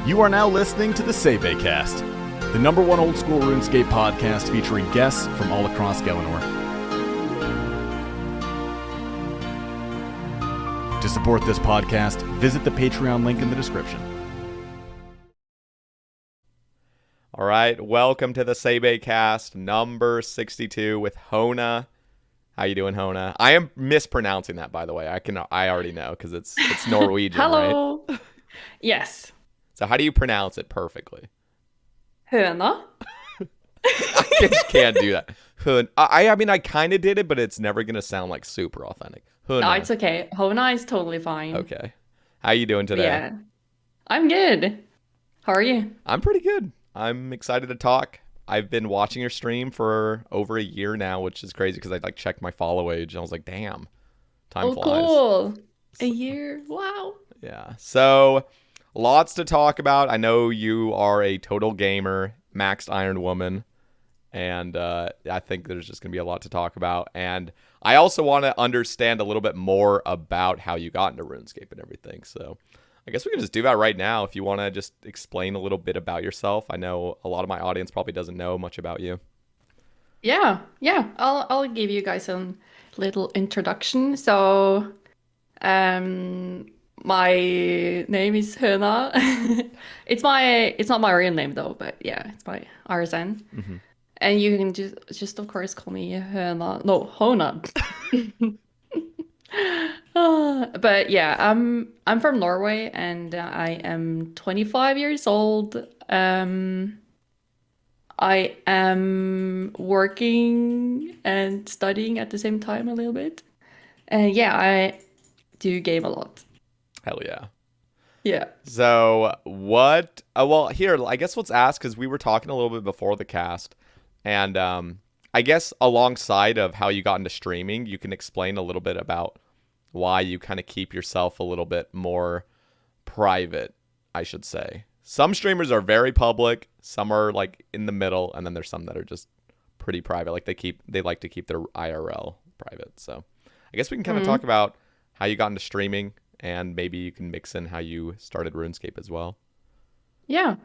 You are now listening to the Sae Bae Cast, the #1 old school RuneScape podcast featuring guests from all across Galanor. To support this podcast, visit the Patreon link in the description. All right, welcome to the Sae Bae Cast, number 62 with Høna. How you doing, Høna? I am mispronouncing that, by the way. I already know because it's Norwegian, Hello. right? Yes. So how do you pronounce it perfectly? Høna. I just can't do that. I mean, I kind of did it, but it's never going to sound like super authentic. Høna. No, it's okay. Høna is totally fine. Okay. How you doing today? Yeah. I'm good. How are you? I'm pretty good. I'm excited to talk. I've been watching your stream for over a year now, which is crazy because I checked my follow age and I was like, damn, time flies. Cool. A year. Wow. Yeah. So lots to talk about. I know you are a total gamer, maxed ironwoman, and I think there's just going to be a lot to talk about. And I also want to understand a little bit more about how you got into RuneScape and everything. So I guess we can just do that right now if you want to just explain a little bit about yourself. I know a lot of my audience probably doesn't know much about you. Yeah. I'll give you guys a little introduction. So, my name is Høna. It's not my real name though, but yeah, it's my RSN. Mm-hmm. And you can just of course call me Høna. No, Høna. But yeah, I'm from Norway and I am 25 years old. I am working and studying at the same time a little bit. And yeah, I do game a lot. Hell yeah. Yeah. So what? Well, here, I guess let's ask because we were talking a little bit before the cast, and I guess alongside of how you got into streaming, you can explain a little bit about why you kind of keep yourself a little bit more private, I should say. Some streamers are very public, some are like in the middle, and then there's some that are just pretty private. Like they like to keep their IRL private. So I guess we can kind of talk about how you got into streaming, and maybe you can mix in how you started RuneScape as well. Yeah.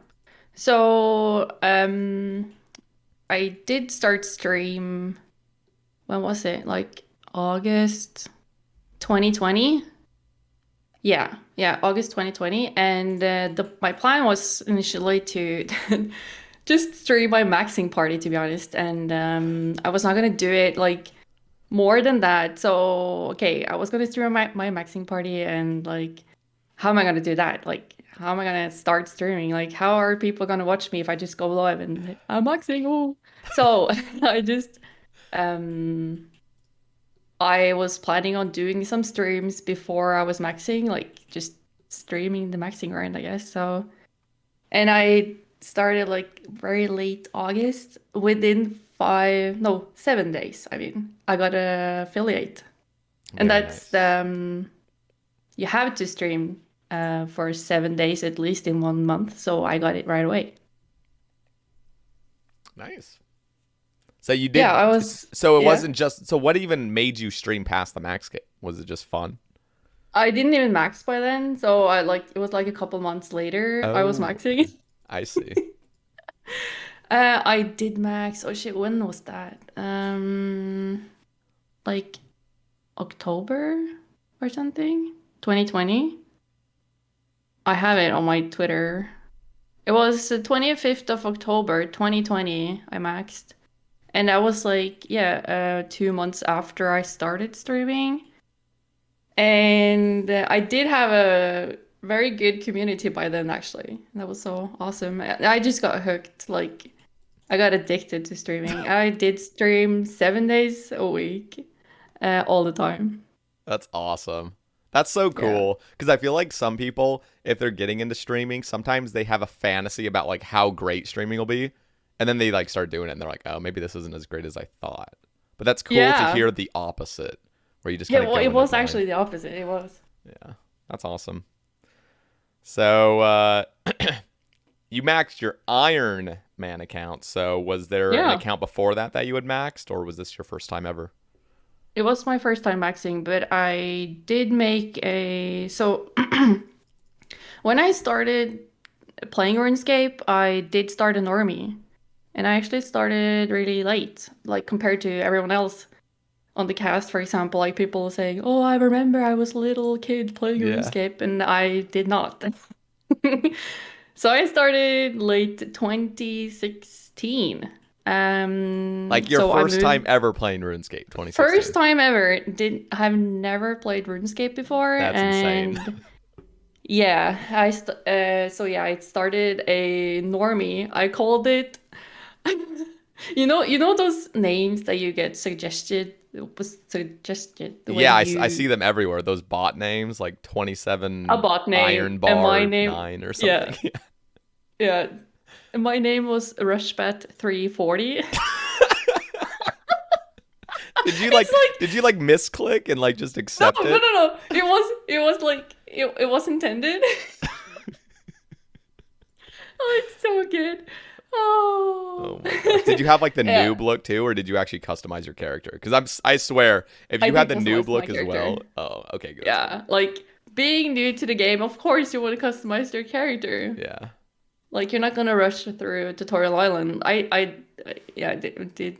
So I did start stream, when was it? Like August 2020? Yeah, August 2020. And my plan was initially to just stream my maxing party, to be honest. And I was not going to do it like more than that. So, okay, I was going to stream my maxing party and like, how am I going to do that? Like, how am I going to start streaming? Like, how are people going to watch me if I just go live and I'm maxing? Oh. So I just, I was planning on doing some streams before I was maxing, like just streaming the maxing grind, I guess. So, and I started like very late August. Within 7 days, I mean, I got an affiliate. And Very that's nice. you have to stream for 7 days at least in 1 month. So I got it right away. Nice. So you did. Yeah, I was. So it yeah. wasn't just. So what even made you stream past the max game? Was it just fun? I didn't even max by then. So it was like a couple months later I was Oh, maxing. I see. I did max. Oh shit, when was that? Like October or something? 2020? I have it on my Twitter. It was the 25th of October, 2020, I maxed. And that was like, 2 months after I started streaming. And I did have a very good community by then, actually. That was so awesome. I just got hooked. Like, I got addicted to streaming. I did stream 7 days a week, all the time. That's awesome. That's so cool. Because I feel like some people, if they're getting into streaming, sometimes they have a fantasy about like how great streaming will be. And then they like start doing it and they're like, oh, maybe this isn't as great as I thought. But that's cool to hear the opposite, where you just kind of well, go it in was blind. actually the opposite. It was. Yeah, that's awesome. So you maxed your Iron Man account. So was there an account before that you had maxed, or was this your first time ever? It was my first time maxing, but I did make a... So when I started playing RuneScape, I did start a normie. And I actually started really late, like compared to everyone else on the cast, for example, like people saying, "Oh, I remember I was a little kid playing Yeah. RuneScape," and I did not. So I started late 2016. Like your So I first time moved ever playing RuneScape, first 2016. time ever. Did Have never played RuneScape before, That's insane. and yeah, so yeah, I started a normie. I called it. You know those names that you get suggested was suggested Yeah, when I you see them everywhere. Those bot names like a 27 bot name Iron and my Bar name, 9 or something. yeah, yeah, and my name was Rushbat 340. Did you It's like like misclick and like just no, accept no, no, it? no. It was like it was intended. Oh, it's so good. Oh Oh, my gosh. Did you have like the yeah. noob look too, or did you actually customize your character? Because I swear, if I you had did the noob customize my look as character. well, oh, okay, good. That's good. Yeah, like being new to the game, of course you want to customize your character. Yeah. Like you're not gonna rush through Tutorial Island. Yeah, it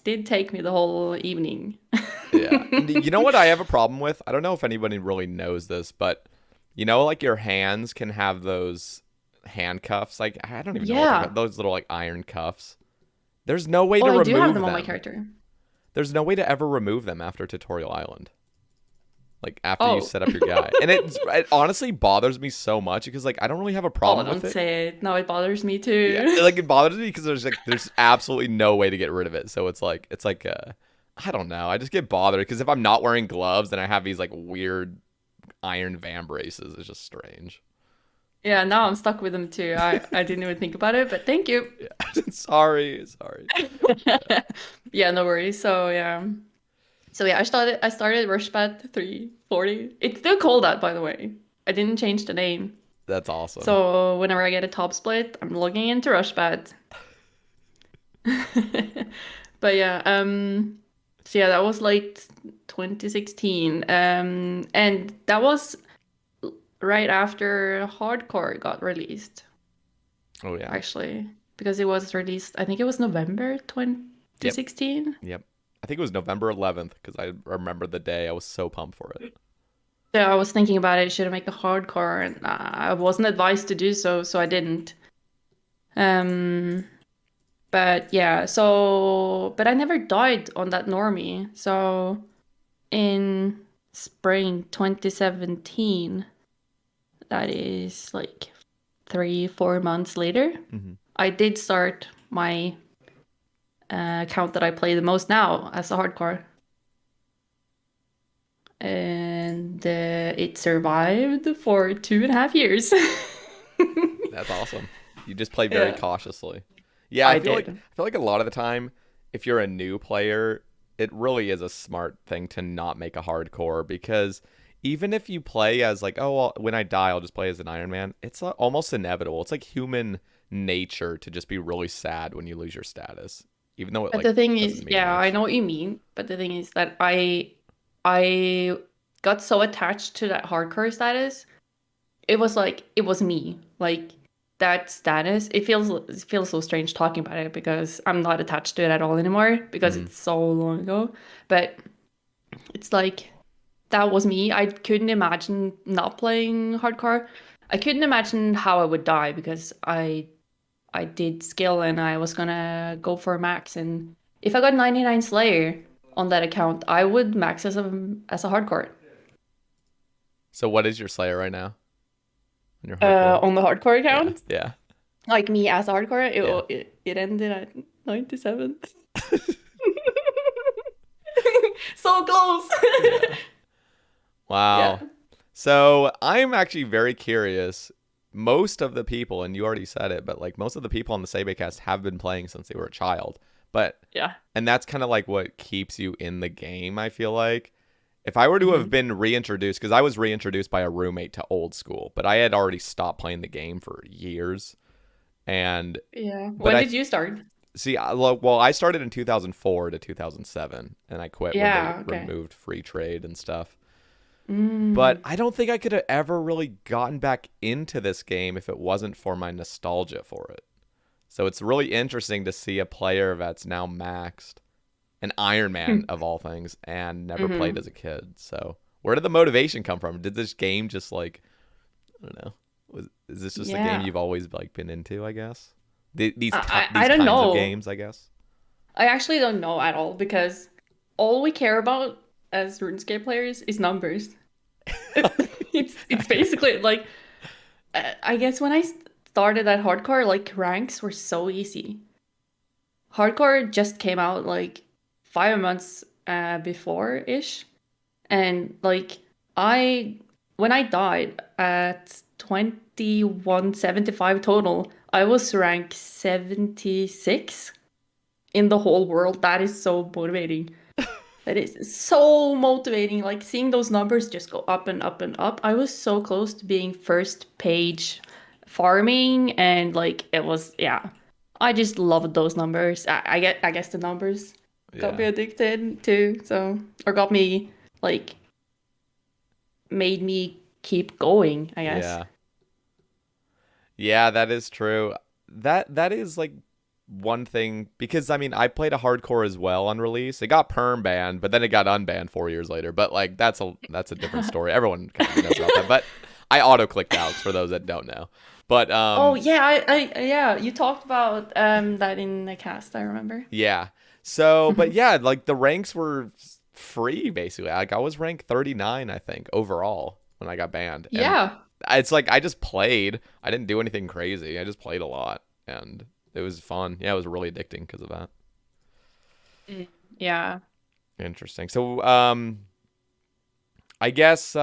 did take me the whole evening. Yeah. And you know what I have a problem with? I don't know if anybody really knows this, but you know, like your hands can have those handcuffs. Like I don't even know what they're called. Yeah. Those little like iron cuffs. There's no way Oh, to I do have remove them on my them. character. There's no way to ever remove them after Tutorial Island. Like after you Oh. set up your guy. And it honestly bothers me so much because like I don't really have a Oh, problem with don't it. say it. No, it bothers me Yeah, too. like it bothers me because there's absolutely no way to get rid of it. So it's like I don't know. I just get bothered because if I'm not wearing gloves, then I have these like weird iron van braces. It's just strange. Yeah, now I'm stuck with them too. I didn't even think about it, but thank you. Yeah. Sorry. Yeah, no worries. So yeah, I started Rushbat 340. It's still called that, by the way. I didn't change the name. That's awesome. So whenever I get a top split, I'm logging into Rushbat. But yeah, so yeah, that was late 2016. And that was right after Hardcore got released, Oh yeah. actually, because it was released, I think it was November Yep. 2016. Yep. I think it was November 11th because I remember the day. I was so pumped for it. So I was thinking about it, should I make a hardcore? And I wasn't advised to do so, so I didn't. Um, but yeah, but I never died on that normie. So in spring 2017, that is like 3, 4 months later, Hmm. I did start my account that I play the most now as a hardcore. And it survived for 2.5 years. That's awesome. You just play very Yeah, cautiously. Yeah, I did. I feel like a lot of the time, if you're a new player, it really is a smart thing to not make a hardcore because even if you play as like, oh, well, when I die, I'll just play as an Iron Man. It's almost inevitable. It's like human nature to just be really sad when you lose your status, even though it But like the thing doesn't is, mean yeah, I much. know what you mean. But the thing is that I got so attached to that hardcore status. It was me. Like that status. It feels so strange talking about it because I'm not attached to it at all anymore because Mm. it's so long ago. But it's like that was me. I couldn't imagine not playing hardcore. I couldn't imagine how I would die because I did skill and I was gonna go for a max. And if I got 99 Slayer on that account, I would max as a hardcore. So what is your Slayer right now on your hardcore? On the hardcore Yeah, account, yeah, like me as a hardcore, yeah. it ended at 97. So close. Yeah. Yeah. Wow. So I'm actually very curious. Most of the people, and you already said it, but like most of the people on the Sae Bae cast have been playing since they were a child. But Yeah. and that's kind of like what keeps you in the game, I feel like. If I were to have Hmm. been reintroduced, because I was reintroduced by a roommate to old school, but I had already stopped playing the game for years. And Yeah. but When I did you start? see, well, I started in 2004 to 2007, and I quit when they Yeah. Okay. removed free trade and stuff. But Mm. I don't think I could have ever really gotten back into this game if it wasn't for my nostalgia for it. So it's really interesting to see a player that's now maxed, an Iron Man of all things, and never played Mm-hmm. as a kid. So where did the motivation come from? Did this game just like, I don't know, is this just a game Yeah. you've always like been into? I guess I these don't kinds of know. games, I guess. I actually don't know at all because all we care about as RuneScape players is numbers. It's basically like I guess when I started at hardcore, like ranks were so easy. Hardcore just came out like 5 months before ish, and like I when I died at 2175 total, I was rank 76 in the whole world. That is so motivating. That is so motivating. Like seeing those numbers just go up and up and up. I was so close to being first page farming, and like it was, yeah. I just loved those numbers. I guess the numbers got me Yeah. addicted too. So or got me like made me keep going, I guess. Yeah. Yeah, that is true. That is like one thing because I mean I played a hardcore as well on release. It got perm banned, but then it got unbanned 4 years later. But like that's a different story. Everyone kind of knows about that. But I auto clicked out for those that don't know. But Oh yeah, yeah, you talked about that in the cast, I remember. yeah. So but yeah, like the ranks were free basically. Like I was ranked 39 I think overall when I got banned. And Yeah. it's like I just played. I didn't do anything crazy. I just played a lot and it was fun. Yeah, it was really addicting because of that. Mm. Yeah. Interesting. So, I guess we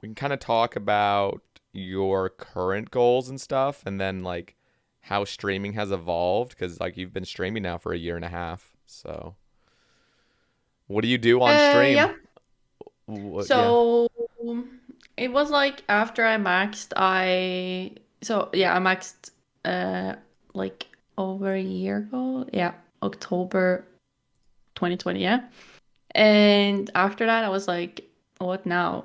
can kind of talk about your current goals and stuff, and then like how streaming has evolved because like you've been streaming now for a year and a half. So, what do you do on stream? Yeah. Yeah. So it was like after I maxed, I maxed like over a year ago. Yeah, October 2020, yeah. And after that I was like, what now?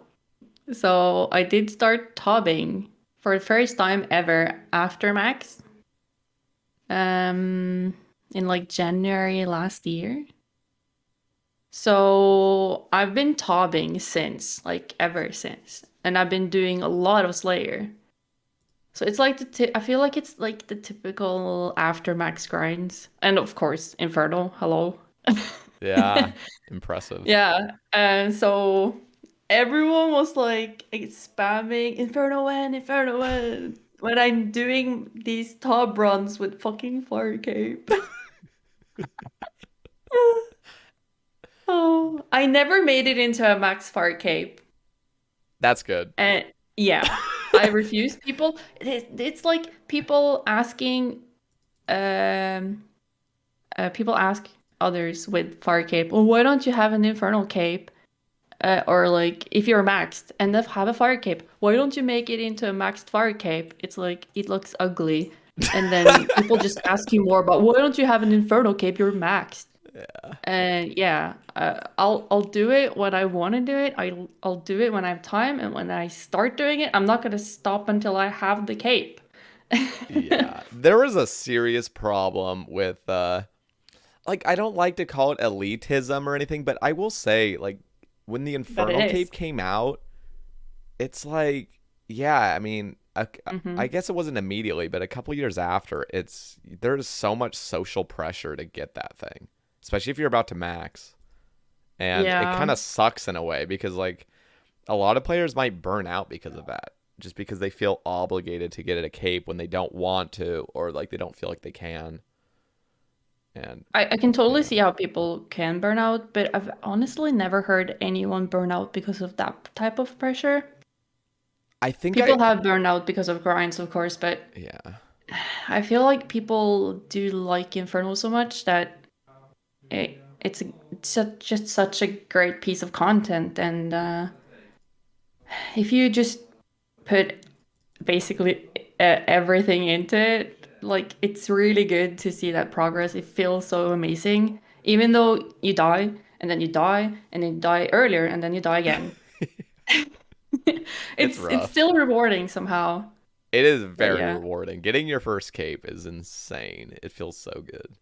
So I did start tobbing for the first time ever after max. Um in like January last year. So I've been tobbing since, like ever since, and I've been doing a lot of Slayer. So it's like I feel like it's like the typical after max grinds, and of course Inferno. Hello. Yeah. Impressive. Yeah, and so everyone was like spamming Inferno when I'm doing these top runs with fucking fire cape. Oh, I never made it into a max fire cape. That's good. And yeah, I refuse people. It's like um, people ask others with fire cape, well, why don't you have an infernal cape? Or like, if you're maxed and have a fire cape, why don't you make it into a maxed fire cape? It's like, it looks ugly. And then people just ask you more about, why don't you have an infernal cape? You're maxed. Yeah. And yeah, I'll do it when I want to do it. I'll do it when I have time, and when I start doing it, I'm not gonna stop until I have the cape. Yeah. There is a serious problem with like I don't like to call it elitism or anything, but I will say like when the But it Infernal is. Cape came out, it's like yeah, I mean I Mm-hmm. guess it wasn't immediately, but a couple years after, there's so much social pressure to get that thing, especially if you're about to max. And it Yeah. kind of sucks in a way because like a lot of players might burn out because of that, just because they feel obligated to get at a cape when they don't want to or like they don't feel like they can. And I can totally yeah. see how people can burn out, but I've honestly never heard anyone burn out because of that type of pressure. I think People have burned out because of grinds, of course, but yeah. I feel like people do like Inferno so much that just such a great piece of content, and if you just put basically everything into it, like it's really good to see that progress. It feels so amazing, even though you die and then you die and then you die earlier and then you die again. It's It's rough. still rewarding somehow. It is But very yeah. rewarding. Getting your first cape is insane. It feels so good.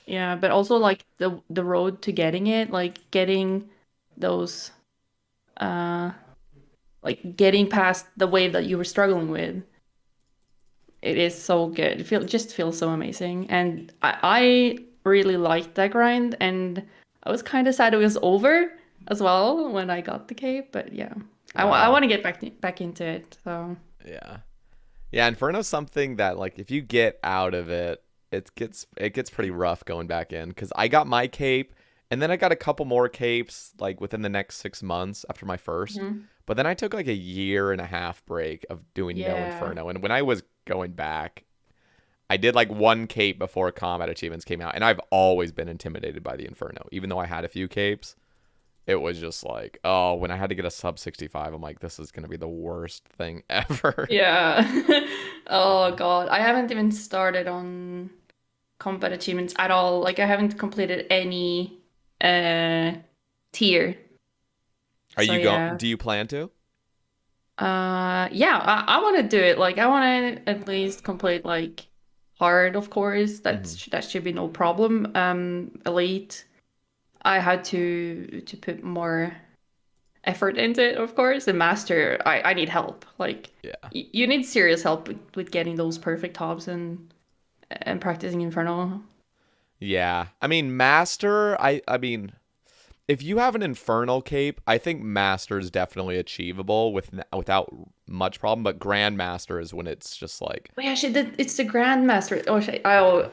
Yeah, but also like the road to getting it, like getting those uh like getting past the wave that you were struggling with. It is so good. Just feels so amazing. And I really liked that grind, and I was kind of sad it was over as well when I got the cape, but yeah. I Wow. want to get back into it. So Yeah. Yeah, Inferno's something that like if you get out of it, it gets pretty rough going back in cuz I got my cape and then I got a couple more capes like within the next 6 months after my first. mhm. But then I took like a year and a half break of doing no Yeah. Inferno, and when I was going back, I did like one cape before combat achievements came out, and I've always been intimidated by the Inferno. Even though I had a few capes, it was just like, oh, when I had to get a sub 65, I'm like, this is going to be the worst thing ever. Yeah. Oh God. I haven't even started on combat achievements at all. Like I haven't completed any uh tier. Are So you going? yeah. Do you plan to? Yeah, I want to do it. Like I want to at least complete like hard, of course. Hmm. That should be no problem. Elite, I had to put more effort into it, of course. And master, I need help. Like Yeah. you need serious help with getting those perfect tops and practicing Inferno. Yeah. I mean, Master, I mean, if you have an Infernal cape, I think Master is definitely achievable without much problem, but Grandmaster is when it's just like, Oh yeah, it's the Grandmaster.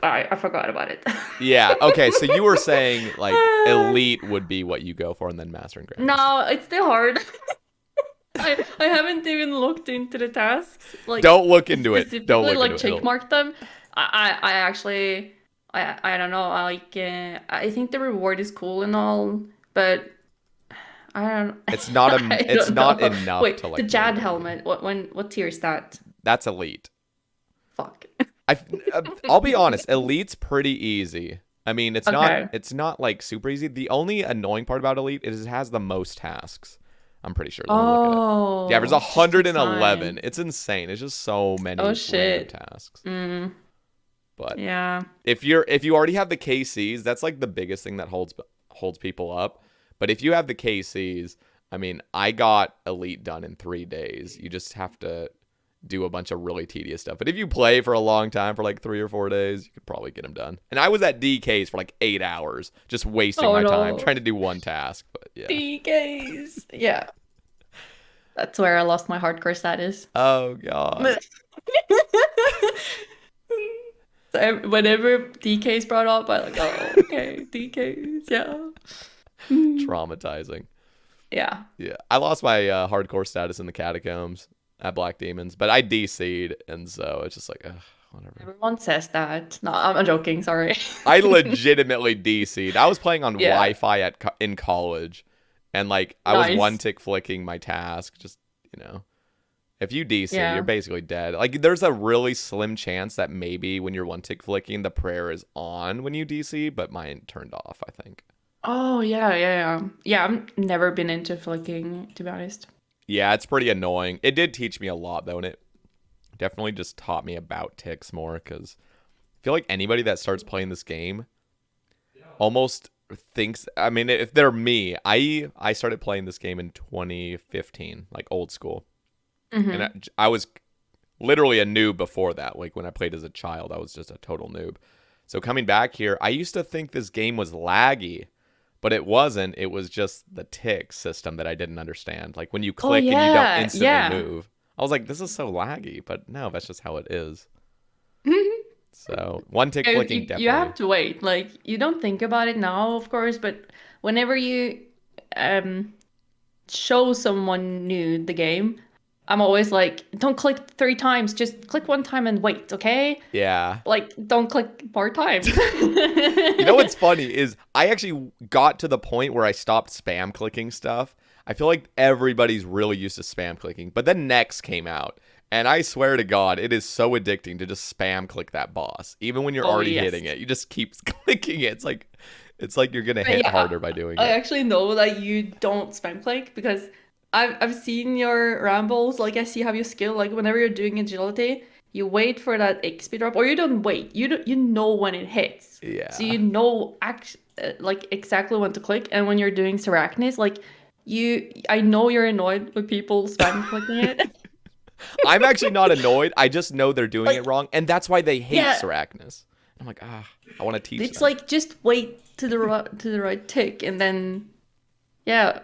I forgot about it. yeah, okay, so you were saying like Elite would be what you go for and then Master and Grandmaster. No, it's still hard. I haven't even looked into the tasks, like Don't look into it. Don't specifically look like into it. check mark them. I actually I don't know. I think the reward is cool and all, but I don't I It's don't not know. enough to Wait, the like Jad motivate you. helmet. What tier is that? That's Elite. Fuck. I I'll be honest, Elite's pretty easy. I mean, Okay. it's not like super easy. The only annoying part about Elite is it has the most tasks. I'm pretty sure. Let me look it up. Yeah, there's Oh, just takes 111. time. It's insane. It's just so Oh many random shit. tasks. Mm, But yeah. if you already have the KCs, that's like the biggest thing that holds people up. But if you have the KCs, I mean, I got Elite done in 3 days. You just have to do a bunch of really tedious stuff. But if you play for a long time, for like 3 or 4 days, you could probably get them done. And I was at DKs for like 8 hours, just wasting Oh my time no. trying to do one task. But yeah. DKs. Yeah. That's where I lost my hardcore status. Oh God. Whenever DK's brought up, I like, oh, okay, DKs, yeah. Mm. Traumatizing. Yeah. Yeah. I lost my hardcore status in the catacombs at Black Demons, but I DC'd, and so it's just like, ugh, whatever. Everyone says that. No, I'm joking, sorry. I legitimately DC'd. I was playing on Yeah, Wi-Fi in college, and like I was one nice. tick flicking my task. Just you know, if you DC, you're Yeah. basically dead. Like there's a really slim chance that maybe when you're one tick flicking, the prayer is on when you DC, but mine turned off. I think. Oh, yeah, yeah, yeah. Yeah, I've never been into flicking, to be honest. Yeah, it's pretty annoying. It did teach me a lot though, and it definitely just taught me about ticks more because I feel like anybody that starts playing this game almost thinks, I mean, if they're me, I started playing this game in 2015, like old school. And Mm-hmm. I was literally a noob before that. Like when I played as a child, I was just a total noob. So coming back here, I used to think this game was laggy, but it wasn't. It was just the tick system that I didn't understand. Like when you Oh, click and you don't yeah, instantly yeah. move. I was like, this is so laggy, but no, that's just how it is. So one tick flicking You definitely. have to wait. Like, you don't think about it now, of course, but whenever you um show someone new the game, I'm always like, don't click 3 times, just click 1 time and wait, okay? Yeah. Like, don't click more times. You know what's funny is I actually got to the point where I stopped spam clicking stuff. I feel like everybody's really used to spam clicking, but then next came out. And I swear to God, it is so addicting to just spam click that boss. Even when you're Oh, already yes. hitting it, you just keep clicking it. It's like you're gonna But hit yeah, harder by doing I it. actually know that you don't spam click because I've seen your rambles. Like I see how you skill. Like whenever you're doing agility, you wait for that XP drop, or you don't wait. You know when it hits, so Yeah. you know like exactly when to click. And when you're doing Serachnis, like I know you're annoyed with people spam clicking it. I'm actually not annoyed. I just know they're doing it Like wrong, and that's why they hate yeah, Sarachnis. I'm like, I want to teach it's them. like just wait to the right tick, and then yeah,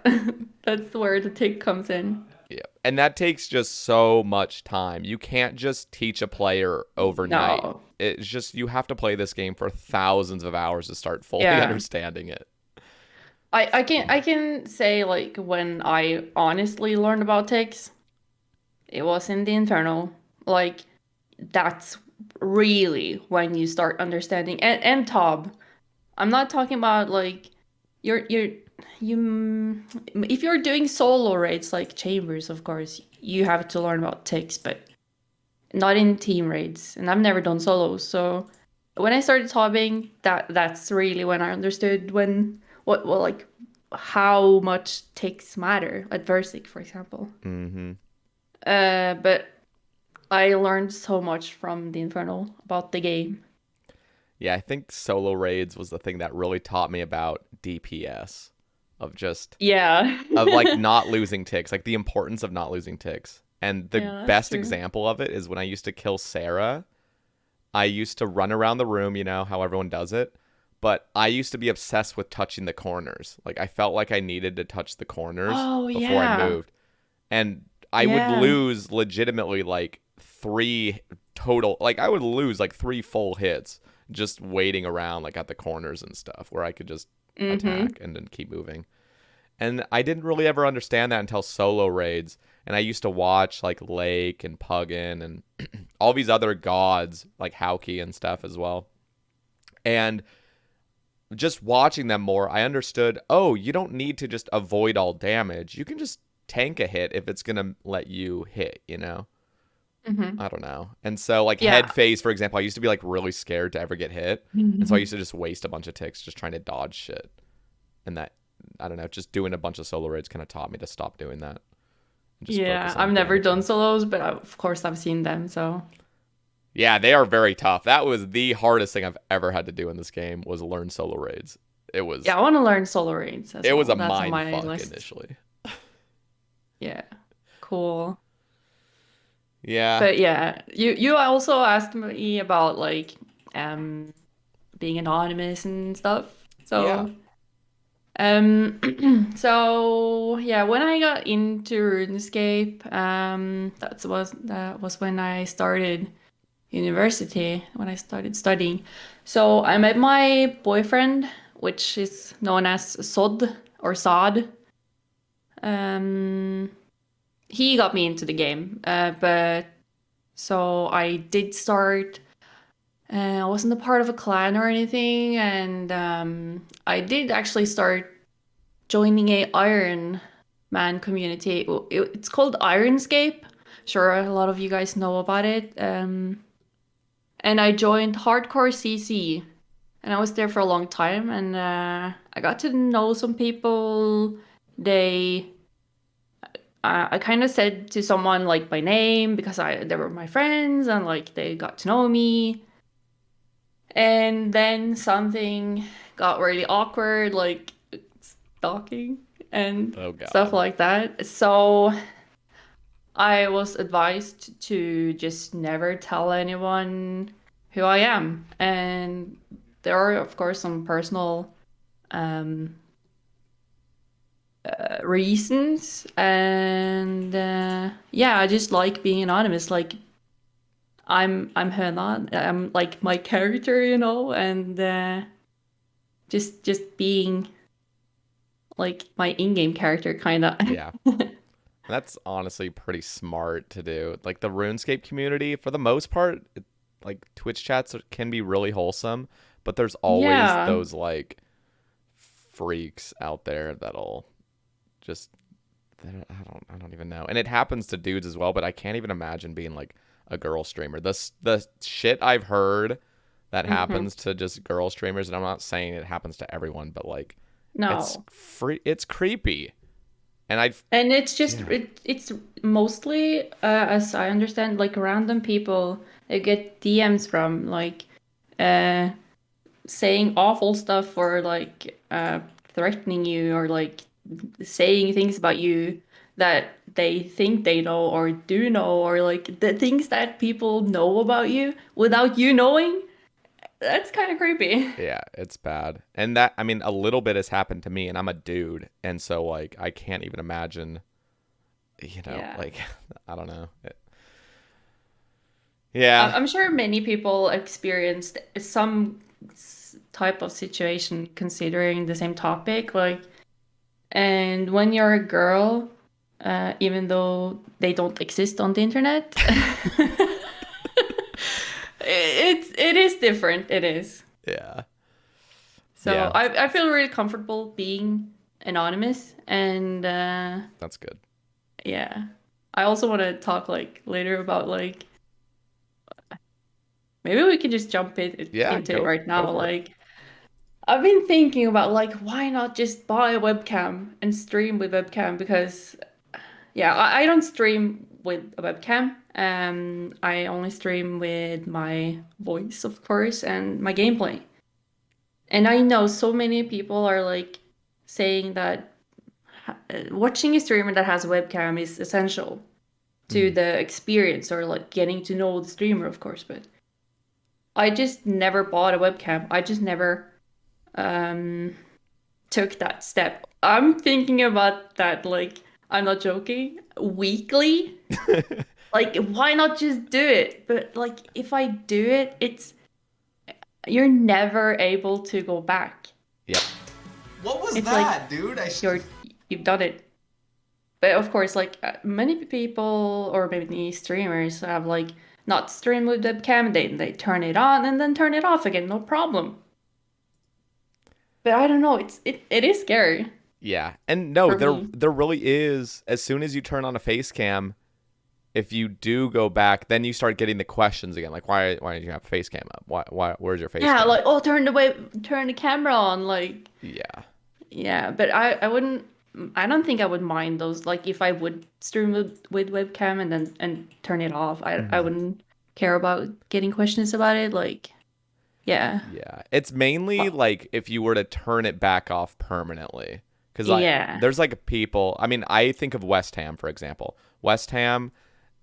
that's where the tick comes in. Yeah. And that takes just so much time. You can't just teach a player overnight. No, It's just you have to play this game for thousands of hours to start fully yeah. understanding it. I can say like when I honestly learned about ticks, it was in the Inferno. Like that's really when you start understanding and Tob. I'm not talking about like you're you if you're doing solo raids like chambers, of course, you have to learn about ticks, but not in team raids. And I've never done solos, so when I started tobbing, that's really when I understood when what well like how much ticks matter at Versic, for example. Mm-hmm. But I learned so much from the Infernal about the game. Yeah, I think solo raids was the thing that really taught me about DPS, of just Yeah. of like not losing ticks, like the importance of not losing ticks. And the Yeah, that's best true. example of it is when I used to kill Sarah. I used to run around the room, you know, how everyone does it. But I used to be obsessed with touching the corners. Like I felt like I needed to touch the corners Oh, before I yeah. moved. And I would Yeah. lose legitimately like three total, like I would lose like three full hits just waiting around like at the corners and stuff where I could just Mm-hmm. attack and then keep moving. And I didn't really ever understand that until solo raids. And I used to watch like Lake and Puggin and all these other gods like Hauki and stuff as well. And just watching them more, I understood, oh, you don't need to just avoid all damage. You can just tank a hit if it's going to let you hit, you know? Mm-hmm. I don't know. And so, like, Yeah. head phase, for example, I used to be, like, really scared to ever get hit. And so I used to just waste a bunch of ticks just trying to dodge shit. And that, I don't know, just doing a bunch of solo raids kind of taught me to stop doing that and just Yeah. focus I've on never done damaging. solos, but of course I've seen them, so Yeah, they are very tough. That was the hardest thing I've ever had to do in this game was learn solo raids. It was yeah, I want to learn solo raids as it was well. a That's on mind my fuck list. initially. Yeah. Cool. Yeah. But yeah, you also asked me about like um being anonymous and stuff. Yeah. So so yeah, when I got into RuneScape, that was when I started university, when I started studying. So I met my boyfriend, which is known as Sod or Sod. Um, he got me into the game, but so I did start. I wasn't a part of a clan or anything, and I did actually start joining a Iron Man community. It's called Ironscape. Sure, a lot of you guys know about it. And I joined Hardcore CC, and I was there for a long time, and I got to know some people. They, I kind of said to someone like my name because they were my friends, and like they got to know me. And then something got really awkward, like stalking and Oh stuff god. like that. So I was advised to just never tell anyone who I am. And there are, of course, some personal um, reasons. And yeah, I just like being anonymous. Like I'm Høna. I'm like my character, and just being like my in-game character, kind of. Yeah. That's honestly pretty smart to do. Like the RuneScape community, for the most part, like Twitch chats can be really wholesome, but there's always Yeah. those like freaks out there that'll just I don't even know. And it happens to dudes as well, but I can't even imagine being like a girl streamer. The shit I've heard that Hmm. happens to just girl streamers, and I'm not saying it happens to everyone, but like No. it's creepy. And I've And it's just yeah. it's mostly, as I understand, like random people I get DMs from, like uh saying awful stuff, or like threatening you, or like saying things about you that they think they know or do know, or like the things that people know about you without you knowing. That's kind of creepy. Yeah, it's bad. And that, I mean, a little bit has happened to me, and I'm a dude, and so like I can't even imagine, Yeah. like I don't know. Yeah. I'm sure many people experienced some type of situation considering the same topic. Like, and when you're a girl, even though they don't exist on the internet, it is different. It is. Yeah. So Yeah. I feel really comfortable being anonymous, and That's good. yeah. I also want to talk like later about like, maybe we can just jump Yeah, into it right go now. for it. Like, I've been thinking about like, why not just buy a webcam and stream with webcam? Because yeah, I don't stream with a webcam. I only stream with my voice, of course, and my gameplay. And I know so many people are like saying that watching a streamer that has a webcam is essential to Mhm. the experience, or like getting to know the streamer, of course. But I just never bought a webcam. I just never um took that step. I'm thinking about that, like, I'm not joking, weekly. Like, why not just do it? But like, if I do it, you're never able to go back. Yep. What was It's like that, dude? you're you've done it. But of course, like many people or maybe streamers have like not stream with webcam. They turn it on and then turn it off again, no problem. But I don't know. It is scary Yeah. And no, for there me. there really is, as soon as you turn on a face cam, if you do go back, then you start getting the questions again. Like why did you have a face cam up? Why where's your face Yeah, cam? like, oh, turn the camera on, like, Yeah. yeah. But I wouldn't. I don't think I would mind those. Like, if I would stream with webcam and then and turn it off, I Mhm. wouldn't care about getting questions about it. Like, yeah, Yeah. It's mainly oh, like if you were to turn it back off permanently. Cuz yeah. there's like people, I mean, I think of West Ham for example. West Ham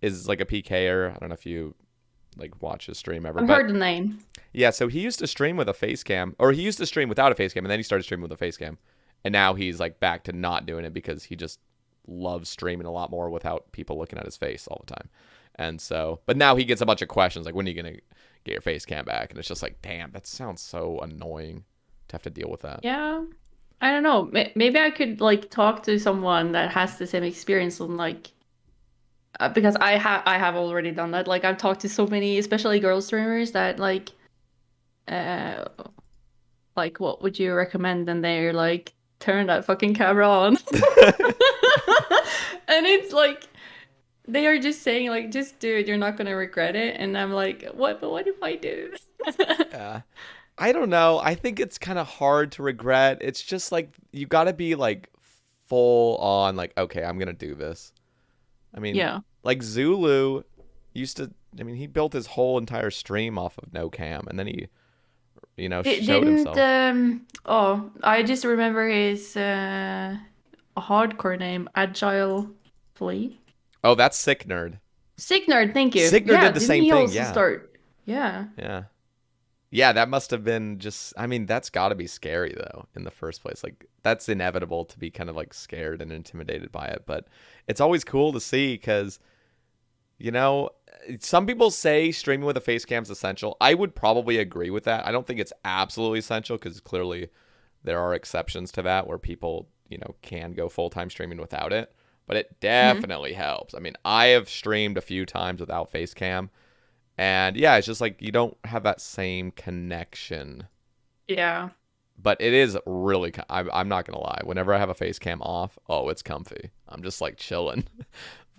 is like a PKer. I don't know if you like watch his stream ever, I've but heard the name. yeah, so he used to stream with a face cam, or he used to stream without a face cam, and then he started streaming with a face cam, and now he's like back to not doing it because he just loves streaming a lot more without people looking at his face all the time. And so, but now he gets a bunch of questions like, when are you gonna get your face cam back? And it's just like, damn, that sounds so annoying to have to deal with that. Yeah, I don't know. Maybe I could like talk to someone that has the same experience on like, because I have already done that. Like, I've talked to so many, especially girl streamers, that uh like, what would you recommend? And they're like, turn that fucking camera on. And it's like they are just saying like, just do it, you're not gonna regret it. And I'm like, what? But what if I do? Yeah. I don't know. I think it's kind of hard to regret. It's just like you got to be like full on, like, okay, I'm gonna do this. I mean, Yeah. like Zulu used to. I mean, he built his whole entire stream off of no cam, and then he, showed Didn't himself. oh, I just remember his hardcore name, Agile Flea. Oh, that's Sick Nerd. Sick Nerd, thank you. Sick Nerd Yeah, did the didn't same he thing. also Yeah, start? Yeah. yeah, yeah. That must have been just. I mean, that's got to be scary though in the first place. Like that's inevitable to be kind of like scared and intimidated by it. But it's always cool to see because You know, some people say streaming with a face cam is essential. I would probably agree with that. I don't think it's absolutely essential because clearly there are exceptions to that where people, can go full-time streaming without it. But it Hmm. definitely helps. I mean, I have streamed a few times without face cam. And yeah, it's just like you don't have that same connection. Yeah. But it is really, I'm not going to lie. Whenever I have a face cam off, oh, it's comfy. I'm just like chilling.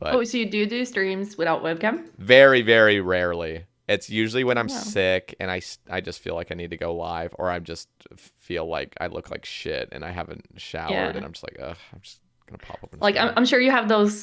Oh, But so you do streams without webcam? very, very rarely. It's usually when I'm Wow. sick and I just feel like I need to go live, or I just feel like I look like shit and I haven't showered and Yeah. I'm just like, ugh, I'm just gonna pop up. Like I'm sure you have those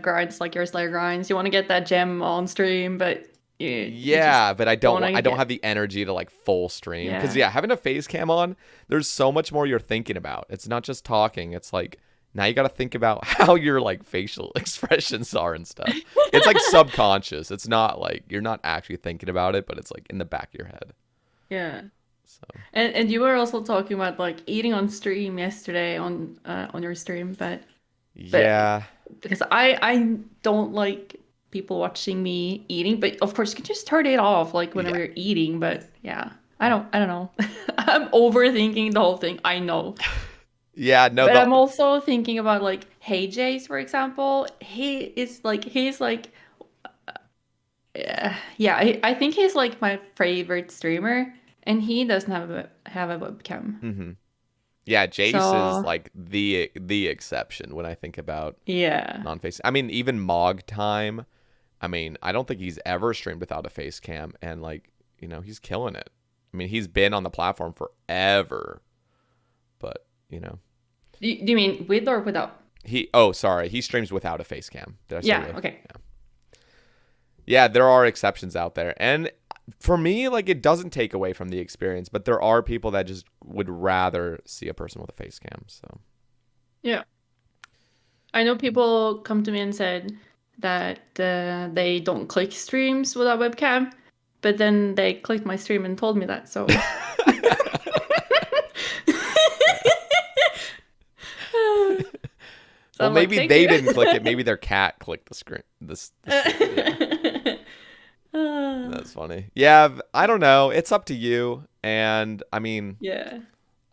grinds, like your Slayer grinds. You want to get that gem on stream, but you just Yeah, but I don't don't. want I to don't get. have the energy to like full stream because Yeah. yeah, having a face cam on, there's so much more you're thinking about. It's not just talking. It's like now you got to think about how your like facial expressions are and stuff. It's like subconscious. It's not like you're not actually thinking about it, but it's like in the back of your head. Yeah. So And you were also talking about like eating on stream yesterday on your stream, but yeah, because I don't like people watching me eating, but of course you can just turn it off like whenever yeah, you're eating, but yeah. I don't know. I'm overthinking the whole thing. I know. yeah. No, But the I'm also thinking about like Hey Jace, for example. He's like yeah, I think he's like my favorite streamer, and he doesn't have a webcam. mhm. Yeah. Jace is So like the exception when I think about yeah. non-face. I mean, even Mog Time. I mean, I don't think he's ever streamed without a face cam, and like, he's killing it. I mean, he's been on the platform forever, but Do you mean with or without? sorry, he streams without a face cam. Did I say Yeah, with? okay. Yeah. Yeah, there are exceptions out there, and for me, like, it doesn't take away from the experience, but there are people that just would rather see a person with a face cam. So Yeah. I know people come to me and said that they don't click streams without webcam, but then they clicked my stream and told me that. So, so well, I'm like, maybe thank they you. didn't click it. Maybe their cat clicked the screen. Yeah. Uh, That's funny. Yeah, I don't know. It's up to you. And I mean, yeah.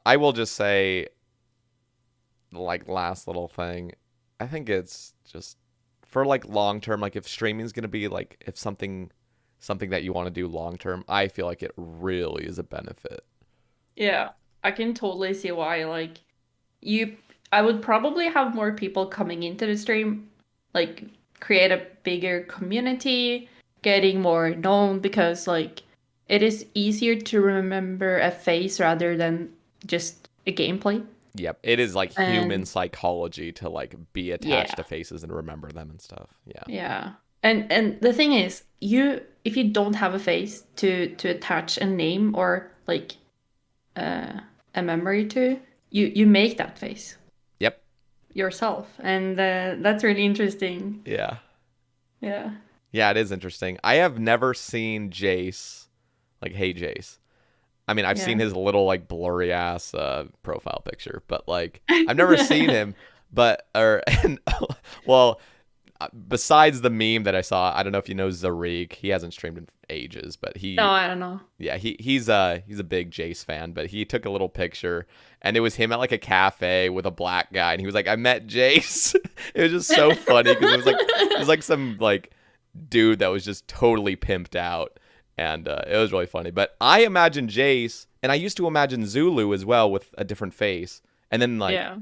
I will just say, like, last little thing. I think it's just for like long term. Like, if streaming is gonna be like, if something that you want to do long term, I feel like it really is a benefit. Yeah. I can totally see why. Like, you, I would probably have more people coming into the stream, like, create a bigger community, getting more known because, like, it is easier to remember a face rather than just a gameplay. Yep, it is like human And psychology to like be attached yeah, to faces and remember them and stuff. Yeah. yeah. And the thing is, if you don't have a face to attach a name or like uh, a memory to, you make that face Yep. yourself, and that's really interesting. Yeah. Yeah. Yeah, it is interesting. I have never seen Jace, like, hey Jace. I mean, I've seen Yeah. his little like blurry ass profile picture, but like I've never seen him. But or and well, besides the meme that I saw, I don't know if you know Zarik. He hasn't streamed in ages, but No, I don't know. yeah, he's a big Jace fan. But he took a little picture, and it was him at like a cafe with a black guy, and he was like, "I met Jace." It was just so funny because it was like some like dude that was just totally pimped out, and it was really funny. But I imagine Jace, and I used to imagine Zulu as well with a different face. And then like Yeah.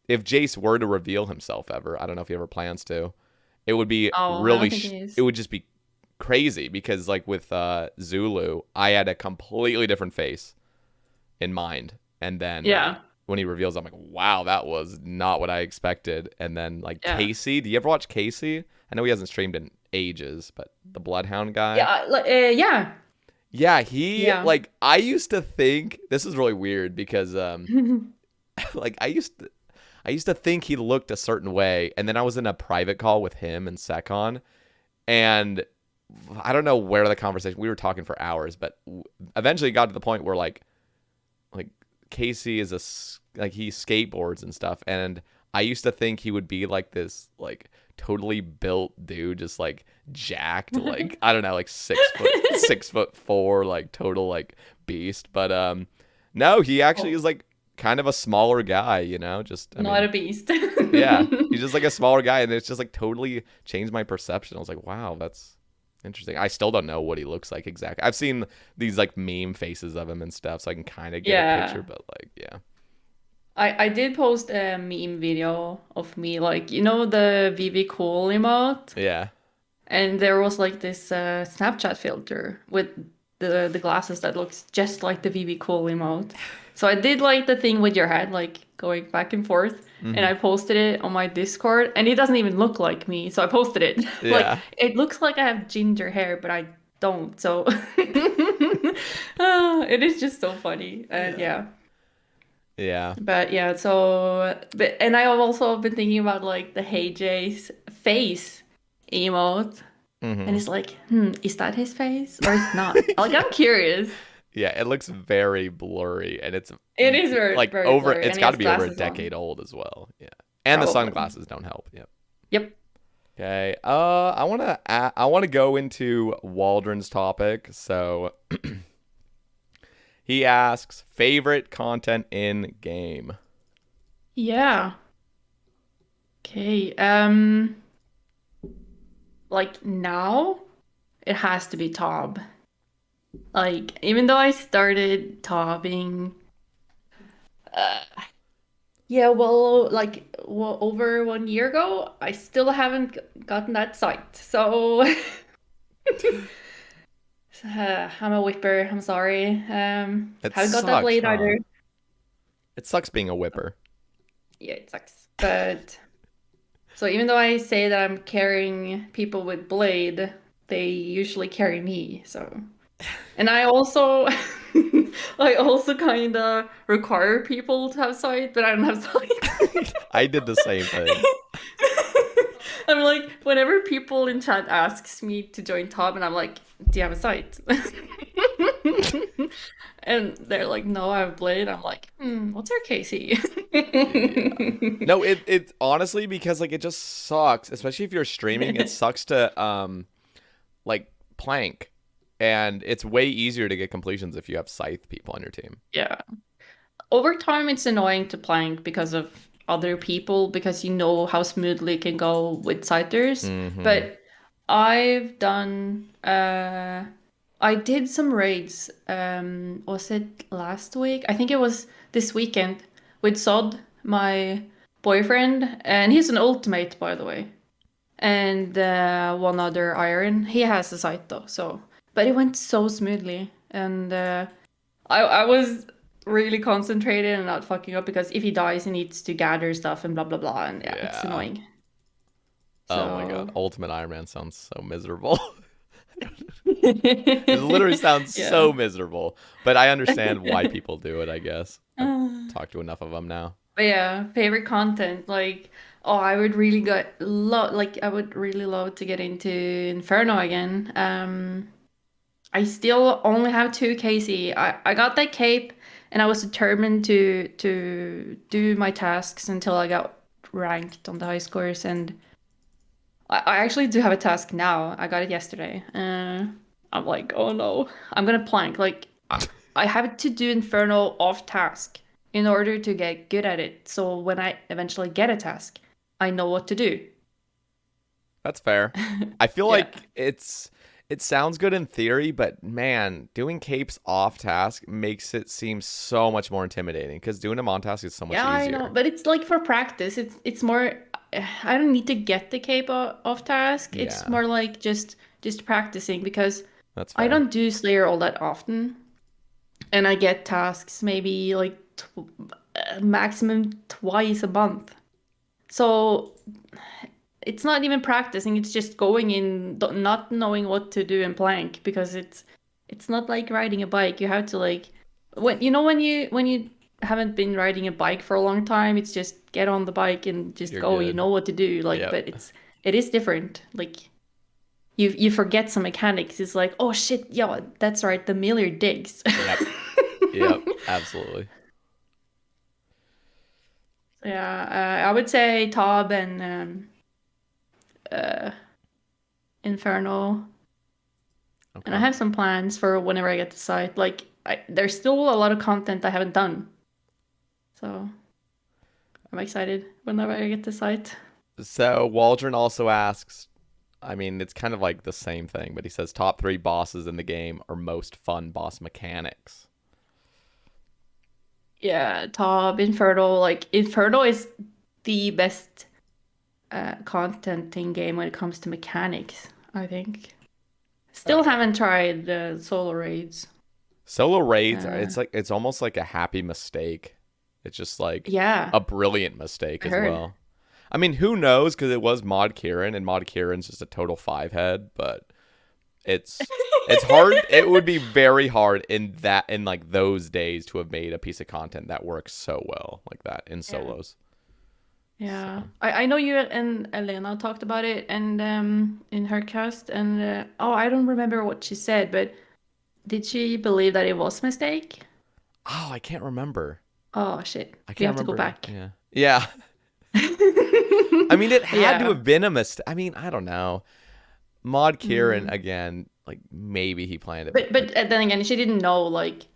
if Jace were to reveal himself ever, I don't know if he ever plans to, it would be Oh, I don't really think it it is. would just be crazy because like with Zulu, I had a completely different face in mind, and then Yeah. when he reveals, I'm like, wow, that was not what I expected. And then like Yeah. Casey, do you ever watch Casey? I know he hasn't streamed in ages, but the Bloodhound guy. Yeah. Yeah. Yeah, he Yeah. like I used to think this is really weird because like I used to think he looked a certain way, and then I was in a private call with him and Sekon, and I don't know where the conversation we were talking for hours, but eventually it got to the point where like Casey is like he skateboards and stuff, and I used to think he would be like this like totally built dude, just like jacked, like I don't know, like 6 foot 6'4", like total like beast. But no, he actually is like kind of a smaller guy, just I Not mean, a beast. yeah, he's just like a smaller guy, and it's just like totally changed my perception. I was like, wow, that's interesting. I still don't know what he looks like exactly. I've seen these like meme faces of him and stuff, so I can kind of get a picture, Yeah. but like, yeah. I did post a meme video of me, like, the VV Cool emote, Yeah. and there was like this Snapchat filter with the glasses that looks just like the VV Cool emote. So I did like the thing with your head, like going back and forth. and I posted it on my Discord, and it doesn't even look like me. So I posted it. Like Yeah. it looks like I have ginger hair, but I don't. So it is just so funny. And yeah. Yeah. But yeah, so but and I have also been thinking about like the Hey J's face emote. And Mm-hmm. it's like, is that his face or is not? Like, Yeah. I'm curious. Yeah, it looks very blurry, and it's It is very, like very over. blurry, It's and he got to has be over a glasses on. decade old as well. Yeah, and the Probably. sunglasses don't help. Yep. Yep. Okay. I wanna go into Waldron's topic. So he asks favorite content in game. Yeah. Okay. Like now, it has to be Tob. Like, even though I started tobbing, uh, yeah, well, like over 1 year ago, I still haven't gotten that site. So, I'm a whipper. I'm sorry. It Haven't got that sucks, blade huh? either. It sucks being a whipper. Yeah, it sucks. But so even though I say that I'm carrying people with blade, they usually carry me. So, and I also I also kind of require people to have sight, but I don't have sight. I did the same thing. I'm like, whenever people in chat asks me to join Top, and I'm like, do you have a site? And they're like, no, I have blade. I'm like, what's your KC? Yeah. No, it honestly because like it just sucks, especially if you're streaming. It sucks to like plank, and it's way easier to get completions if you have scythe people on your team. Yeah. Over time, it's annoying to plank because of other people, because you know how smoothly it can go with sighters. Mm-hmm. But I've done, I did some raids. Was it last week? I think it was this weekend with Sod, my boyfriend, and he's an ultimate, by the way. And one other iron. He has a sight though, so but it went so smoothly, and I was really concentrated and not fucking up because if he dies, he needs to gather stuff and blah blah blah, and yeah, it's Yeah. annoying. Oh my god. So Ultimate Iron Man sounds so miserable. It literally sounds yeah. so miserable. But I understand why people do it, I guess. I've Uh, talked to enough of them now. But yeah, favorite content like oh, I would really I would really love to get into Inferno again. I still only have two KC. I got that cape and I was determined to do my tasks until I got ranked on the high scores, and I actually do have a task now. I got it yesterday. I'm like, oh no, I'm gonna plank. Like I have to do Inferno off task in order to get good at it. So when I eventually get a task, I know what to do. That's fair. I feel Yeah. like it sounds good in theory, but man, doing capes off task makes it seem so much more intimidating because doing them on task is so much Yeah, I know, easier. but it's like for practice. It's more. I don't need to get the cape off task. It's Yeah, more like just practicing because that's I fair. don't do Slayer all that often, and I get tasks maybe like maximum twice a month. So it's not even practicing. It's just going in, not knowing what to do in plank because it's not like riding a bike. You have to like when you haven't been riding a bike for a long time, it's just get on the bike and just You're go. You good. know what to do. Like, Yep. but it is different. Like you forget some mechanics. It's like, oh shit, yeah, that's right. The Miller digs. Yep. Yep. Absolutely. Yeah, I would say Tob and uh, Inferno. And I Okay. have some plans for whenever I get to site. Like, there's still a lot of content I haven't done. So I'm excited whenever I get to site. So Waldron also asks, I mean, it's kind of like the same thing, but he says top three bosses in the game or most fun boss mechanics. Yeah, Top, Inferno. Like, Inferno is the best content in game when it comes to mechanics, I think. Oh Still yeah. haven't tried the solo raids. Solo raids, Uh, it's almost like a happy mistake. It's just like Yeah, a brilliant mistake I as heard. well. I mean, who knows? Because it was Mod Kieran, and Mod Kieran's just a total five head. But it's it's hard. It would be very hard in like those days to have made a piece of content that works so well like that in Yeah. solos. Yeah, So I know you and Elena talked about it, and in her cast, and oh, I don't remember what she said, but did she believe that it was a mistake? I can't remember. Oh shit, I we can't have to go remember. back. Yeah. Yeah. I mean, it had to Yeah, have been a mistake. I mean, I don't know. Mod Kieran mm. again, like maybe he planned it, But but then again, she didn't know like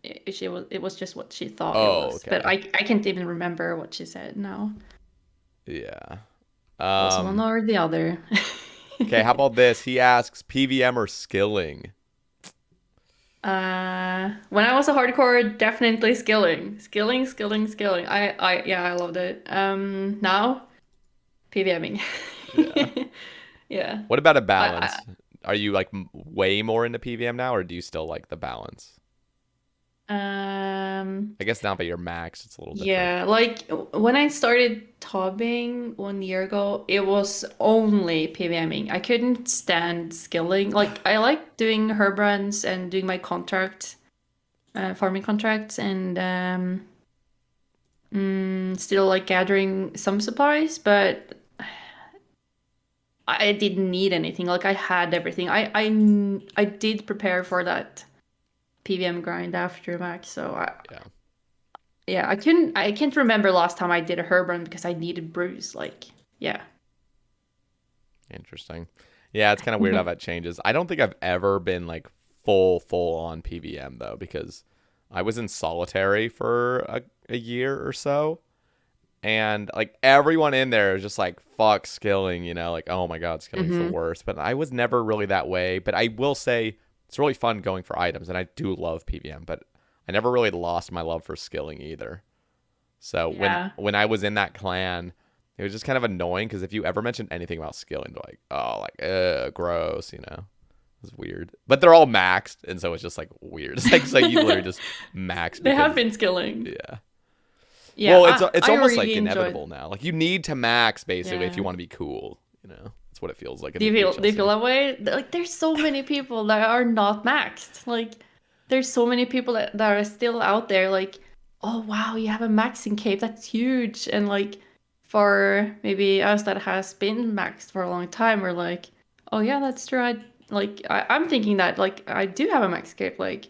it was just what she thought it oh, was. But okay. I can't even remember what she said now. Yeah. It was one or the other. Okay, how about this? He asks PVM or skilling. When I was a hardcore, definitely skilling. Yeah, I loved it. Now, PVMing. Yeah. Yeah. What about a I, balance? Are you like way more into PVM now, or do you still like the balance? I guess now that you're max, it's a little different. yeah, like when I started tubbing 1 year ago, it was only PVMing. I couldn't stand skilling. Like I like doing herb runs and doing my contract, farming contracts, and still like gathering some supplies, but I didn't need anything. Like I had everything. I did prepare for that PVM grind after max, so Yeah. yeah, I can't remember last time I did a herb run because I needed brews. Like, yeah. Interesting. Yeah, it's kind of weird how that changes. I don't think I've ever been like full on PVM though, because I was in solitary for a year or so, and like everyone in there is just like fuck skilling, like oh my god, skilling's the Hmm. worst. But I was never really that way. But I will say it's really fun going for items, and I do love PVM, but I never really lost my love for skilling either. So when Yeah. when I was in that clan, it was just kind of annoying because if you ever mentioned anything about skilling, they're like, oh, like, gross. It's weird. But they're all maxed, and so it's just like weird. It's like you literally just max They have because been skilling. yeah. Yeah, Well, it's I almost like really enjoyed. inevitable now. Like you need to max basically if you Yeah. want to be cool. That's what it feels like in Do the you feel HLC. that way? Like there's so many people that are not maxed. Like there's so many people that are still out there like, oh wow, you have a maxing cape. That's huge. And like for maybe us that has been maxed for a long time, we're like, oh yeah, that's true. I'm thinking that like I do have a max cape. Like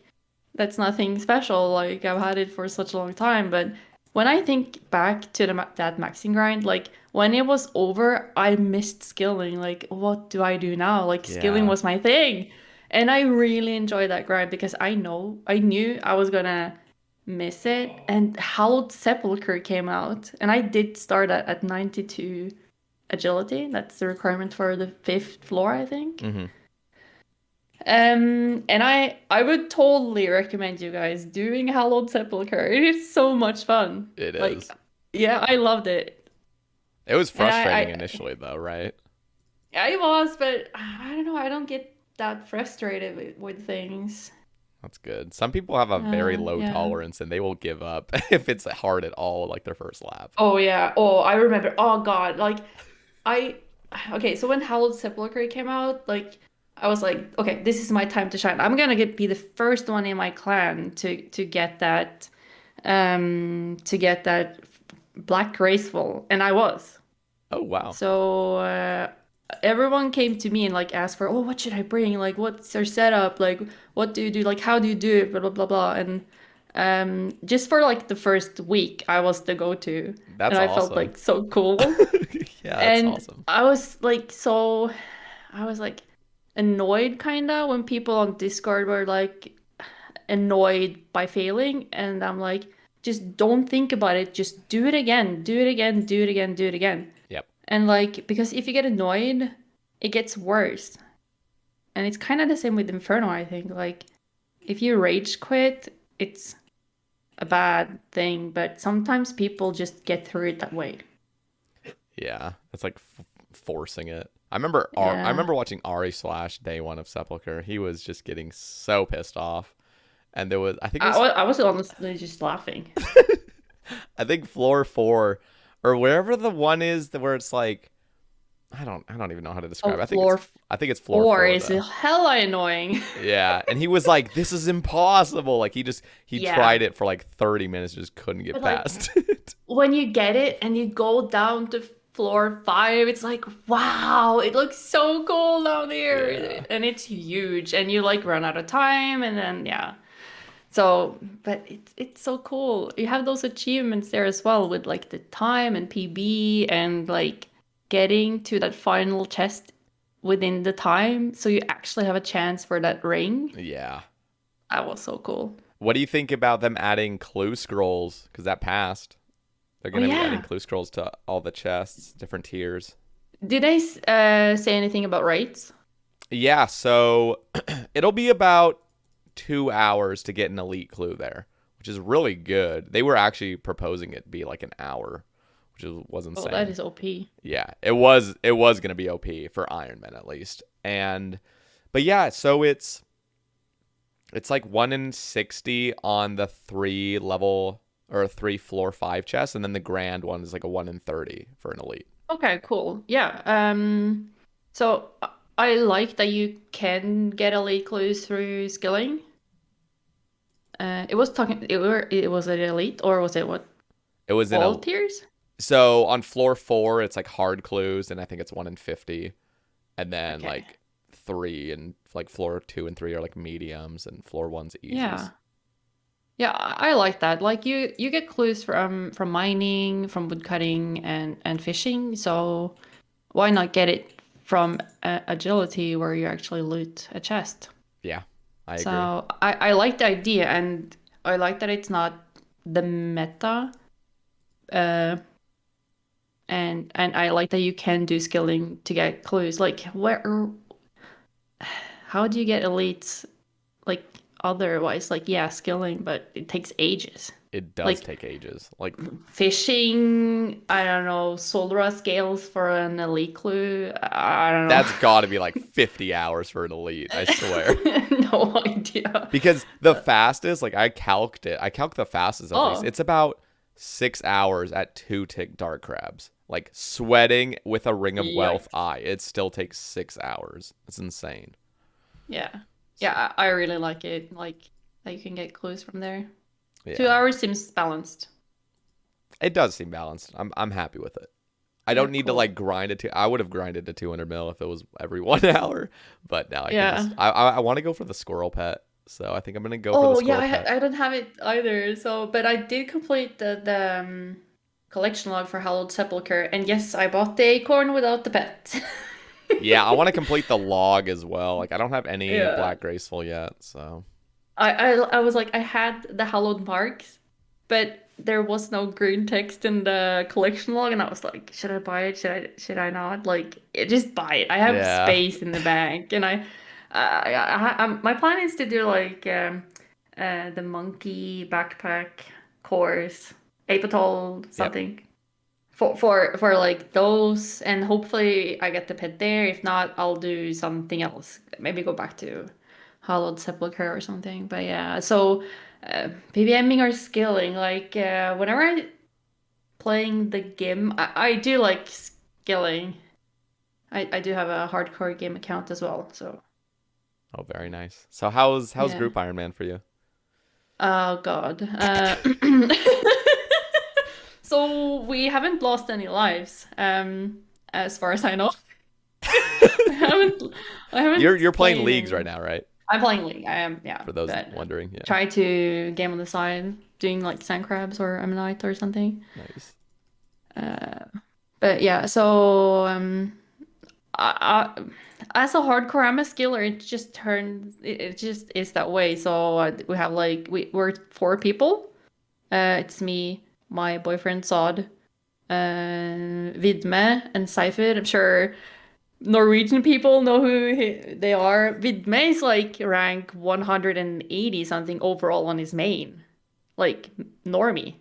that's nothing special. Like I've had it for such a long time, but when I think back to that maxing grind, like when it was over, I missed skilling. Like, what do I do now? Like skilling Yeah. was my thing. And I really enjoyed that grind because I knew I was gonna miss it. And Hallowed Sepulchre came out, and I did start at 92 agility. That's the requirement for the fifth floor, I think. Hmm. And I would totally recommend you guys doing Hallowed Sepulchre. It is so much fun. It Like, is. yeah, I loved it. It was And frustrating initially though, right? I was, but I don't know. I don't get that frustrated with things. That's good. Some people have a very low Yeah. tolerance and they will give up if it's hard at all, like their first lap. Oh yeah. Oh, I remember. Oh God. Like I. Okay, so when Hallowed Sepulchre came out, like I was like, okay, this is my time to shine. I'm gonna be the first one in my clan to get that to get that black graceful, and I was. Oh wow. So everyone came to me and like asked for, oh, what should I bring? Like, what's your setup? Like, what do you do? Like, how do you do it? Blah blah blah blah. And just for like the first week, I was the go-to, and That's I felt awesome. like so cool. Yeah, that's And awesome. I was like annoyed kind of when people on Discord were like annoyed by failing, and I'm like, just don't think about it, just do it again, do it again, do it again, do it again. Yep. And like because if you get annoyed, it gets worse. And it's kind of the same with Inferno, I think. Like if you rage quit, it's a bad thing, but sometimes people just get through it that way. Yeah, it's like forcing it. I Yeah. remember watching Ari slash day one of Sepulchre. He was just getting so pissed off, and there was I think it was I was honestly just laughing. I think floor 4 or wherever the one is where it's like I don't even know how to describe Oh, it. floor I think it's floor four 4 is though. hella annoying. Yeah, and he was like, "This is impossible." Like he Yeah. tried it for like 30 minutes, just couldn't get But like past it. when you get it and you go down to floor 5, it's like, wow, it looks so cool down there. Yeah. And it's huge. And you like run out of time and then yeah. So, but it's so cool. You have those achievements there as well with like the time and PB and like getting to that final chest within the time. So you actually have a chance for that ring. Yeah. That was so cool. What do you think about them adding clue scrolls? Because that passed. They're Oh going to be adding yeah. clue scrolls to all the chests, different tiers. Did they say anything about rates? Yeah, so it'll be about 2 hours to get an elite clue there, which is really good. They were actually proposing it be like an hour, was Oh, that insane. is OP. Yeah, it was gonna be OP for Ironman at least. And but yeah, so it's like 1 in 60 on the 3 level or 3 floor 5 chest, and then the grand one is like a 1 in 30 for an elite. Okay, cool. Yeah. So I like that you can get elite clues through skilling. It was it elite or was it what It was in all a tiers? so on floor 4 it's like hard clues, and I think it's 1 in 50, and then Okay. like 3 and like floor 2 and 3 are like mediums, and floor 1's Yeah. easies. Yeah, I like that. Like you get clues from mining, from woodcutting and fishing. So why not get it from agility where you actually loot a chest? Yeah, I agree. So I like the idea and I like that it's not the meta. Uh, and I like that you can do skilling to get clues. Like where how do you get elites like otherwise? Like yeah, skilling, but it takes ages. It does Like take ages. Like fishing, I don't know, Solra scales for an elite clue. I don't that's got to be like 50 hours for an elite, I swear. know. No idea. Because the fastest, like I calced it. I calced the fastest at least. Oh, It's about 6 hours at 2 tick dark crabs. Like sweating with a ring of wealth yikes. eye. It still takes 6 hours. It's insane. Yeah. So, Yeah, I really like it. Like that you can get clues from there. Two yeah. hours seems balanced. It does seem balanced. I'm happy with it. I Yeah, don't need to cool. like grind it to. I would have grinded to 200 mil if it was every 1 hour, but now I can Yeah. just. I want to go for the squirrel pet, so I think I'm gonna go for the Oh yeah, squirrel pet. I don't have it either. So, but I did complete the collection log for Hallowed Sepulchre, and yes, I bought the acorn without the pet. Yeah, I want to complete the log as well. Like I don't have any Yeah. black graceful yet, so I was like I had the hallowed marks, but there was no green text in the collection log, and I was like, should I buy it? Should I not? Like, just buy it. I have yeah, space in the bank, and my plan is to do like the monkey backpack course, apatol yep, something for like those, and hopefully I get the pet there. If not, I'll do something else. Maybe go back to Hollowed Sepulchre or something. But yeah, so PVMing or skilling, like whenever I playing the game, I do like skilling. I do have a hardcore game account as well. So oh very nice. So how's yeah. group Iron Man for you? Oh God. So we haven't lost any lives, as far as I know. I haven't I You're haven't playing played leagues right any. now, right? I'm playing League. I am, yeah, For those but wondering, yeah, try to game on the side, doing like sand crabs or ammonite or something. nice. Uh, but yeah, so as a hardcore, I'm a skiller. It just turns, it just is that way. So we have like we're 4 people. It's me, my boyfriend Sod, Vidme, and Scythe. I'm sure Norwegian people know who they are. Vidme is like rank 180 something overall on his main. Like normie.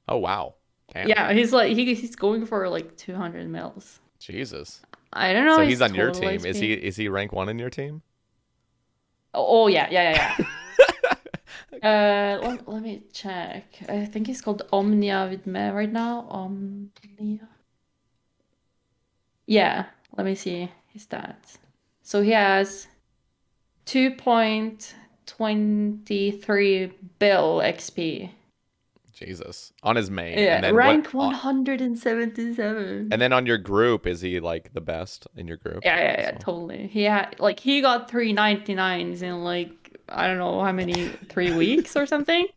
Oh wow, damn, Yeah, he's like he's going for like 200 mils. Jesus. I don't know So he's his on your total team. Is he HP. is he rank 1 in your team? Oh yeah, yeah, yeah, yeah. Let me check. I think he's called Omnia with me right now. Omnia. Yeah, let me see his stats. So he has 2.23 bill XP. Jesus. On his main. And Yeah, then rank 177. and then on your group, is he like the best in your group? Yeah, So totally. He had like he got 399s in like I don't know how many 3 weeks or something.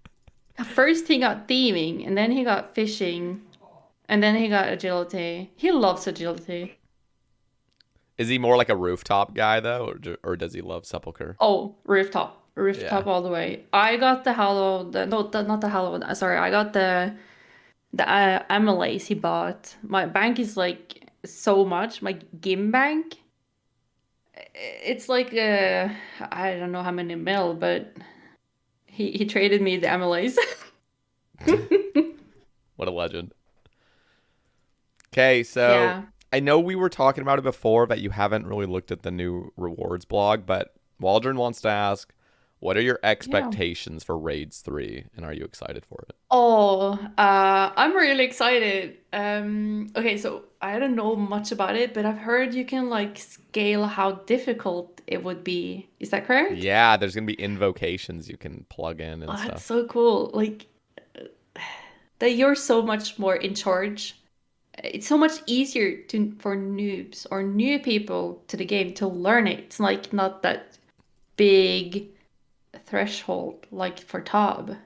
First he got theming, and then he got fishing, and then he got agility. He loves agility. is he more like a rooftop guy though, or does he love sepulcher? Oh, rooftop, Yeah. rooftop all the way. I got the hollow, not the hollow. Sorry, I got the amylase he bought. My bank is like so much. My gim bank, it's like I don't know how many mil, but he traded me the amylase. What a legend. Okay, so Yeah, I know we were talking about it before, but you haven't really looked at the new rewards blog. But Waldron wants to ask, what are your yeah. expectations for Raids 3, and are you excited for it? Oh, I'm really excited. Okay, so I don't know much about it, but I've heard you can like scale how difficult it would be. Is that correct? Yeah, there's gonna be invocations you can plug in Oh, and that's stuff. so cool. Like that you're so much more in charge. It's so much easier to for noobs or new people to the game to learn it. It's like not that big threshold like for Tab.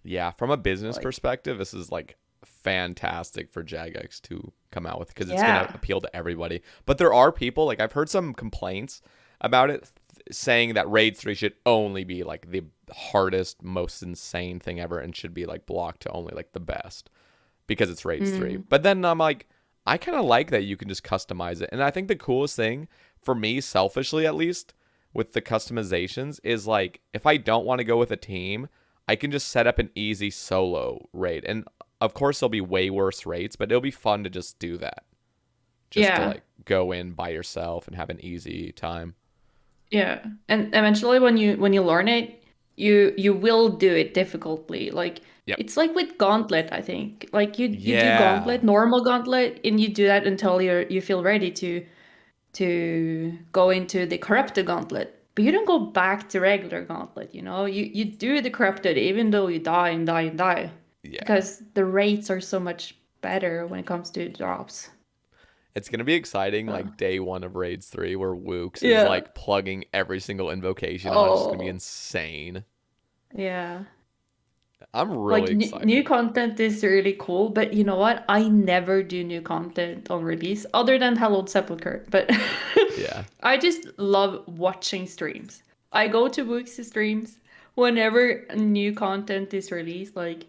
Yeah, from a business Like, perspective, this is like fantastic for Jagex to come out with because it's gonna yeah. appeal to everybody. But there are people like I've heard some complaints about it saying that Raid 3 should only be like the hardest, most insane thing ever and should be like blocked to only like the best because it's Raids 3. Mm, But then I'm like, I kind of like that you can just customize it. And I think the coolest thing for me, selfishly at least, with the customizations is like if I don't want to go with a team, I can just set up an easy solo raid. And of course, there'll be way worse raids, but it'll be fun to just do that. Just to yeah. like go in by yourself and have an easy time. Yeah. And eventually when you learn it, you will do it difficultly. Like Yep. it's like with Gauntlet, I think. Like you do Yeah. Gauntlet, normal Gauntlet, and you do that until you feel ready to go into the corrupted Gauntlet. But you don't go back to regular Gauntlet, you know? You do the corrupted even though you die and die and die. Yeah. Because the rates are so much better when it comes to drops. It's gonna be exciting, So, like day one of Raids 3, where Wooks is yeah. like plugging every single invocation on. It's just gonna be Oh, insane. yeah. I'm Like really new excited. content is really cool, but you know what? I never do new content on release other than Hallowed Sepulchre. But Yeah. I just love watching streams. I go to Book's streams whenever new content is released. Like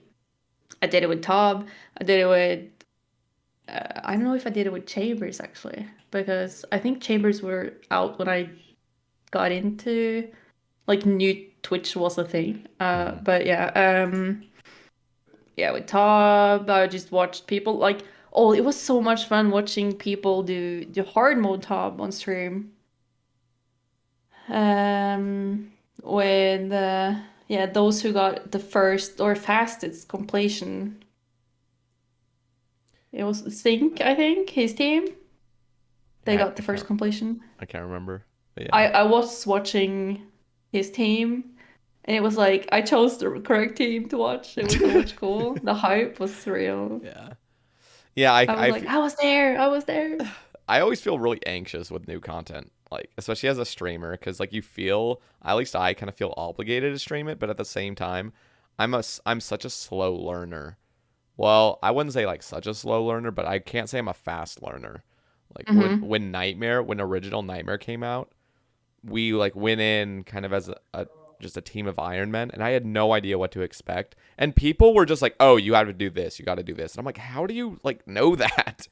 I did it with Tob. I did it with I don't know if I did it with Chambers actually, because I think Chambers were out when I got into like new Twitch was a thing. Mhm. But yeah, yeah, with Tab, I just watched people like oh, it was so much fun watching people do hard mode Tab on stream. With yeah, those who got the first or fastest completion. It was Sync, I think, his team. They Yeah, got the first completion. I can't remember. But yeah. I was watching his team, and it was like I chose the correct team to watch. It was so much cool. The hype was real. Yeah. Yeah, I was like, I was there. I was there. I always feel really anxious with new content, like especially as a streamer, because like you feel, at least I kind of feel obligated to stream it, but at the same time, I'm such a slow learner. Well, I wouldn't say like such a slow learner, but I can't say I'm a fast learner. Like Hmm. when original Nightmare came out, we like went in kind of as a just a team of Iron Men, and I had no idea what to expect. And people were just like, "Oh, you have to do this. You got to do this." And I'm like, "How do you like know that?"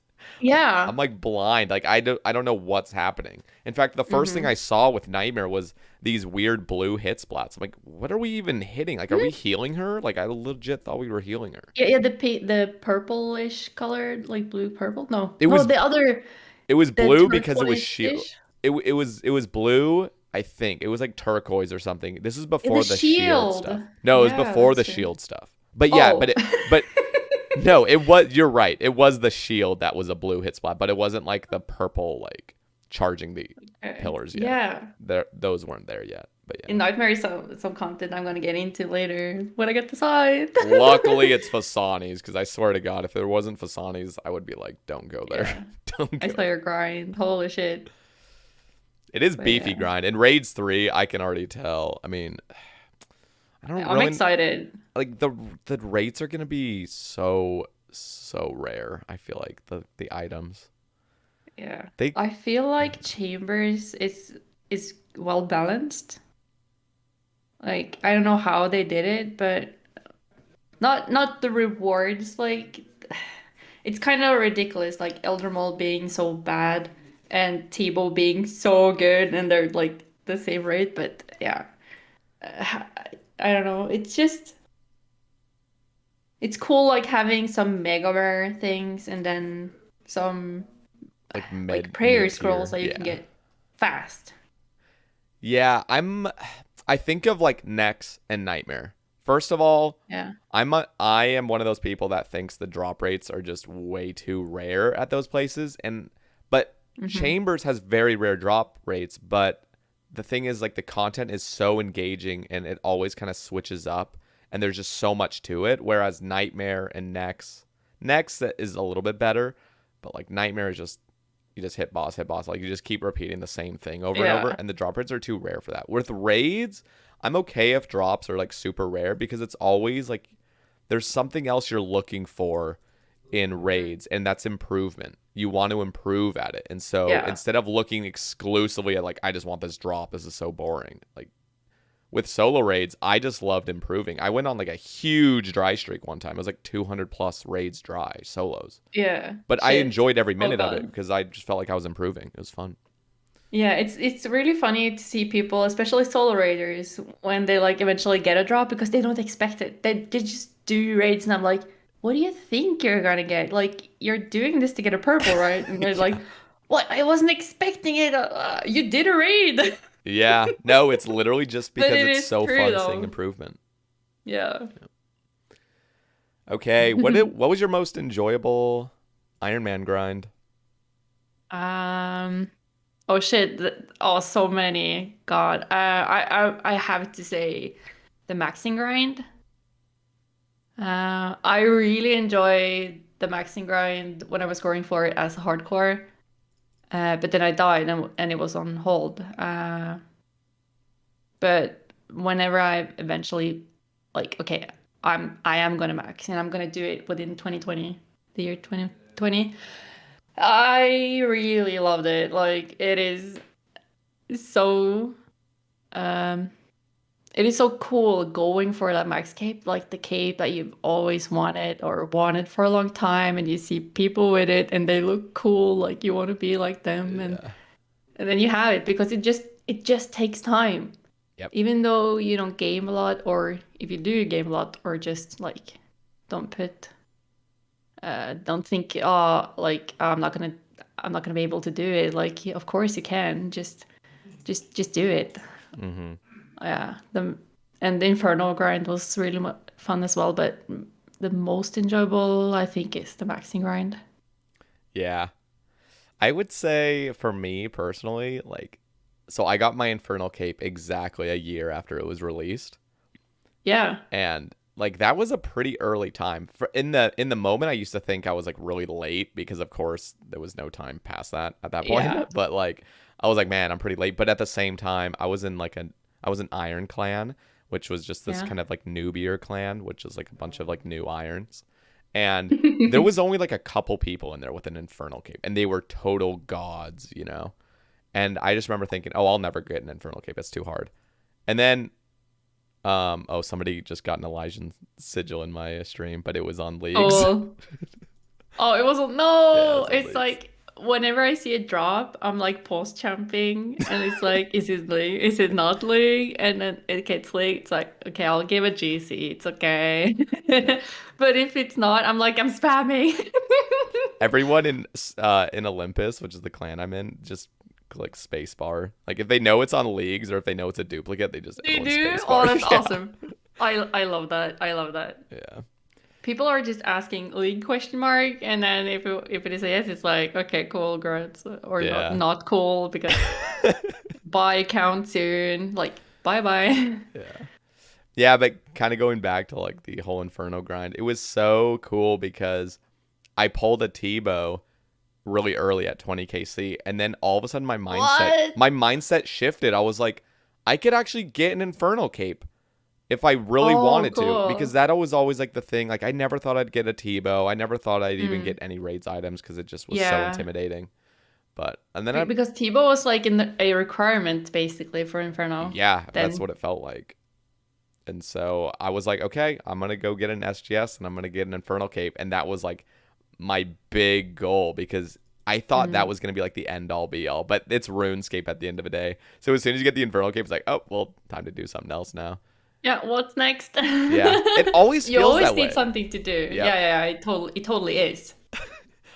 Like Yeah. I'm like blind. Like I don't know what's happening. In fact, the first thing Hmm. I saw with Nightmare was these weird blue hit splats. I'm like, what are we even hitting? Like, are we healing her? Like I legit thought we were healing her. Yeah, yeah, the purplish colored, like blue purple. No, It no, was the other, it was the blue because it was shield. turquoise-ish. It was blue I think it was like turquoise or something. This is before The the shield shield. stuff. No, it was Yeah, before the that's true. shield stuff. But yeah, Oh. but no, it was. You're right. It was the shield that was a blue hit spot, but it wasn't like the purple like charging the Okay. pillars yet. Yeah. Those weren't there yet. But In yeah. Nightmare is some content I'm gonna get into later when I get the scythe. Luckily, it's Fasani's because I swear to God, if there wasn't Fasani's, I would be like, don't go there. Yeah. Don't I go. saw your grind. Holy shit. It is But beefy yeah. grind. In Raids 3, I can already tell. I mean, I don't I'm really excited. like the rates are gonna be so rare. I feel like the items Yeah. they I feel like Chambers is well balanced. Like I don't know how they did it, but not the rewards like it's kind of ridiculous like Eldermall being so bad and Tebow being so good and they're like the same rate, but yeah. Uh, I don't know. It's cool like having some mega rare things and then some like like mid prayer scrolls tier. that you can Yeah, get fast. yeah. I think of like Nex and Nightmare. First of all, Yeah. I am one of those people that thinks the drop rates are just way too rare at those places, but Hmm. Chambers has very rare drop rates, but the thing is like the content is so engaging and it always kind of switches up and there's just so much to it, whereas Nightmare and Nex is a little bit better, but like Nightmare is just you just hit boss, like you just keep repeating the same thing over and over, Yeah. and the drop rates are too rare for that. With raids, I'm okay if drops are like super rare because it's always like there's something else you're looking for in raids, and that's improvement. You want to improve at it. And so Yeah. instead of looking exclusively at like I just want this drop, this is so boring. Like with solo raids, I just loved improving. I went on like a huge dry streak one time. It was like 200 plus raids dry solos. Yeah. But I Shit. enjoyed every Oh minute of it God. because I just felt like I was improving. It was fun. Yeah, it's really funny to see people, especially solo raiders, when they like eventually get a drop because they don't expect it. They just do raids and I'm like, what do you think you're gonna get? Like you're doing this to get a purple, right? And they're Yeah. like, what? I wasn't expecting it. You did a raid. Yeah. No, it's literally just But because it it's is so true fun seeing though. improvement. Yeah. Okay, what was your most enjoyable Iron Man grind? Um, oh shit. Oh, so many. God. I have to say the maxing grind. I really enjoyed the maxing grind when I was going for it as a hardcore. But then I died and it was on hold. But whenever I eventually like, okay, I am gonna max and I'm gonna do it within 2020, the year 2020. I really loved it. Like it is so um it is so cool going for that max cape, like the cape that you've always wanted for a long time, and you see people with it and they look cool, like you want to be like them, Yeah. and then you have it because it just takes time. Yep. Even though you don't game a lot, or if you do game a lot, or just like don't put don't think like I'm not gonna be able to do it. Like of course you can. Just do it. Mm-hmm. Yeah, the Inferno grind was really fun as well, but the most enjoyable I think is the maxing grind. Yeah. I would say for me personally, like, so I got my Infernal Cape exactly a year after it was released, Yeah. and like that was a pretty early time. For in the moment, I used to think I was like really late because of course there was no time past that at that point. Yeah. But like I was like, man, I'm pretty late. But at the same time, I was an Iron Clan, which was just this Yeah. kind of like newbier clan, which is like a bunch of like new irons. And there was only like a couple people in there with an Infernal Cape, and they were total gods, you know? And I just remember thinking, oh, I'll never get an Infernal Cape. It's too hard. And then, oh, somebody just got an Elysian sigil in my stream, but it was on leagues. Oh. Oh, it wasn't. Yeah, it No, was on it's leagues. like whenever I see a drop, I'm like post champing, and it's like, is it league? Is it not league? And then it gets league. It's like, okay, I'll give a GC. It's okay. But if it's not, I'm like, I'm spamming. Everyone in Olympus, which is the clan I'm in, just click spacebar. Like if they know it's on leagues or if they know it's a duplicate, they just They everyone do? spacebar. Oh, that's Yeah. awesome. I love that. I love that. Yeah. People are just asking league question mark, and then if it is a yes, it's like, okay, cool, great, or Yeah. not cool because buy account soon. Like, bye bye. Yeah. Yeah, but kind of going back to like the whole Inferno grind, it was so cool because I pulled a Tebow really early at 20 KC, and then all of a sudden What? my mindset shifted. I was like, I could actually get an Infernal cape if I really Oh, wanted to, because cool. that was always like the thing. Like I never thought I'd get a Tebow. I never thought I'd even Mm, get any raids items because it just was so yeah. intimidating. But and then I Because Tebow was like a requirement basically for Inferno. yeah, that's Then, what it felt like. And so I was like, okay, I'm gonna go get an SGS and I'm gonna get an Infernal cape, and that was like my big goal because I thought that mm. was gonna be like the end all be all, but it's RuneScape at the end of the day. So as soon as you get the Infernal cape, it's like, oh well, time to do something else now. Yeah, what's next? Yeah, it always You feels always that need way. something to do. Yep. Yeah, it totally is.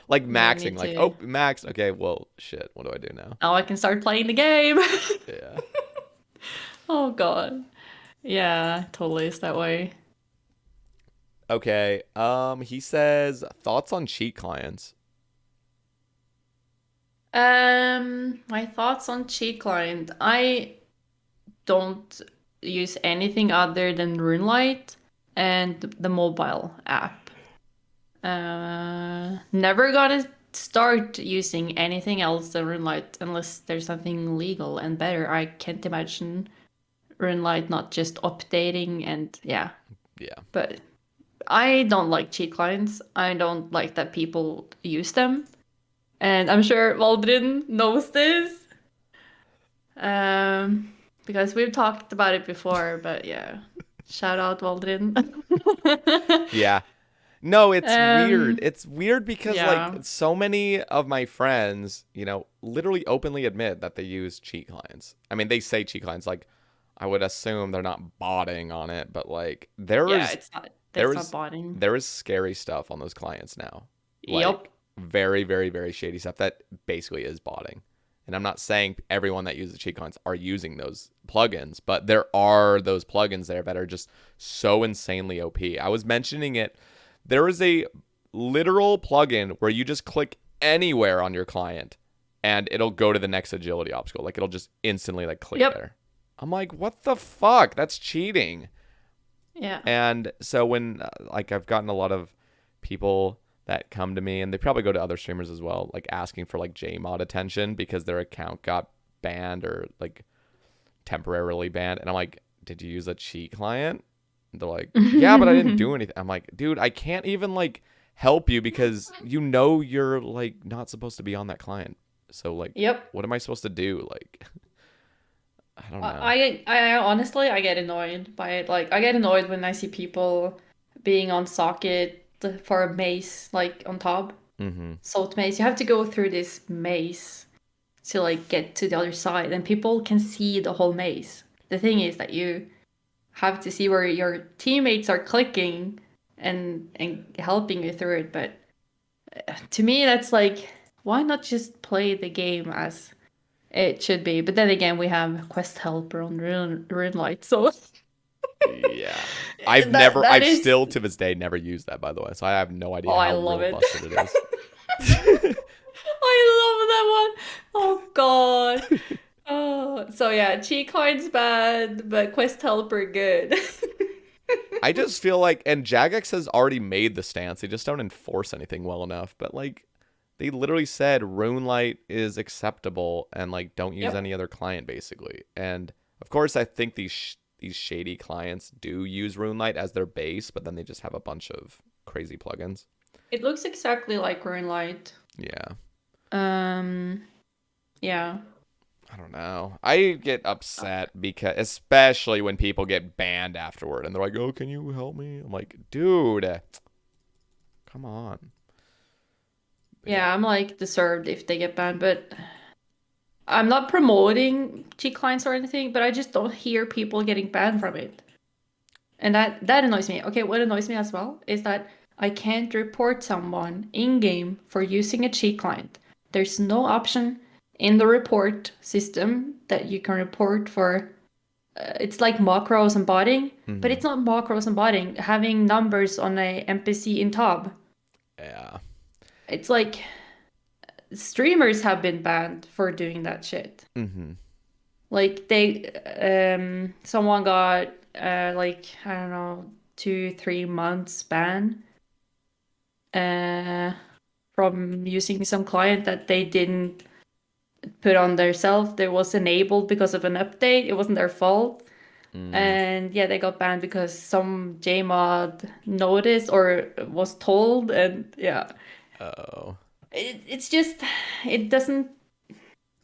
Like You need maxing, like to. oh max, okay, well shit, what do I do now? Now I can start playing the game. Yeah. Oh God. Yeah, totally is that way. Okay. He says thoughts on cheat clients. My thoughts on cheat client. I don't use anything other than Runelight and the mobile app. Never gonna start using anything else than Runelight unless there's something legal and better. I can't imagine Runelight not just updating and yeah. Yeah. But I don't like cheat clients. I don't like that people use them. And I'm sure Waldrin knows this. Because we've talked about it before, but yeah. Shout out Waldrin. Yeah. No, it's weird. um, It's weird because like yeah. so many of my friends, you know, literally openly admit that they use cheat clients. I mean, they say cheat clients like I would assume they're not botting on it, but like Yeah, it's not there that's not is botting. there is scary stuff on those clients now. Yep. Like very, very, very shady stuff that basically is botting. And I'm not saying everyone that uses cheat clients are using those plugins, but there are those plugins there that are just so insanely OP. I was mentioning it. There is a literal plugin where you just click anywhere on your client and it'll go to the next agility obstacle. Like it'll just instantly like click Yep. there. I'm like, what the fuck? That's cheating. Yeah. And so when like I've gotten a lot of people that come to me, and they probably go to other streamers as well, like asking for like JMod attention because their account got banned or like temporarily banned, and I'm like, did you use a cheat client? And they're like, yeah, but I didn't do anything. I'm like, dude, I can't even like help you because you know you're like not supposed to be on that client. So like, Yep. what am I supposed to do? Like, I don't know. I honestly I get annoyed by it. Like I get annoyed when I see people being on socket for a maze like on top. Mm-hmm. Salt maze. You have to go through this maze to like get to the other side, and people can see the whole maze. The thing is that you have to see where your teammates are clicking and helping you through it. But to me, that's like, why not just play the game as it should be? But then again, we have quest helper on Runelight, so Yeah. that I've is. still to this day never used that, by the way. So I have no Oh, idea I how love real it. busted it is. I love that one. Oh God. Oh, so yeah, cheat code's bad, but quest helper good. I just feel like, and Jagex has already made the stance. They just don't enforce anything well enough. But like, they literally said RuneLight is acceptable and like don't use Yep. any other client basically. And of course, I think these shady clients do use RuneLight as their base, but then they just have a bunch of crazy plugins. It looks exactly like Runelight. Yeah. Um, yeah. I don't know. I get upset because, especially when people get banned afterward and they're like, oh, can you help me? I'm like, dude, come on. Yeah, I'm like deserved if they get banned, but I'm not promoting cheat clients or anything, but I just don't hear people getting banned from it. And that annoys me. Okay, what annoys me as well is that I can't report someone in game for using a cheat client. There's no option in the report system that you can report for, it's like macros and botting, but it's not macros and botting. Having numbers on a NPC in tab. Yeah. It's like streamers have been banned for doing that shit. Like someone got like, I don't know, 2-3 months ban from using some client that they didn't put on their self. It was enabled because of an update. It wasn't their fault. And yeah, they got banned because some JMod noticed or was told, and yeah. Oh. It's just, it doesn't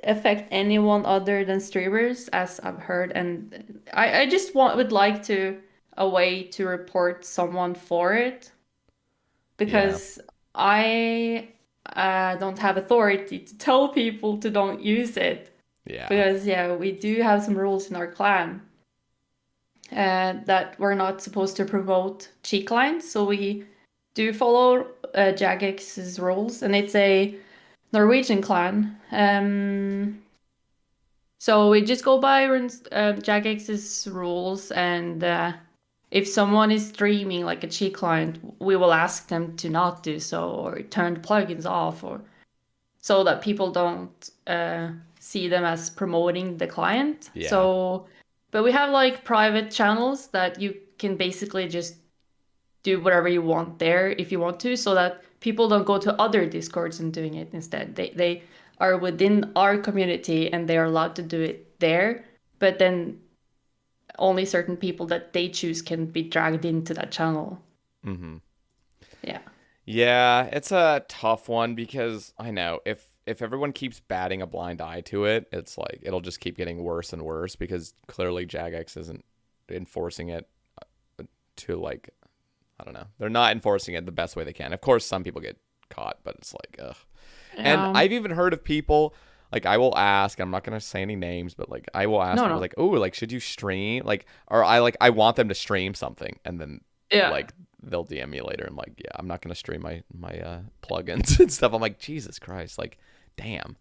affect anyone other than streamers, as I've heard, and I just would like to a way to report someone for it, because I don't have authority to tell people to don't use it. Yeah. Because yeah, we do have some rules in our clan that we're not supposed to promote cheek lines, so we do follow Jagex's rules, and it's a Norwegian clan. So we just go by Jagex's rules, and if someone is streaming like a cheat client, we will ask them to not do so or turn the plugins off, or so that people don't see them as promoting the client. Yeah. So, but we have like private channels that you can basically just do whatever you want there if you want to, so that people don't go to other Discords and doing it instead. They are within our community and they are allowed to do it there, but then only certain people that they choose can be dragged into that channel. Yeah. Yeah, it's a tough one because I know if everyone keeps batting a blind eye to it, it's like it'll just keep getting worse and worse because clearly Jagex isn't enforcing it to like, I don't know. They're not enforcing it the best way they can. Of course, some people get caught, but it's like, ugh. And I've even heard of people, like, I will ask, I'm not going to say any names, but like, I will ask people like, oh, like, should you stream? Like, or I want them to stream something. And then like, they'll DM me later. I'm like, yeah, I'm not going to stream my plugins and stuff. I'm like, Jesus Christ. Like, damn.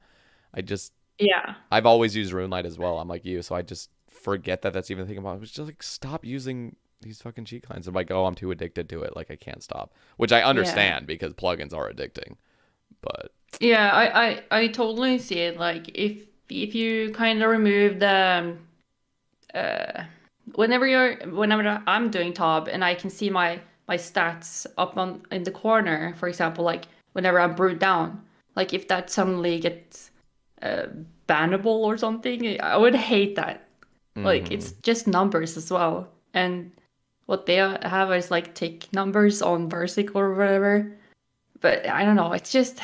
I've always used RuneLight as well. I'm like you. So I just forget that that's even a thing about it. It's just like, stop using these fucking cheat clients. I'm like, oh, I'm too addicted to it. Like, I can't stop, which I understand because plugins are addicting. But yeah, I totally see it. Like if you kind of remove the whenever I'm doing tab and I can see my stats up on in the corner, for example, like whenever I'm brewed down, like if that suddenly gets bannable or something, I would hate that. Like it's just numbers as well, and what they have is like tick numbers on Versic or whatever. But I don't know. It's just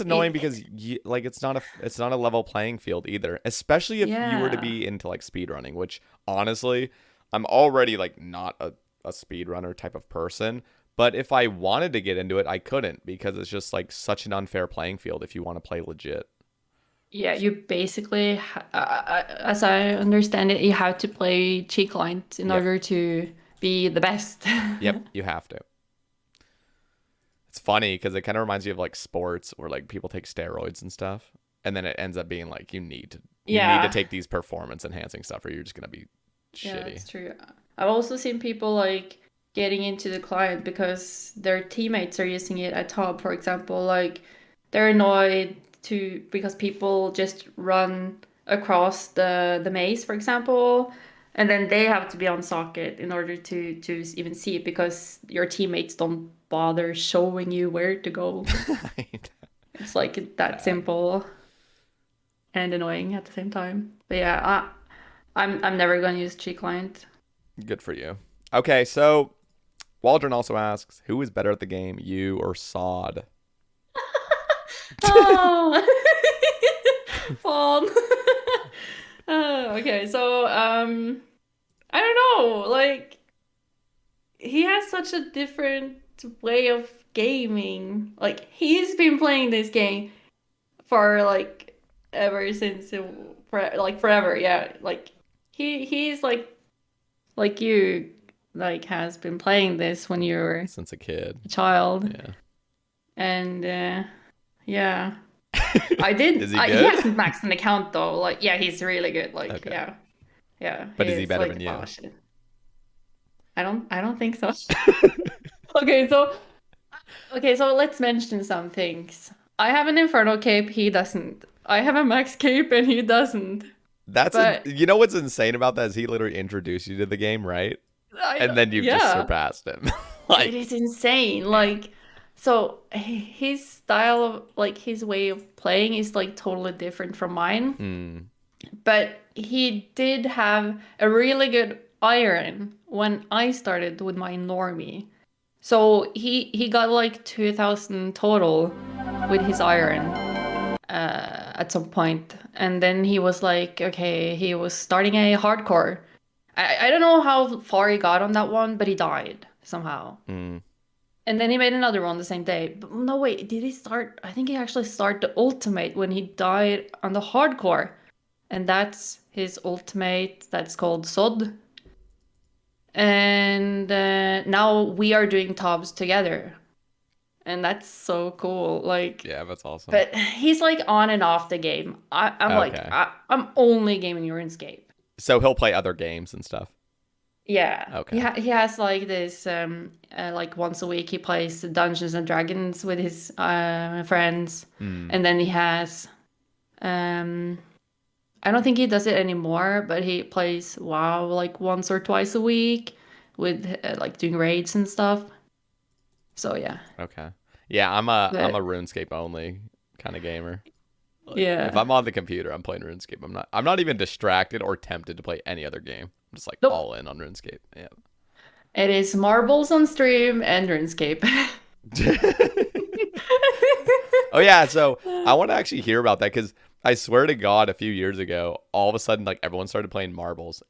annoying because like it's not a level playing field either, especially if you were to be into like speedrunning, which honestly, I'm already like not a speedrunner type of person. But if I wanted to get into it, I couldn't because it's just like such an unfair playing field if you want to play legit. Yeah, you basically, as I understand it, you have to play cheat client in order to be the best. Yep, you have to. It's funny because it kind of reminds you of like sports where like people take steroids and stuff, and then it ends up being like you need to take these performance enhancing stuff, or you're just gonna be shitty. Yeah, that's true. I've also seen people like getting into the client because their teammates are using it at top, for example. Like they're annoyed because people just run across the maze, for example, and then they have to be on socket in order to even see it because your teammates don't bother showing you where to go. It's like that simple and annoying at the same time. But yeah, I'm never gonna use cheat client. Good for you. Okay, so Waldron also asks, who is better at the game, you or Sod? Oh, Fawn. Okay, so I don't know. Like he has such a different way of gaming. Like he's been playing this game for like ever since like forever. Yeah, like he's like you like has been playing this when you were Since a kid. a child. Yeah. And yeah. I did. Is he He good? hasn't maxed an account though. Like, yeah, he's really good. Like, Okay. yeah, yeah, But is he he's better than like, you? oh shit. I don't think so. Okay, so let's mention some things. I have an Inferno cape, he doesn't. I have a max cape and he doesn't. But You know what's insane about that is he literally introduced you to the game, right? And then you've just yeah, surpassed him. it Like, is insane. yeah. Like, so his style of like his way of playing is like totally different from mine. Mm, But he did have a really good iron when I started with my normie. So he got like 2,000 total with his iron at some point. And then he was like, okay, he was starting a hardcore. I don't know how far he got on that one, but he died somehow. mm. And then he made another one the same day. But no, wait, did he start? I think he actually started the ultimate when he died on the hardcore. And that's his ultimate that's called Sod. And now we are doing Tobs together. And that's so cool. Like, Yeah, that's awesome. but he's like on and off the game. I'm like, Okay. I'm only gaming RuneScape. So he'll play other games and stuff. Yeah, Okay. he has like this like once a week he plays Dungeons and Dragons with his friends, Mm. and then he has um I don't think he does it anymore, but he plays WoW like once or twice a week with like doing raids and stuff. So yeah, Okay. Yeah, I'm a but RuneScape only kind of gamer. Like if yeah, I'm on the computer, I'm playing RuneScape. I'm not even distracted or tempted to play any other game. I'm just like nope. all in on RuneScape. Yeah. It is marbles on stream and RuneScape. Oh yeah, so I want to actually hear about that because I swear to God, a few years ago, all of a sudden, like everyone started playing marbles.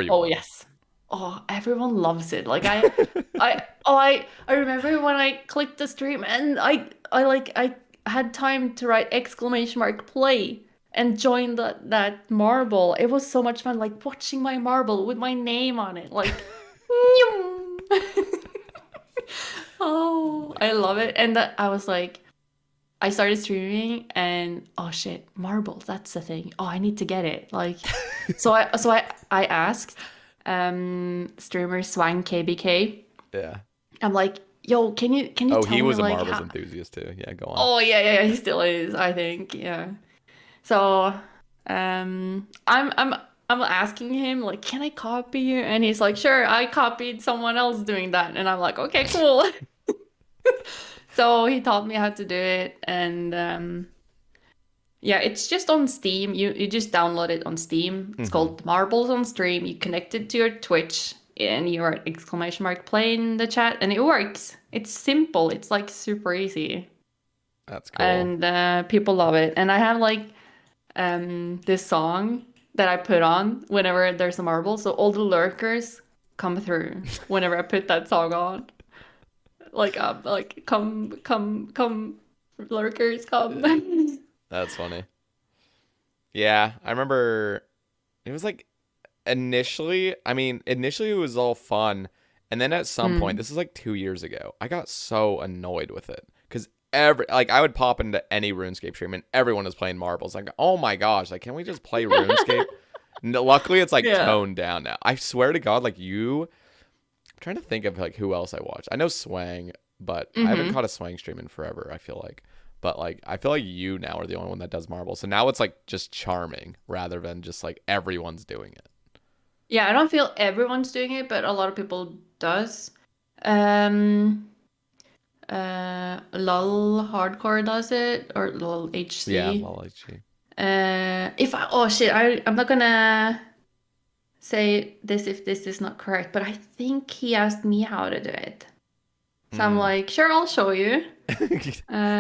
Oh Everyone. yes. Oh, everyone loves it. Like I remember when I clicked the stream and I had time to write exclamation mark play and join that marble. It was so much fun, like watching my marble with my name on it. Like, Oh oh, my I love God. it. And that I was like, I started streaming and oh shit, marble, that's the thing. Oh, I need to get it. Like, so I asked streamer Swang KBK. Yeah. I'm like, yo, can you Oh, tell he me was a like marbles how? enthusiast too. Yeah, go on. Oh yeah, he still is, I think. Yeah. So I'm asking him like, can I copy you? And he's like, sure, I copied someone else doing that. And I'm like, okay, cool. So he taught me how to do it, and yeah, it's just on Steam. You just download it on Steam. It's Hmm. called Marbles on Stream. You connect it to your Twitch and your exclamation mark play in the chat, and it works. It's simple. It's like super easy, That's cool. and people love it. And I have like this song that I put on whenever there's a marble, so all the lurkers come through whenever I put that song on. Like come, lurkers come. That's funny. Yeah, I remember it was like initially it was all fun. And then at some point, Mm. this is like 2 years ago, I got so annoyed with it. Because I would pop into any RuneScape stream and everyone was playing marbles. Like, oh my gosh, like, can we just play RuneScape? No, luckily, it's like Yeah. toned down now. I swear to God, like I'm trying to think of like who else I watched. I know Swang, but I haven't Mm-hmm. caught a Swang stream in forever, I feel like. But like I feel like you now are the only one that does marbles. So now it's like just charming rather than just like everyone's doing it. Yeah, I don't feel everyone's doing it, but a lot of people does. Um, LOL Hardcore does it, or LOL Yeah, HC. well, like, If I oh shit, I'm not gonna say this if this is not correct, but I think he asked me how to do it. So I'm mm. like, sure, I'll show you.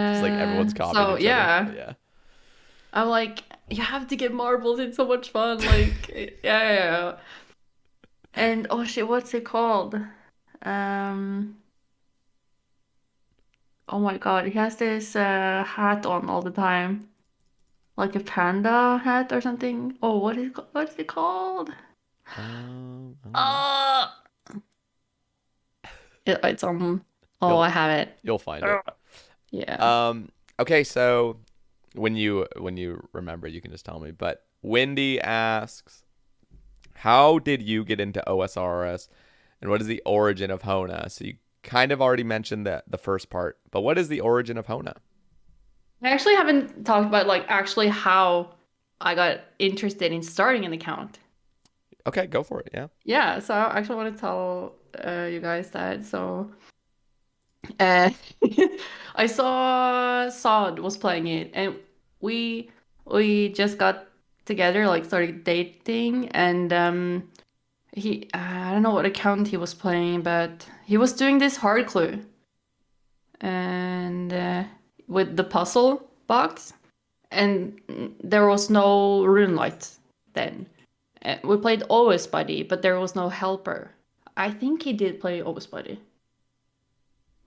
It's like everyone's copying So each other. yeah, But yeah. I'm like, you have to get marbles. It's so much fun. Like, yeah. And oh shit, what's it called? Um, oh my God, he has this hat on all the time, like a panda hat or something. Oh, what is it called? I don't know. Oh, it's on. Oh, You'll I have it. you'll find Oh, it. yeah. Um. Okay, so when you remember, you can just tell me. But Wendy asks, how did you get into OSRS, and what is the origin of Høna? So you kind of already mentioned the first part, but what is the origin of Høna? I actually haven't talked about like actually how I got interested in starting an account. Okay, go for it. Yeah. Yeah, so I actually want to tell you guys that. So uh, I saw Sod was playing it, and we we just got together, like started dating, and he I don't know what account he was playing, but he was doing this hard clue, and with the puzzle box, and there was no rune light then. We played Always Buddy, but there was no helper. I think he did play Always Buddy.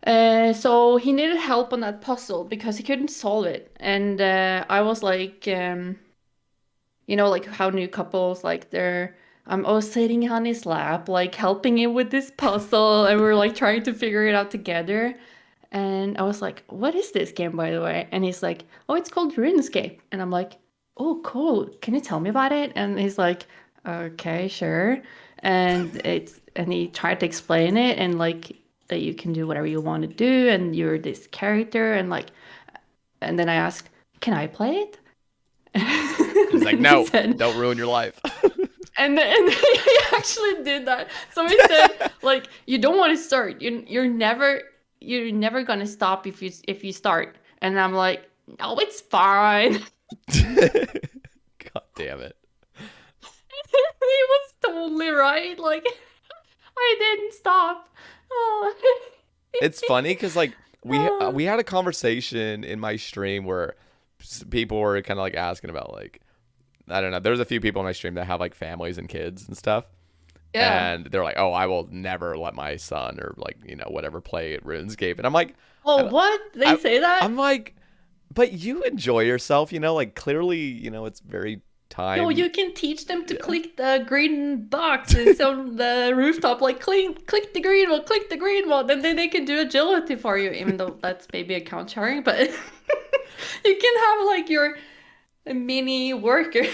So he needed help on that puzzle because he couldn't solve it. And I was like, like how new couples, like I'm always sitting on his lap, like helping him with this puzzle, and we're like trying to figure it out together. And I was like, what is this game, by the way? And he's like, oh, it's called Runescape. And I'm like, oh, cool. Can you tell me about it? And he's like, okay, sure. And he tried to explain it, and like that you can do whatever you want to do, and you're this character, and then I asked, can I play it? He's like, no, don't ruin your life. And he actually did that. So he said, like, you don't want to start. You're never gonna stop if you start. And I'm like, no, it's fine. God damn it. He was totally right. Like, I didn't stop. Oh. It's funny because like we had a conversation in my stream where people were kind of like asking about like, I don't know. There's a few people in my stream that have like families and kids and stuff. Yeah. And they're like, oh, I will never let my son or like, whatever play at RuneScape. And I'm like, Oh, what? They say that? I'm like, but you enjoy yourself, like clearly, it's very time. No, you can teach them to click the green boxes on the rooftop. Like, click the green one, click the green one. And then they can do agility for you, even though that's maybe account sharing. But you can have like your mini worker.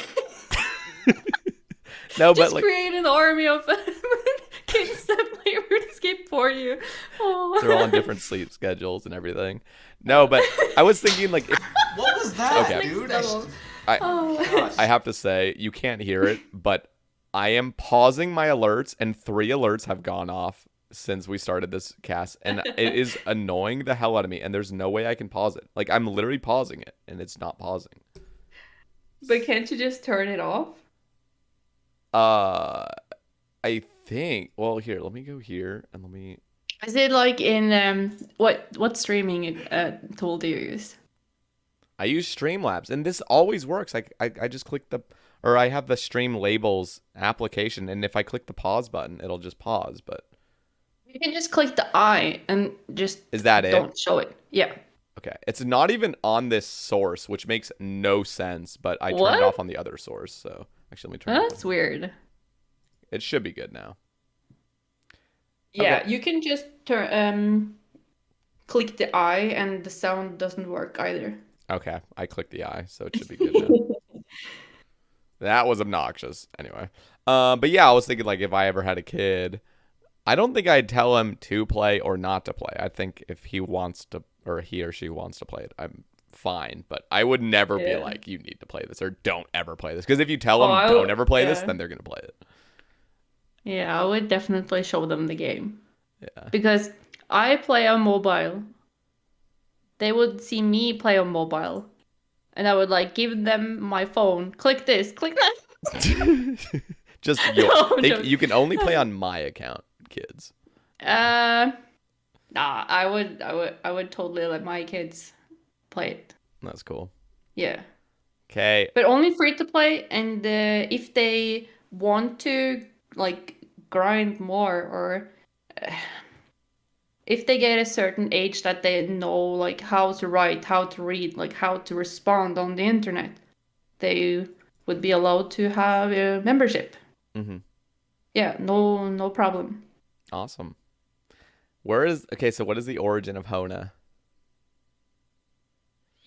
No, Just but like, create an army of kids that play RuneScape for you. Oh. They're all on different sleep schedules and everything. No, but I was thinking like, what was that, Okay. dude? I have to say, you can't hear it, but I am pausing my alerts, and 3 alerts have gone off since we started this cast, and it is annoying the hell out of me, and there's no way I can pause it. Like, I'm literally pausing it, and it's not pausing. But can't you just turn it off? I think, well, here, let me go here, and let me... Is it like in, what streaming tool do you use? I use Streamlabs, and this always works. I just click or I have the Stream Labels application, and if I click the pause button, it'll just pause, but... You can just click the I and just Is that it? don't show it. Yeah. Okay. It's not even on this source, which makes no sense, but I turned What? it off on the other source, so... Actually, let me turn it That's on. weird. It should be good now. Yeah, Okay. you can just click the I and the sound doesn't work either. Okay. I clicked the I, so it should be good now. That was obnoxious. Anyway. But yeah, I was thinking, like, if I ever had a kid, I don't think I'd tell him to play or not to play. I think if he wants to, or he or she wants to play it, I'm fine. But I would never be Yeah. like, you need to play this, or don't ever play this. Because if you tell Oh, them don't ever play this, yeah. then they're going to play it. Yeah, I would definitely show them the game. Yeah. Because I play on mobile. They would see me play on mobile. And I would like give them my phone. Click this, click that. Just No, I'm joking. you can only play on my account, kids. Nah, I would totally let my kids play it. That's cool. Yeah. Okay. But only free to play, and if they want to like grind more, or if they get a certain age that they know like how to write, how to read, like how to respond on the internet, they would be allowed to have a membership. Mm-hmm. Yeah, no problem. Awesome. So what is the origin of Høna?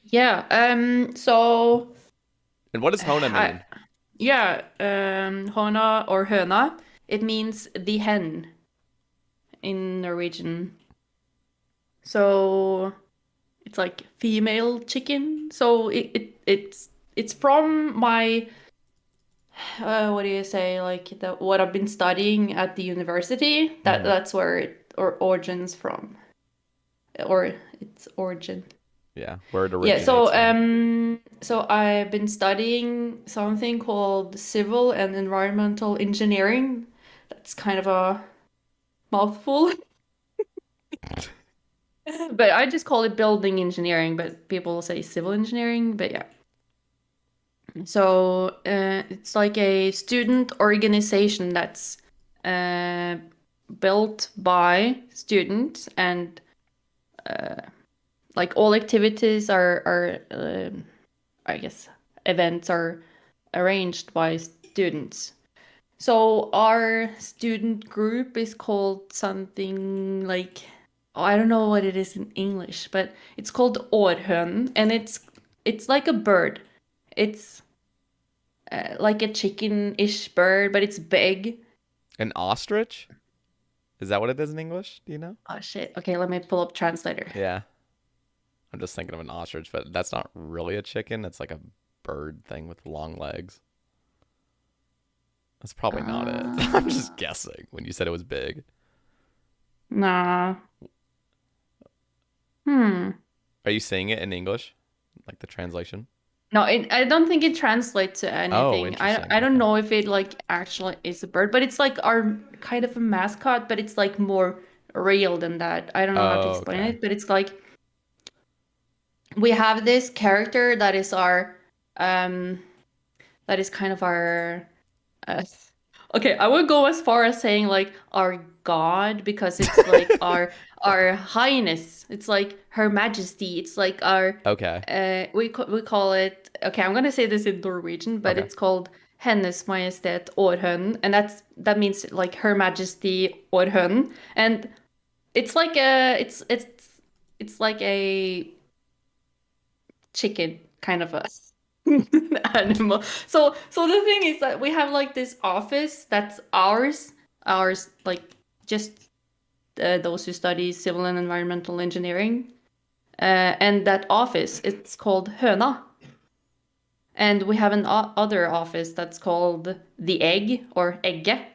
Yeah. So And what does Hona I, mean? yeah, Høna or Høna, it means the hen in Norwegian. So it's like female chicken. So it's from my what do you say, like what I've been studying at the university. Mhm. That's where it or origins from, or its origin. Yeah, where it Yeah, originates from. so I've been studying something called civil and environmental engineering. That's kind of a mouthful, but I just call it building engineering, but people say civil engineering, but yeah. So it's like a student organization that's uh, built by students, and like all activities are I guess events are arranged by students. So our student group is called something like, oh, I don't know what it is in English, but it's called århøn, and it's like a bird. It's like a chicken-ish bird, but it's big. An ostrich? Is that what it is in English? Do you know? Oh shit. Okay, let me pull up translator. Yeah. I'm just thinking of an ostrich, but that's not really a chicken. It's like a bird thing with long legs. That's probably not it. I'm Uh, just guessing when you said it was big. nah. Hmm. Are you saying it in English? Like the translation? No, I don't think it translates to Oh, anything. interesting. I don't Okay. know if it like actually is a bird, but it's like our kind of a mascot, but it's like more real than that. I don't know how to Oh, explain okay. it, but it's like we have this character that is our um that is kind of our uh, okay, I would go as far as saying like our god, because it's like our highness. It's like her majesty. It's like our Okay. we call it, okay, I'm gonna say this in Norwegian, but Okay. it's called Hennes Majestet Århøn, and that means like Her Majesty Århøn, and it's like a it's like a chicken kind of a animal. So the thing is that we have like this office that's ours like just those who study civil and environmental engineering, and that office it's called Høna, and we have an other office that's called the egg or egge.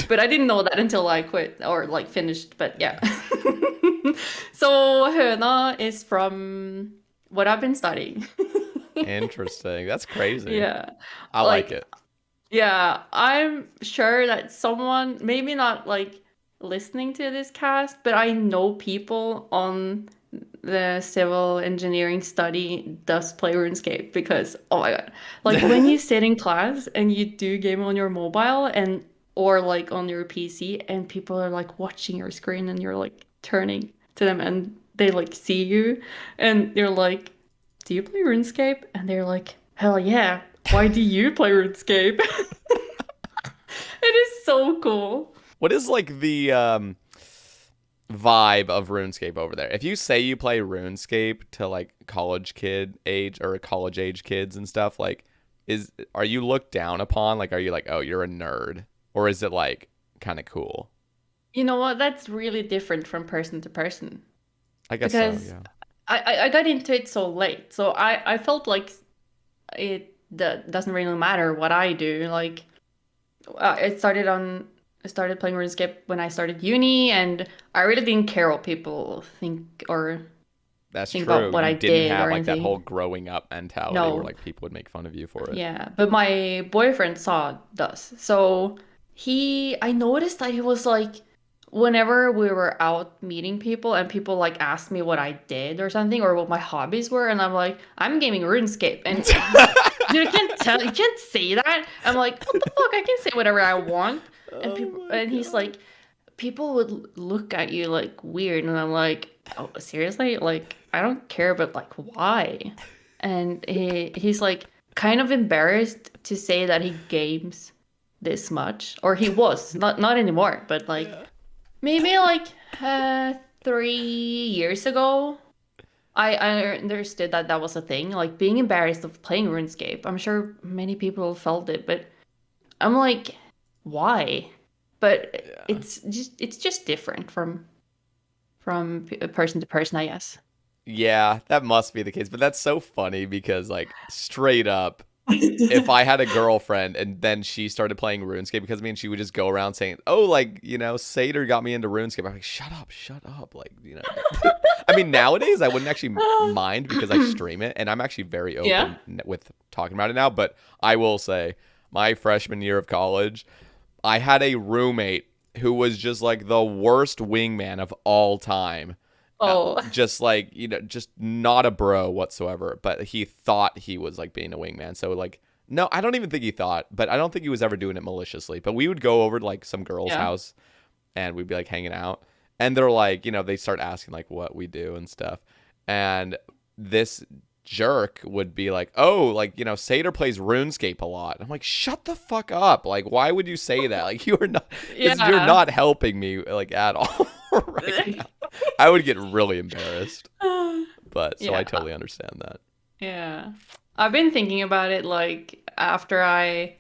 But I didn't know that until I quit or like finished, but yeah. Yeah. So Høna is from what I've been studying. Interesting. That's crazy. Yeah. I like Like, it. yeah, I'm sure that someone, maybe not like listening to this cast, but I know people on the civil engineering study does play RuneScape, because oh my God. Like when you sit in class and you do game on your mobile and or like on your PC, and people are like watching your screen and you're like turning to them and they like see you and you're like, do you play RuneScape? And they're like, hell yeah. Why do you play RuneScape? It is so cool. What is like the vibe of RuneScape over there? If you say you play RuneScape to like college kid age or college age kids and stuff, like are you looked down upon? Like are you like, "Oh, you're a nerd?" Or is it like kind of cool? You know what? That's really different from person to person, I guess so, because yeah. I got into it so late. So I felt like it that doesn't really matter what I do. Like I started playing RuneScape when I started uni, and I really didn't care what people That's think about true. what You I didn't did have or like that whole anything. growing up mentality where No. like people would make fun of you for it. Yeah, but my boyfriend saw does. So I noticed that he was like, whenever we were out meeting people and people like asked me what I did or something or what my hobbies were, and I'm like, I'm gaming RuneScape, and he's like, you can't say that. I'm like, what the fuck? I can say whatever I want, and Oh people, my and he's god. like, people would look at you like weird, and I'm like, oh, seriously? Like, I don't care, but like, why? And he's like kind of embarrassed to say that he games this much, or he was not anymore, but like Yeah. maybe like 3 years ago. I understood that that was a thing, like being embarrassed of playing RuneScape. I'm sure many people felt it, but I'm like, why? But Yeah. it's just different from person to person, I guess. Yeah, that must be the case. But that's so funny because, like, straight up, if I had a girlfriend and then she started playing RuneScape because I mean she would just go around saying, "Oh, like Satyr got me into RuneScape." I'm like, shut up, like I mean nowadays I wouldn't actually mind because I stream it and I'm actually very Yeah. open with talking about it now. But I will say, my freshman year of college, I had a roommate who was just like the worst wingman of all time. Oh, Just like just not a bro whatsoever, but he thought he was like being a wingman. So like, no, I don't even think he thought, but I don't think he was ever doing it maliciously. But we would go over to like some girl's yeah. house and we'd be like hanging out, and they're like, they start asking like what we do and stuff, and this jerk would be like, "Oh, like Satyr plays RuneScape a lot." I'm like, "Shut the fuck up! Like, why would you say that? Like, you are not, because you're Yeah. not helping me like at all right now." I would get really embarrassed, but so I Yeah. totally understand that. Yeah. I've been thinking about it like after I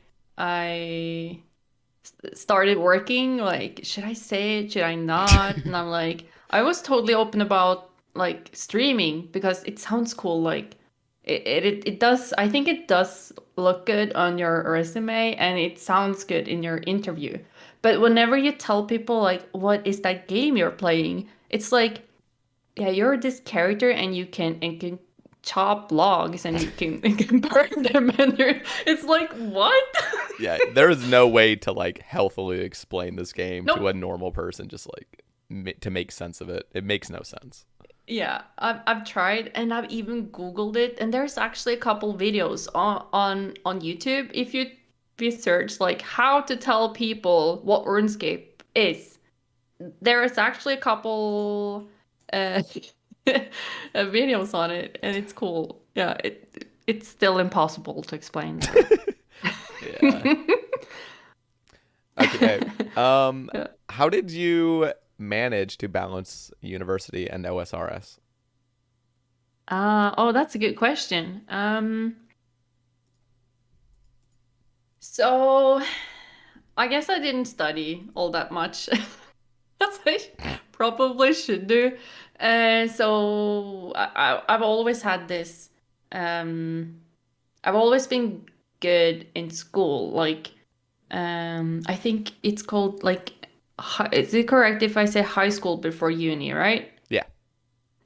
started working, like should I say it, should I not? And I'm like I was totally open about like streaming because it sounds cool, like it does. I think it does look good on your resume and it sounds good in your interview. But whenever you tell people like what is that game you're playing, it's like yeah, you're this character and you can chop logs and you can burn them and it's like what? Yeah, there is no way to like healthily explain this game to a Nope. normal person, just like to make sense of it. It makes no sense. Yeah, I've tried and I've even Googled it, and there's actually a couple videos on YouTube. If you search like how to tell people what RuneScape is, there is actually a couple videos on it, and it's cool. Yeah, it's still impossible to explain though. Yeah. Okay. Yeah. How did you manage to balance university and OSRS? Oh, that's a good question. So I guess I didn't study all that much, as I probably should do. So I've always had this. Um, I've always been good in school. Like, I think it's called like. Is it correct if I say high school before uni, right? Yeah.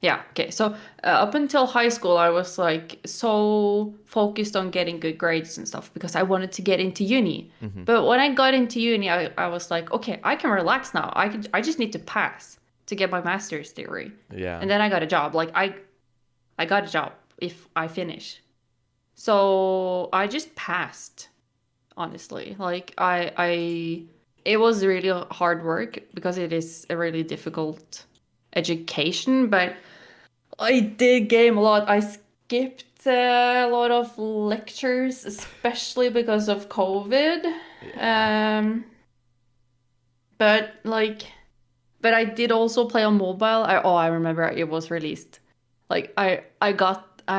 Yeah, okay. So up until high school, I was like so focused on getting good grades and stuff because I wanted to get into uni. Hmm. But when I got into uni, I was like, okay, I can relax now. I just need to pass to get my master's degree. Yeah. And then I got a job. Like I got a job if I finish. So I just passed, honestly. Like I it was really hard work because it is a really difficult education, but I did game a lot. I skipped a lot of lectures, especially because of COVID. Yeah. Um, but like, but I did also play on mobile. I remember it was released. Like I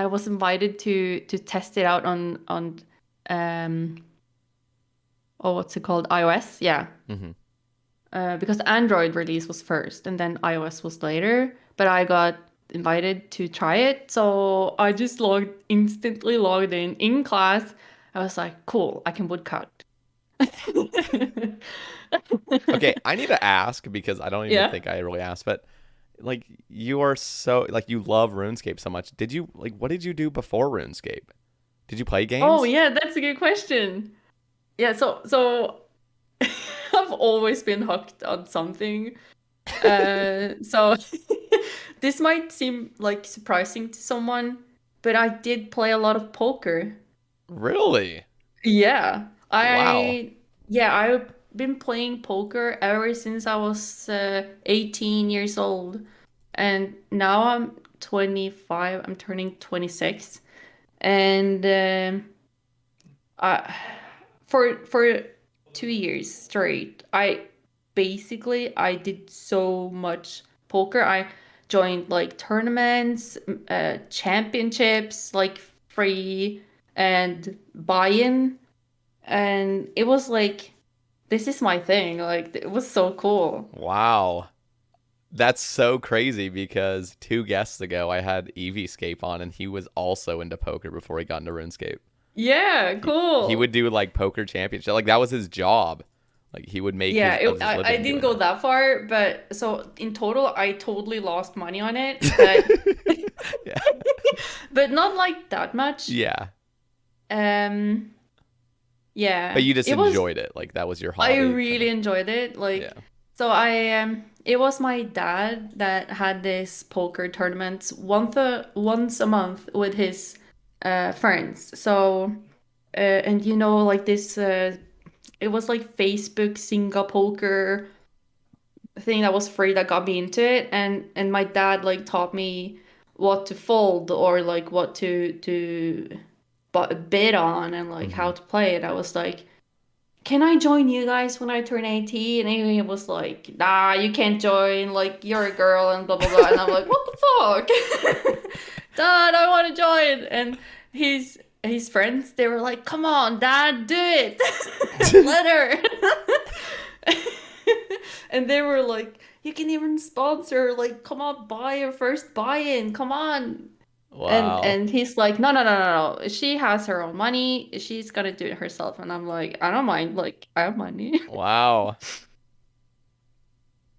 was invited to test it out on um oh what's it called, iOS? Yeah. Hmm. Because Android release was first and then iOS was later. But I got invited to try it, so I just instantly logged in class. I was like, cool, I can woodcut. Okay, I need to ask because I don't even Yeah. think I really asked, but like you are so like you love RuneScape so much. Did you like what did you do before RuneScape? Did you play Oh games? yeah, that's a good question. Yeah, so I've always been hooked on something. So this might seem like surprising to someone, but I did play a lot of poker. Really? Yeah, Wow. I've been playing poker ever since I was 18 years old, and now I'm 25. I'm turning 26, and I for 2 years straight, I did so much poker. I joined like tournaments, championships, like free and buy-in. And it was like, this is my thing. Like, it was so cool. Wow. That's so crazy because 2 guests ago I had Eviescape on and he was also into poker before he got into RuneScape. Yeah, He cool. would do like poker championship. Like that was his job. Like he would make Yeah, his I living didn't doing go that. that far, but so in total, I totally lost money on it, but Yeah. but not like that much. Yeah. Um, But yeah, you just it was. enjoyed it. Like that was your I hobby kind really of. enjoyed it. Yeah. Like, so it was my dad that had this poker tournament once a month with his friends. So, and like this, it was like Facebook Singa poker thing that was free that got me into it, and my dad like taught me what to fold or like what to bid on and like Hmm. how to play it. I was like, can I join you guys when I turn 18? And he was like, nah, you can't join. Like, you're a girl and blah, blah, blah. And I'm like, what the fuck? Dad, I want to join. And his friends, they were like, come on, Dad, do it. Let her. And they were like, you can even sponsor. Like, come on, buy your first buy-in. Come on. And Wow. and he's like, no, no, no, no, no. She has her own money. She's gonna do it herself. And I'm like, I don't mind. Like, I have money. Wow.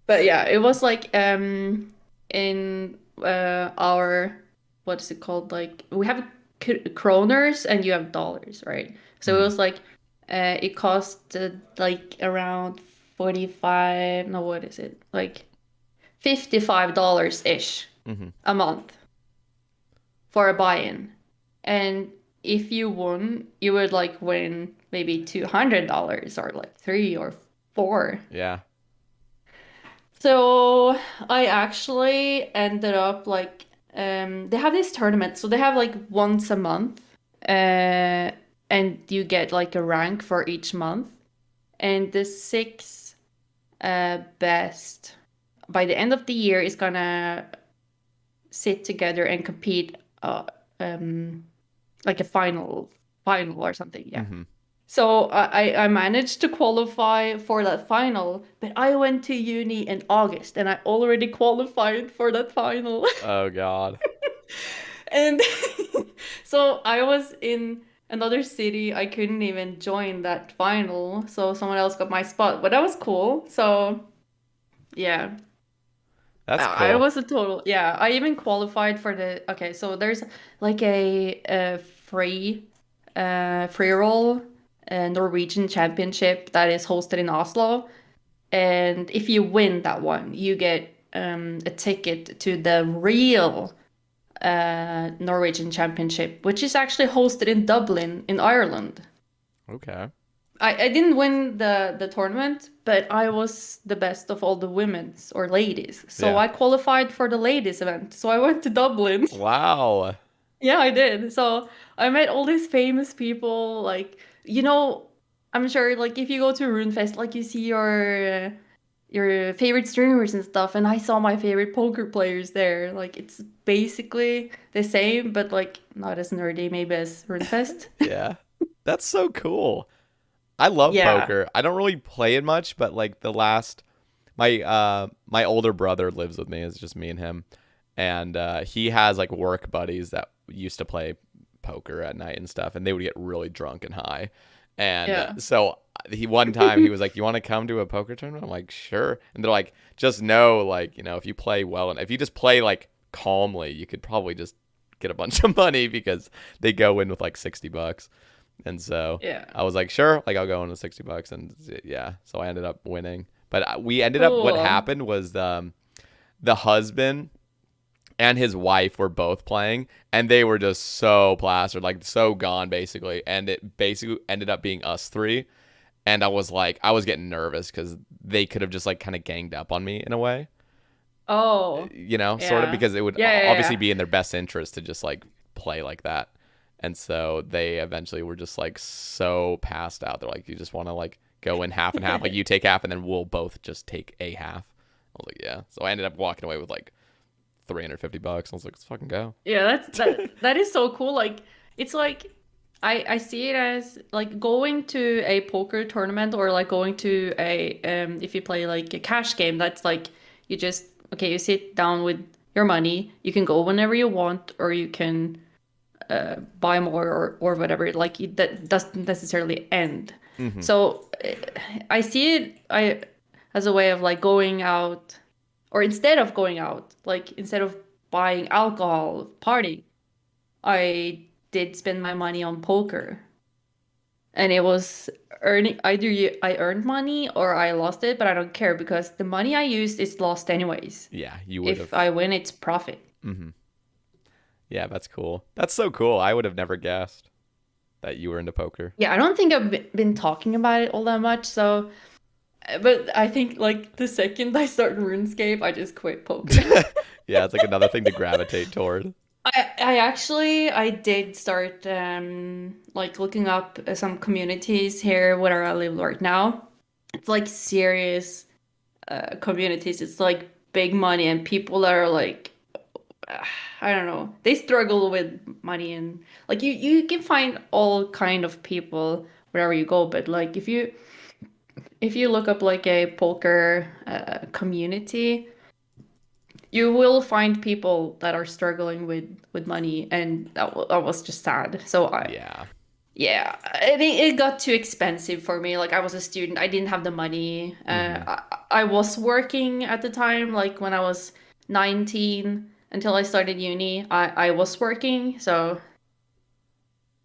But yeah, it was like in our what is it called? Like we have kroners and you have dollars, right? So it Hmm. was like it cost like around 45. No, what is it? Like $55 ish Hmm. a month for a buy-in. And if you won, you would like win maybe $200 or like three or four. Yeah. So I actually ended up like they have this tournament, so they have like once a month, uh, and you get like a rank for each month, and the six best by the end of the year is gonna sit together and compete, um, like a final or something. Yeah. Hmm. So I managed to qualify for that final, but I went to uni in August and I already qualified for that final. Oh God. And so I was in another city. I couldn't even join that final. So someone else got my spot, but that was cool. So yeah, That's I cool. was a total, yeah. I even qualified for okay, so there's like a free roll Norwegian championship that is hosted in Oslo. And if you win that one, you get a ticket to the real Norwegian championship, which is actually hosted in Dublin in Ireland. Okay. I didn't win the tournament, but I was the best of all the women's or ladies. So Yeah. I qualified for the ladies event. So I went to Dublin. Wow. Yeah, I did. So I met all these famous people. Like, I'm sure like if you go to RuneFest, like you see your favorite streamers and stuff, and I saw my favorite poker players there. Like it's basically the same, but like not as nerdy maybe as RuneFest. Yeah. That's so cool. I love Yeah. poker. I don't really play it much, but like the last my older brother lives with me. It's just me and him. And he has like work buddies that used to play poker at night and stuff, and they would get really drunk and high. And Yeah. so he one time he was like, "You want to come to a poker tournament?" I'm like, "Sure." And they're like, "Just know, like, if you play well and if you just play like calmly, you could probably just get a bunch of money because they go in with like $60." And so Yeah. I was like, "Sure, like I'll go in with $60." And yeah, so I ended up winning. But we ended up, what Cool. happened was the husband and his wife were both playing, and they were just so plastered, like so gone basically. And it basically ended up being us three. And I was getting nervous because they could have just like kind of ganged up on me in a way, Oh. sort of, Yeah. because it would Yeah, yeah, obviously yeah. be in their best interest to just like play like that. And so they eventually were just like so passed out. They're like, you just want to like go in half and half, like you take half and then we'll both just take a half. I was like, yeah. So I ended up walking away with like $350. I was like, let's fucking go. Yeah, that is so cool. Like it's like I see it as like going to a poker tournament or like going to a if you play like a cash game, that's like you just okay, you sit down with your money, you can go whenever you want or you can buy more or whatever. Like that doesn't necessarily end. Mm-hmm. So I see it as a way of like going out or instead of going out, like instead of buying alcohol, partying, I did spend my money on poker. And it was earning I earned money or I lost it, but I don't care because the money I used is lost anyways. Yeah, you would If have. I win, it's profit. Mm-hmm. Yeah, that's cool. That's so cool. I would have never guessed that you were into poker. Yeah, I don't think I've been talking about it all that much, so but I think like the second I start RuneScape, I just quit poker. Yeah, it's like another thing to gravitate toward. I did start like looking up some communities here where I live right now. It's like serious communities. It's like big money and people that are like I don't know. They struggle with money and like you can find all kind of people wherever you go, but like if you look up like a poker community, you will find people that are struggling with money, and that was just sad. So Yeah. yeah, I think it got too expensive for me. Like I was a student, I didn't have the money. I was working at the time, like when I was 19 until I started uni. I was working, so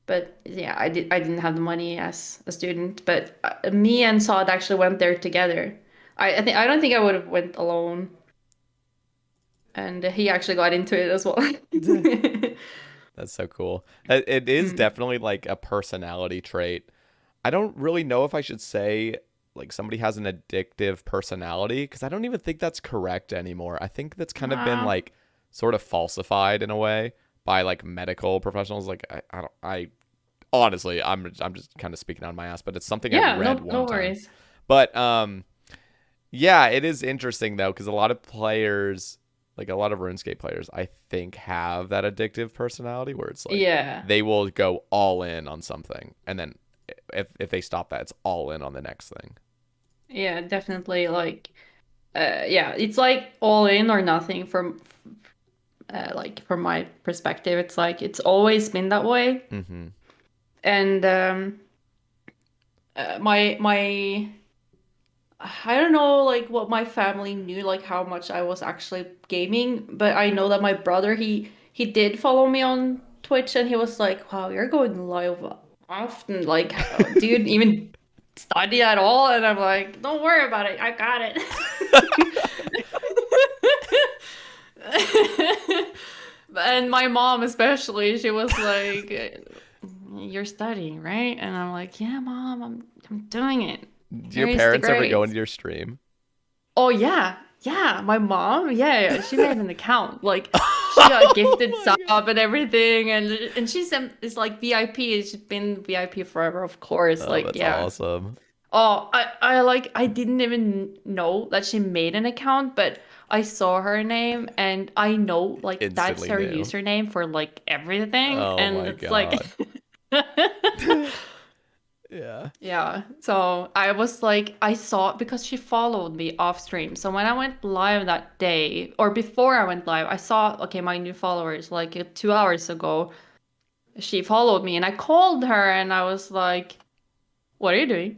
but yeah, I didn't have the money as a student. But me and Saad actually went there together. I don't think I would have went alone. And he actually got into it as well. That's so cool. It is Mm. definitely like a personality trait. I don't really know if I should say like somebody has an addictive personality because I don't even think that's correct anymore. I think that's kind of been Uh, like sort of falsified in a way by like medical professionals. Like I don't I honestly I'm just kind of speaking out of my ass, but it's something I yeah, read no one time. worries. But yeah, it is interesting though because a lot of players, like a lot of RuneScape players, I think have that addictive personality where it's like Yeah. they will go all in on something, and then if they stop that, it's all in on the next thing. Yeah, definitely like yeah, it's like all in or nothing from like from my perspective. It's like it's always been that way. Mm-hmm. And my I don't know like what my family knew like how much I was actually gaming, but I know that my brother he did follow me on Twitch and he was like, "Wow, you're going live often. Like, do you even study at all?" And I'm like, "Don't worry about it. I got it." And my mom especially, she was like, "You're studying, right?" And I'm like, "Yeah, mom, I'm doing it. Do your Here's the parents ever go grades." into your stream? Oh yeah, yeah. My mom, yeah, she made an account. Like she got Oh gifted my god! sub and everything, and she's is like VIP. She's been VIP forever, of course. Oh, Like that's yeah. awesome. Oh, I like I didn't even know that she made an account, but I saw her name and I know like that's Instantly her knew. username for like everything, Oh and my it's like. god. Yeah. Yeah, so I was like, I saw because she followed me off stream. So when I went live that day, or before I went live, I saw, okay, my new followers, like 2 hours ago, she followed me and I called her and I was like, what are you doing?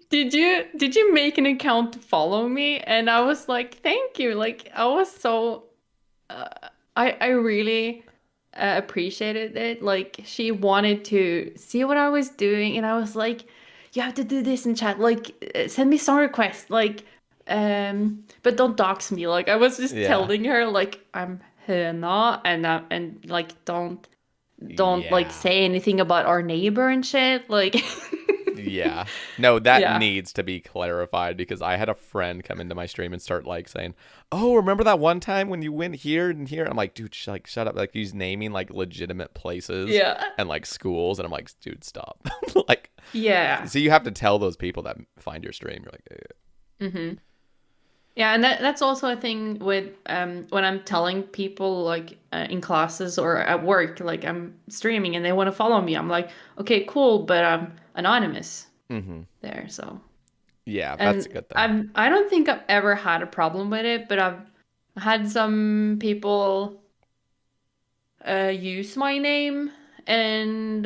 Did you make an account to follow me? And I was like, thank you. Like I was so uh, I really appreciated it. Like she wanted to see what I was doing, and I was like, "You have to do this in chat. Like, send me song requests. Like, but don't dox me." Like I was just Yeah. telling her, like, I'm Høna, and like don't like Yeah. say anything about our neighbor and shit. Like, Yeah. No, that yeah. needs to be clarified because I had a friend come into my stream and start like saying, "Oh, remember that one time when you went here and here?" I'm like, "Dude, like shut up." Like he's naming like legitimate places Yeah. and like schools and I'm like, "Dude, stop." Like Yeah. so you have to tell those people that find your stream. You're like, Mm-hmm. Yeah, and that's also a thing with when I'm telling people like in classes or at work, like I'm streaming and they want to follow me. I'm like, okay, cool, but I'm anonymous Mm-hmm. there. So, Yeah, that's a and good thing. I don't think I've ever had a problem with it, but I've had some people use my name, and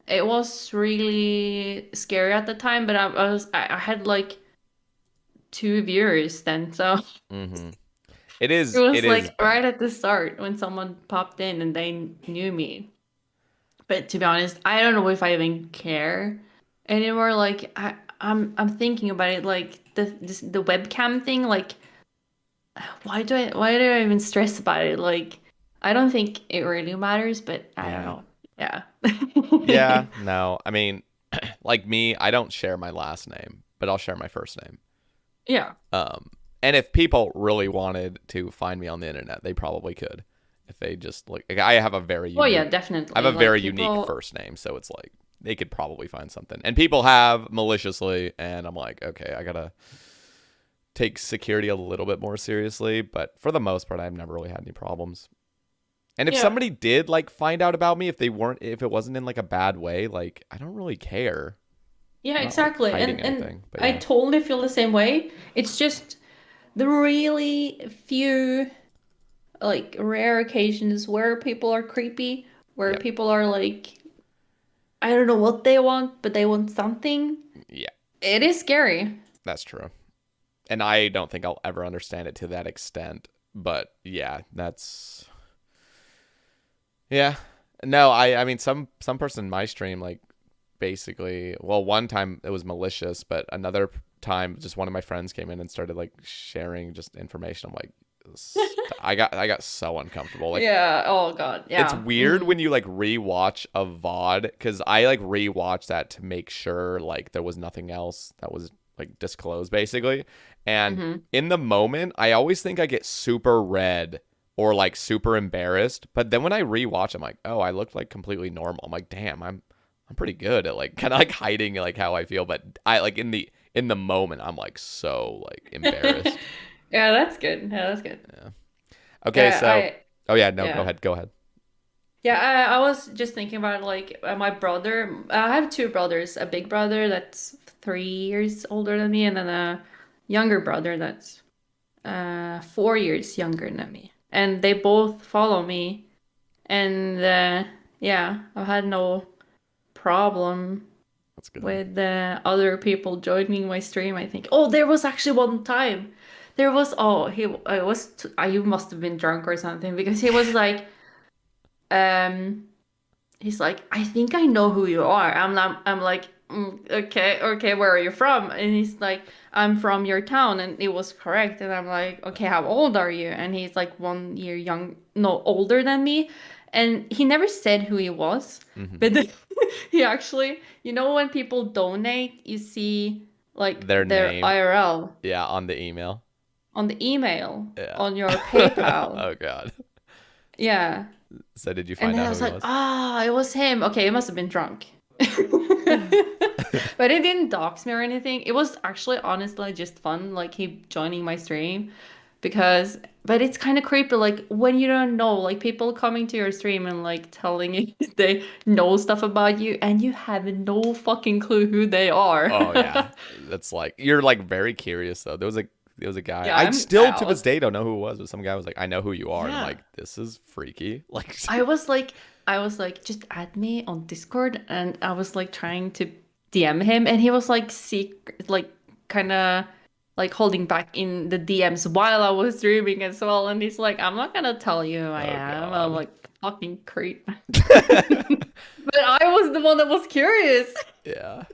it was really scary at the time. But I had like 2 viewers then, so. Mm-hmm. It It was is like bad. right at the start when someone popped in and they knew me. But to be honest, I don't know if I even care anymore. Like I'm thinking about it like the webcam thing, like why do I even stress about it? Like I don't think it really matters, but I don't Yeah. know. Yeah. Yeah, no. I mean, like me, I don't share my last name, but I'll share my first name. Yeah. Um, and if people really wanted to find me on the internet, they probably could. If they just like I have a very Well, yeah, unique I have definitely. a Like very unique people, first name, so it's like they could probably find something. And people have maliciously, and I'm like, okay, I gotta take security a little bit more seriously. But for the most part, I've never really had any problems. And if yeah. somebody did like find out about me, if it wasn't in like a bad way, like I don't really care. Yeah, I'm not like exactly. hiding And anything. But I yeah. totally feel the same way. It's just the really few like rare occasions where people are creepy, where Yeah. people are like, I don't know what they want, but they want something. Yeah. It is scary. That's true. And I don't think I'll ever understand it to that extent. But yeah, that's yeah. No, I mean some person in my stream like basically well one time it was malicious, but another time just one of my friends came in and started like sharing just information. I'm like I got so uncomfortable. Like Yeah. Oh God. it's Yeah. weird Mm. when you like rewatch a VOD because I like rewatch that to make sure like there was nothing else that was like disclosed basically. And Hmm. in the moment, I always think I get super red or like super embarrassed. But then when I rewatch, I'm like, oh, I looked like completely normal. I'm like, damn, I'm pretty good at like kind of like hiding like how I feel. But I like in the moment, I'm like so like embarrassed. Yeah, that's good. Yeah, that's good. Yeah. Okay, Yeah, so oh yeah, no, yeah. go ahead. Yeah, I was just thinking about like my brother. I have two brothers, a big brother that's 3 years older than me, and then a younger brother that's 4 years younger than me. And they both follow me. And yeah, I've had no problem That's good. with other people joining my stream, I think. Oh, there was actually one time. There was, oh, he must have been drunk or something because he was like, um, he's like, I think I know who you are. I'm like, okay, okay, where are you from? And he's like, I'm from your town, and it was correct. And I'm like, okay, how old are you? And he's like 1 year no, older than me. And he never said who he was, Hmm. but then he actually, when people donate, you see like Their their name, IRL yeah, on the email. on the email Yeah. on your PayPal. Oh god. Yeah. So did you And find then out I who was he like, was? ah, it was him. Okay, he must have been drunk. But it didn't dox me or anything. It was actually honestly just fun, like he joining my stream but it's kind of creepy, like when you don't know, like people coming to your stream and like telling you they know stuff about you and you have no fucking clue who they are. Oh yeah. That's like you're like very curious though. There was a guy. Yeah, I still to I this was, day don't know who it was, but some guy was like, I know who you are. And I'm yeah. like, this is freaky. Like I was like, just add me on Discord, and I was like trying to DM him, and he was like secret, like kind of like holding back in the DMs while I was streaming as well. And he's like, I'm not gonna tell you who I oh am. I'm god. like, fucking creep. But I was the one that was curious. Yeah.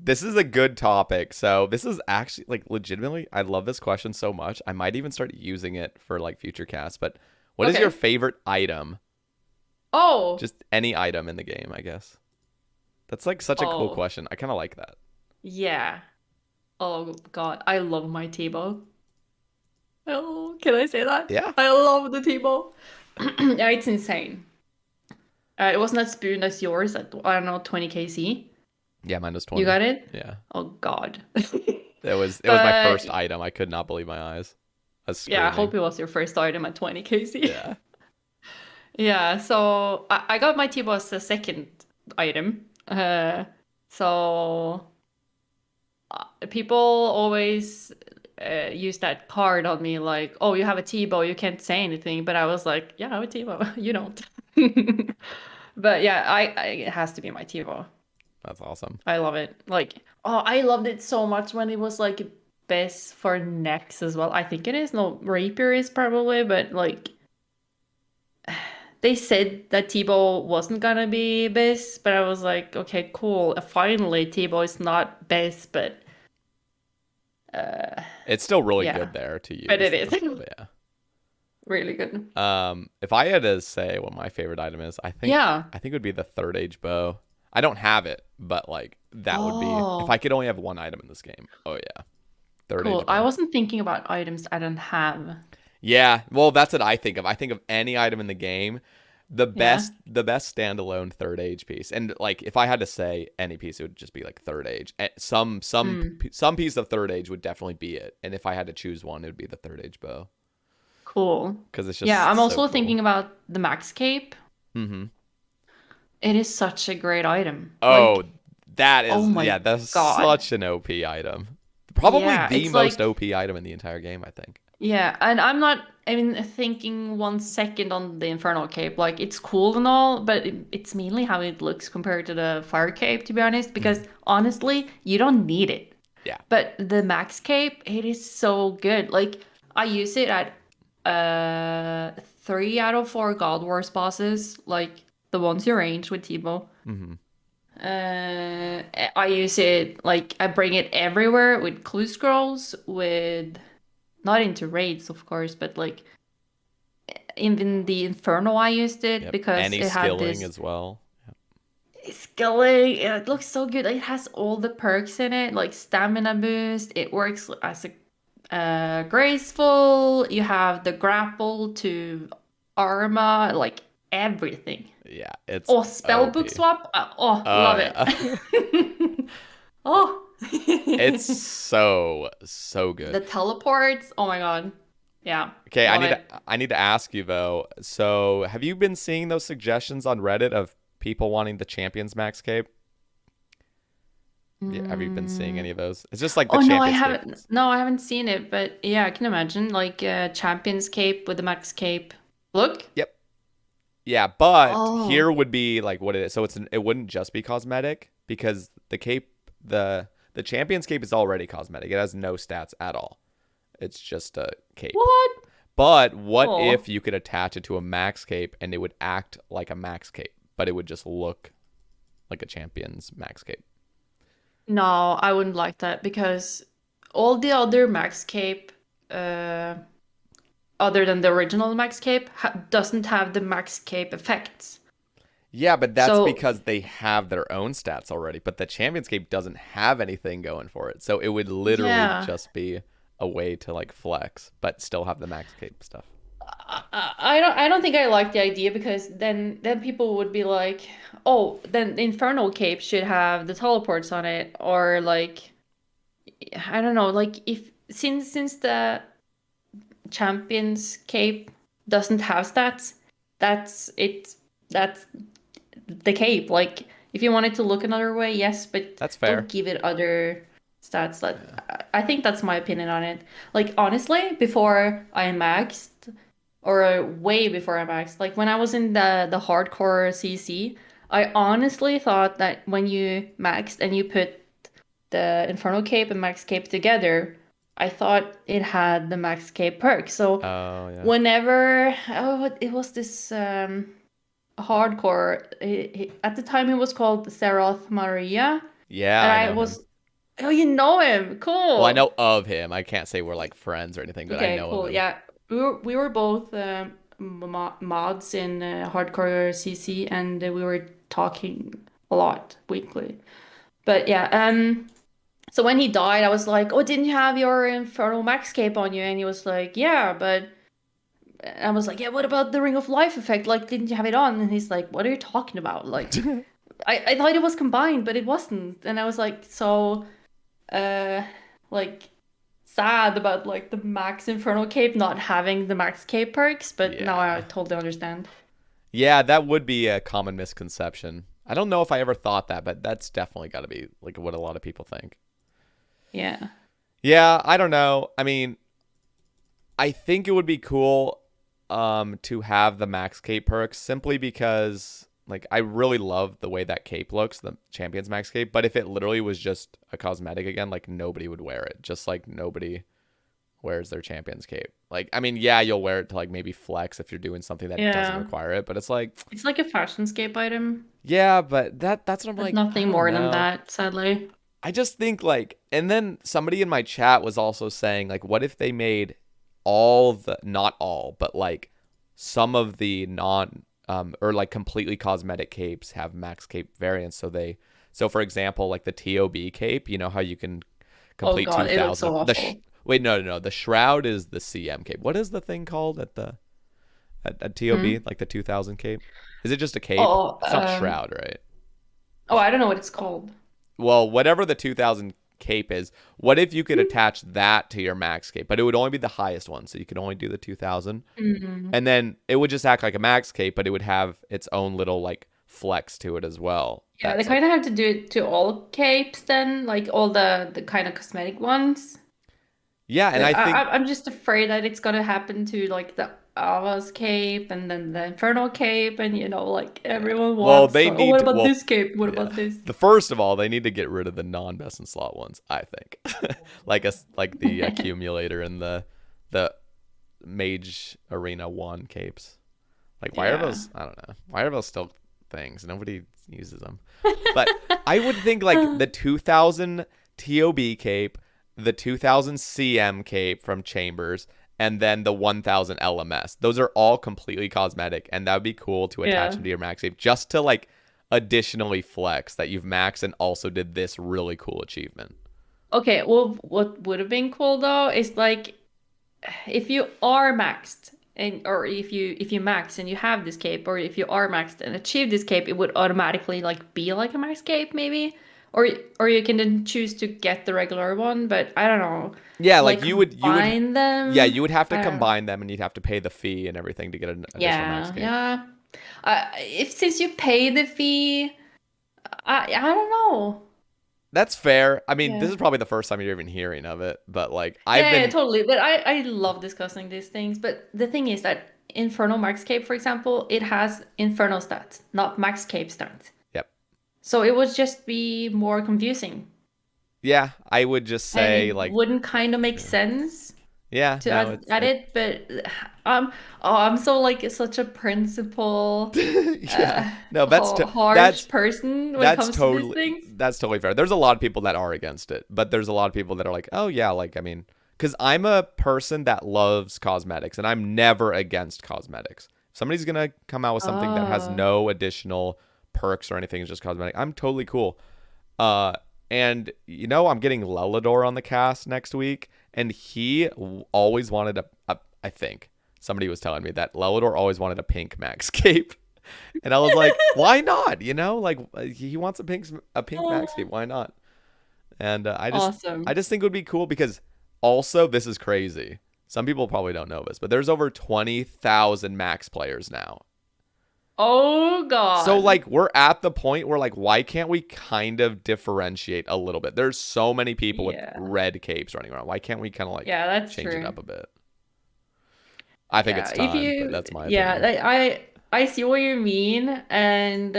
This is a good topic. So this is actually like legitimately, I love this question so much. I might even start using it for like future casts. But what is your Okay. favorite item? Oh, Just any item in the game, I guess. That's like such a cool oh, question. I kind of like that. yeah. Oh God, I love my T-bow. Oh, can I say that? Yeah. I love the T-bow. Yeah, it's insane. It wasn't that spoon that's yours at, I don't know, 20 kc. Yeah, mine was You 20. got it? Yeah. Oh God. It was my But first item. I could not believe my eyes. I was yeah, I hope screaming. it was your first item at 20 KC. Yeah. Yeah, so I got my T-bow as the second item. So people always use that card on me, like, oh, you have a T-bow, you can't say anything. But I was like, yeah, I have a T-bow. You don't. But yeah, it has to be my T-bow. That's awesome. I love it. Like, oh, I loved it so much when it was like best for necks as well. I think it is. No, rapier is probably, but like they said that T-bow wasn't gonna be best, but I was like, okay, cool. Finally, T-bow is not best, but It's still really yeah, good there to but use it though. is But yeah. really good. If I had to say what my favorite item is, I think Yeah. it would be the third age bow. I don't have it, but like that would be if Oh, I could only have one item in this game. Oh yeah, third cool. age I bow. wasn't thinking about items I don't have. Yeah, well, that's what I think of. I think of any item in the game, Yeah. the best standalone third age piece. And like if I had to say any piece, it would just be like third age. Mm, Some piece of third age would definitely be it. And if I had to choose one, it would be the third age bow cool. because it's Yeah, just I'm so also cool. thinking about the Max Cape. Mm-hmm. It is such a great item. Oh, Like, that oh is my yeah, that's God. such an OP item. Probably Yeah, the it's most like, OP item in the entire game, I think. yeah, and I'm not even thinking 1 second on the Infernal Cape. Like, it's cool and all, but it's mainly how it looks compared to the Fire Cape, to be honest, because Mhm. honestly, you don't need it. Yeah. But the Max Cape, it is so good. Like, I use it at 3 out of 4 God Wars bosses, like the ones you range with Tebow. Hmm. I use it like I bring it everywhere with clue scrolls, with not into raids, of course, but like even the Inferno, I used it Yep. because Any it had skilling this as well. skilling. It looks so good. It has all the perks in it, like stamina boost. It works as a graceful. You have the grapple to armor, like everything. Yeah, it's Oh, spellbook OP. swap. Oh, Oh love yeah. it. Oh. It's so good. The teleports. Oh my God. Yeah, Okay, love it. I need to ask you though. So, have you been seeing those suggestions on Reddit of people wanting the Champions Max Cape? Yeah, have you been seeing any Mm. of those? It's just like the Oh no, I Champions Cape haven't. ones. No, I haven't seen it, but yeah, I can imagine like Champion's Cape with the Max Cape. Look. Yep. Yeah, but Oh, here would be like what it is. So it wouldn't just be cosmetic because the cape the Champions Cape is already cosmetic. It has no stats at all. It's just a cape. what? But what Oh. if you could attach it to a max cape and it would act like a max cape, but it would just look like a champion's max cape? No, I wouldn't like that because all the other Max Cape, uh, other than the original Max Cape, doesn't have the Max Cape effects. Yeah, but that's So because they have their own stats already. But the Champions Cape doesn't have anything going for it. So it would literally yeah, just be a way to like flex, but still have the max cape stuff. I don't think I like the idea because then people would be like, oh, then the Infernal Cape should have the teleports on it, or like I don't know, like if since the Champion's Cape doesn't have stats, that's it. That's the cape. Like, if you want it to look another way, yes, but That's don't fair. give it other stats. That Yeah. I think that's my opinion on it. Like, honestly, before I maxed, or way before I maxed, like when I was in the hardcore CC, I honestly thought that when you maxed and you put the Infernal Cape and Max Cape together, I thought it had the Max Cape perk. So Oh yeah. whenever it was this hardcore. At the time, he was called Serath Maria, Yeah, and I I know him. was. Oh, you know him? Well, I Cool. know of him. I can't say we're like friends or anything, but I Okay, know of cool. him. Yeah, we were both mods in hardcore CC, and we were talking a lot weekly. But yeah, so when he died, I was like, "Oh, didn't you have your Infernal Max Cape on you?" And he was like, "Yeah, but." I was like, "Yeah, what about the Ring of Life effect? Like, didn't you have it on?" And he's like, "What are you talking about? Like, I thought it was combined, but it wasn't." And I was like, so, uh, like sad about like the max Infernal cape not having the max cape perks, but now I Yeah. totally understand. Yeah, that would be a common misconception. I don't know if I ever thought that, but that's definitely got to be like what a lot of people think. Yeah. Yeah, I don't know. I mean, I think it would be cool to have the max cape perks simply because like I really love the way that cape looks, the Champions Max cape, but if it literally was just a cosmetic again, like nobody would wear it. Just like nobody wears their Champions cape. Like I mean, yeah, you'll wear it to like maybe flex if you're doing something that doesn't Yeah. require it, but it's like It's like a fashionscape item, yeah, but that's what I'm but like, I nothing don't more than know. that, sadly. I just think like, and then somebody in my chat was also saying like, what if they made all the, not all, but like some of the non, or like completely cosmetic capes have max cape variants. So for example, like the TOB cape, you know how you can Oh complete God, it looks 2000. so awful. Wait, no. The shroud is the CM cape. What is the thing called at TOB? Hmm? Like the 2000 cape? Is it just a cape? Oh, It's not shroud, right? oh, I don't know what it's called. Well, whatever the 2000 cape is, what if you could attach that to your max cape, but it would only be the highest one, so you could only do the 2000, Mm. and then it would just act like a max cape, but it would have its own little like flex to it as well. Yeah, they That's like kind of have to do it to all capes then, like all the kind of cosmetic ones. yeah, and But I think I'm just afraid that it's gonna happen to like the Ava's cape and then the Infernal cape, and like yeah. everyone Well, wants. they Like, oh, need what to about well this cape? What yeah. about this? The first of all, they need to get rid of the non-best in slot ones, I think. Like the accumulator and the Mage Arena 1 capes. Like, why are Yeah. those? I don't know. Why are those still things? Nobody uses them. But I would think like the 2000 TOB cape, the 2000 CM cape from Chambers, and then the 1000 LMS. Those are all completely cosmetic, and that would be cool to attach Yeah. into your max cape just to like additionally flex that you've maxed and also did this really cool achievement. Okay, well, what would have been cool though is like if you are maxed and or if you max and you have this cape, or if you are maxed and achieve this cape, it would automatically like be like a max cape maybe. Or you can then choose to get the regular one, but I don't know. Yeah, like Like you would combine yeah, them. you would have to I don't know. combine them and you'd have to pay the fee and everything to get an additional max Yeah, cape. yeah. If since you pay the fee, I don't know. That's fair. I mean, this Yeah. is probably the first time you're even hearing of it, but like I've Yeah, been totally. But I love discussing these things. But the thing is that Infernal Max Cape, for example, it has Infernal stats, not Max Cape stats. yep. So it would just be more confusing. Yeah, I would just And say it like wouldn't kind of make yeah. sense Yeah, to no, add it. But I'm so like such a principle, yeah. No, harsh person when it that's comes to these totally things. that's totally fair. There's a lot of people that are against it, but there's a lot of people that are like, "Oh yeah, like I mean, cuz I'm a person that loves cosmetics and I'm never against cosmetics. If somebody's going to come out with something that has Oh, no additional perks or anything, it's just cosmetic. I'm totally cool. Uh, and I'm getting Lelador on the cast next week, and he always wanted I think somebody was telling me that Lelador always wanted a pink max cape, and I was like, why not? Like he wants a pink max cape. Why not? And I awesome. just think it would be cool because also this is crazy. Some people probably don't know this, but there's over 20,000 max players now. Oh So God. like we're at the point where like why can't we kind of differentiate a little bit? There's so many people with Yeah. red capes running around. Why can't we kind of like Yeah, that's change it true. up a bit? I think it's Yeah, if time, but you, that's my yeah, opinion. I see what you mean. And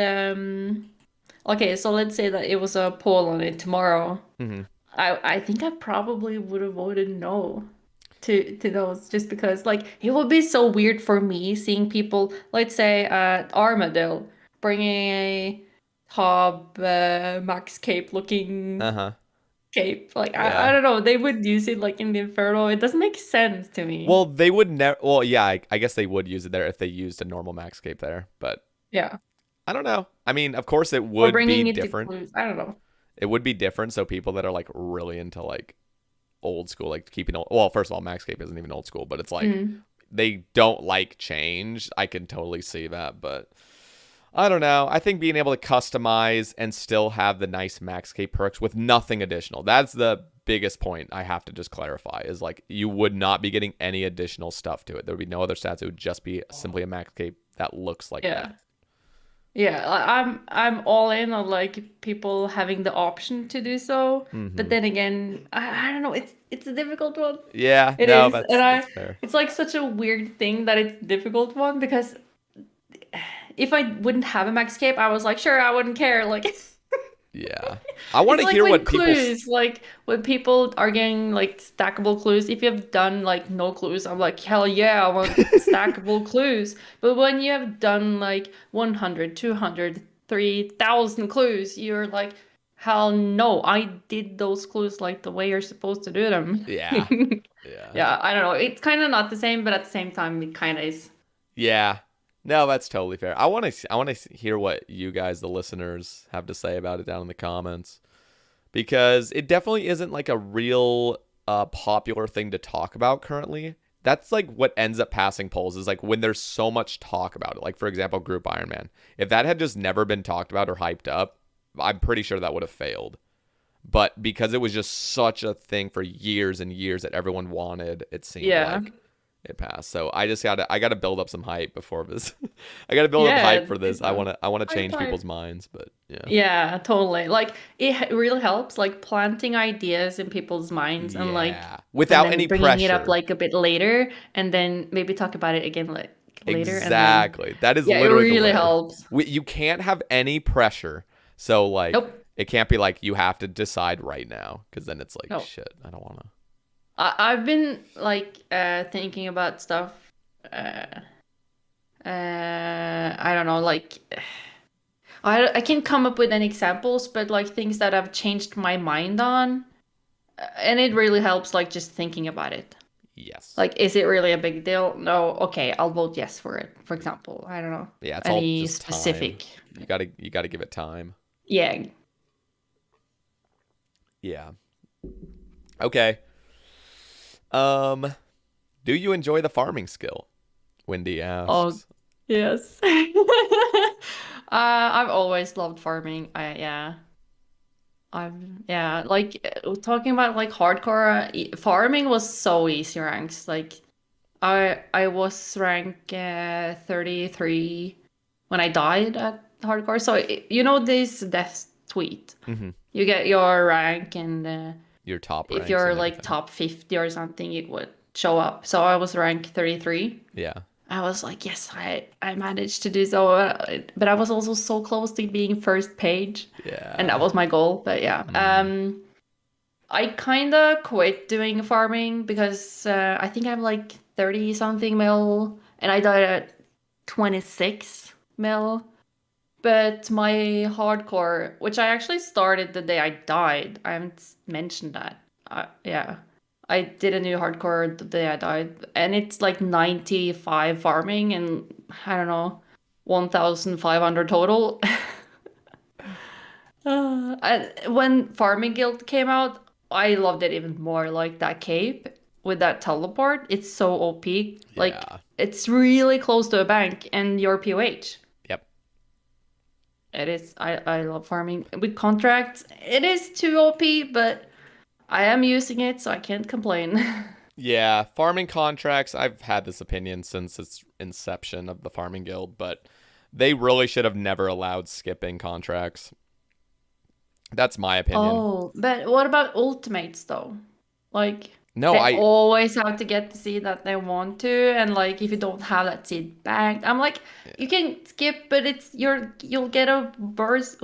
okay, so let's say that it was a poll on it tomorrow. Hmm. I think I probably would have voted no to those, just because like it would be so weird for me seeing people, let's say Armadale bringing a Hob Max Cape looking Uh-huh. cape. Like I Yeah. don't know, they would use it like in the Inferno. It doesn't make sense to me. Well, they would never. Well, yeah, I guess they would use it there if they used a normal max cape there, but Yeah. I don't know. I mean, of course it Or would be bringing it to different. clues. I don't know. It would be different. So people that are like really into like old school, like keeping old. Well, first of all, max cape isn't even old school, but it's like Mm. they don't like change. I can totally see that, but I don't know. I think being able to customize and still have the nice max cape perks with nothing additional. That's the biggest point I have to just clarify is like you would not be getting any additional stuff to it. There would be no other stats. It would just be simply a max cape that looks like Yeah. that. Yeah, I'm all in on like people having the option to do so. But Hmm. then again, I don't know, it's a difficult one. Yeah, It no, is. And that's fair. it's like such a weird thing that it's a difficult one because if I wouldn't have a max cape, I was like, sure, I wouldn't care. Like Yeah. I want it's to like hear with what people clues, like when people are getting like stackable clues. If you have done like no clues, I'm like, hell yeah, I want stackable clues. But when you have done like 100, 200, 3,000 clues, you're like, hell no, I did those clues like the way you're supposed to do them. Yeah. Yeah. Yeah, I don't know. It's kind of not the same, but at the same time, it kind of is. Yeah. No, that's totally fair. I want to hear what you guys the listeners have to say about it down in the comments because it definitely isn't like a real popular thing to talk about currently. That's like what ends up passing polls is like when there's so much talk about it. Like for example, Group Ironman. If that had just never been talked about or hyped up, I'm pretty sure that would have failed. But because it was just such a thing for years and years that everyone wanted, it seemed Yeah. like it passed. So I gotta build up some hype before this. I gotta build up hype Yeah, for this. it's I wanna high change five. people's minds, but yeah. Yeah, totally. Like really helps, like planting ideas in people's minds Yeah. and Without then any bringing it up pressure. like a bit later, and then maybe talk about it again like later, and then Exactly. That is yeah, it literally the really way. helps. You can't have any pressure. So like Nope. it can't be like you have to decide right now because then it's like No. shit, I don't wanna. I've been like thinking about stuff. Uh, I don't know, like I can't come up with any examples, but like things that I've changed my mind on, and it really helps, like just thinking about it. Yes. Like, is it really a big deal? No. Okay, I'll vote yes for it. For example, I don't know. Yeah, it's all Any just time. specific? You gotta give it time. Yeah. Yeah. Okay. Um, do you enjoy the farming skill? Wendy Oh, asks. yes. I've always loved farming. Yeah. I've yeah, like talking about like hardcore farming was so easy ranks. Like I was rank 33 when I died at hardcore. So you know this death tweet. Hmm. You get your rank, and Your top if ranks you're and like everything. top 50 or something, it would show up. So I was rank 33. Yeah. I was like, yes, I managed to do so. But I was also so close to being first page, and that Yeah. was my goal. But yeah, Mm. I kind of quit doing farming because I think I'm like 30 something mil, and I died at 26 mil. But my hardcore, which I actually started the day I died, I haven't mentioned that. Yeah. I did a new hardcore the day I died, and it's like 95 farming and I don't know, 1,500 total. When Farming Guild came out, I loved it even more. Like that cape with that teleport, it's so OP. Like Yeah. it's really close to a bank and your POH. Yep. It is. I love farming with contracts. It is too OP, but I am using it, so I can't complain. Yeah. Farming contracts. I've had this opinion since its inception of the farming guild, but they really should have never allowed skipping contracts. That's my opinion. Oh, but what about ultimates though? Like No, they I always have to get the seed that they want to, and like if you don't have that seed banked, I'm like, you can skip, but you'll get a worse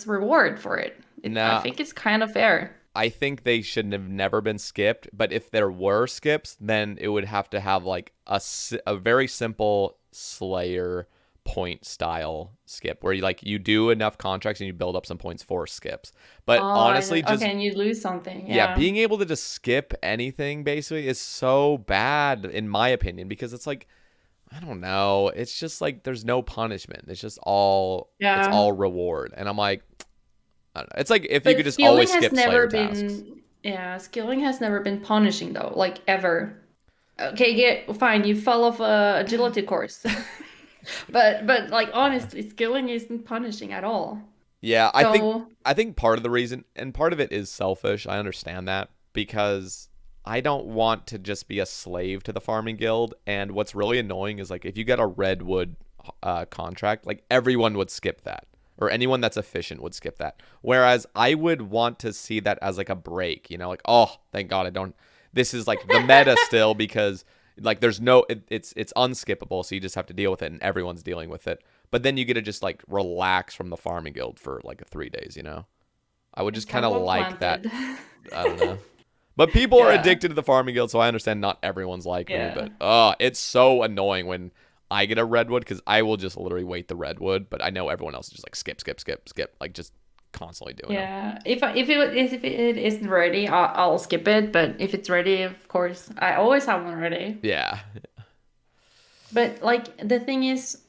reward for it. I nah. think it's kind of fair. I think they should have never been skipped, but if there were skips, then it would have to have like a very simple Slayer point style skip where you do enough contracts and you build up some points for skips. But Oh, honestly, just okay, and you lose something. yeah, Yeah. being able to just skip anything basically is so bad in my opinion because it's like I don't know, it's just like there's no punishment. It's Yeah. all reward. And I'm like I don't know. It's like if you could But just always skip Slayer tasks. skilling has never been punishing though, like ever. Okay, fine, you fell off a agility course. But like Yeah. honestly, skilling isn't punishing at all. Yeah, So I think part of the reason, and part of it is selfish. I understand that because I don't want to just be a slave to the farming guild. And what's really annoying is like if you get a redwood contract, like everyone would skip that, or anyone that's efficient would skip that. Whereas I would want to see that as like a break, you know, like oh, thank God I don't. This is like the meta still because like there's no it's unskippable, so you just have to deal with it, and everyone's dealing with it. But then you get to just like relax from the farming guild for like 3 days, you know? I would just kind of someone like that. planted. I don't know. But people are Yeah. addicted to the farming guild, so I understand not everyone's like me. Yeah. But it's so annoying when I get a redwood because I will just literally wait the redwood, but I know everyone else is just like skip, skip, skip, skip, like just constantly doing them. Yeah. If it isn't ready, I'll skip it. But if it's ready, of course, I always have one ready. Yeah. But like the thing is,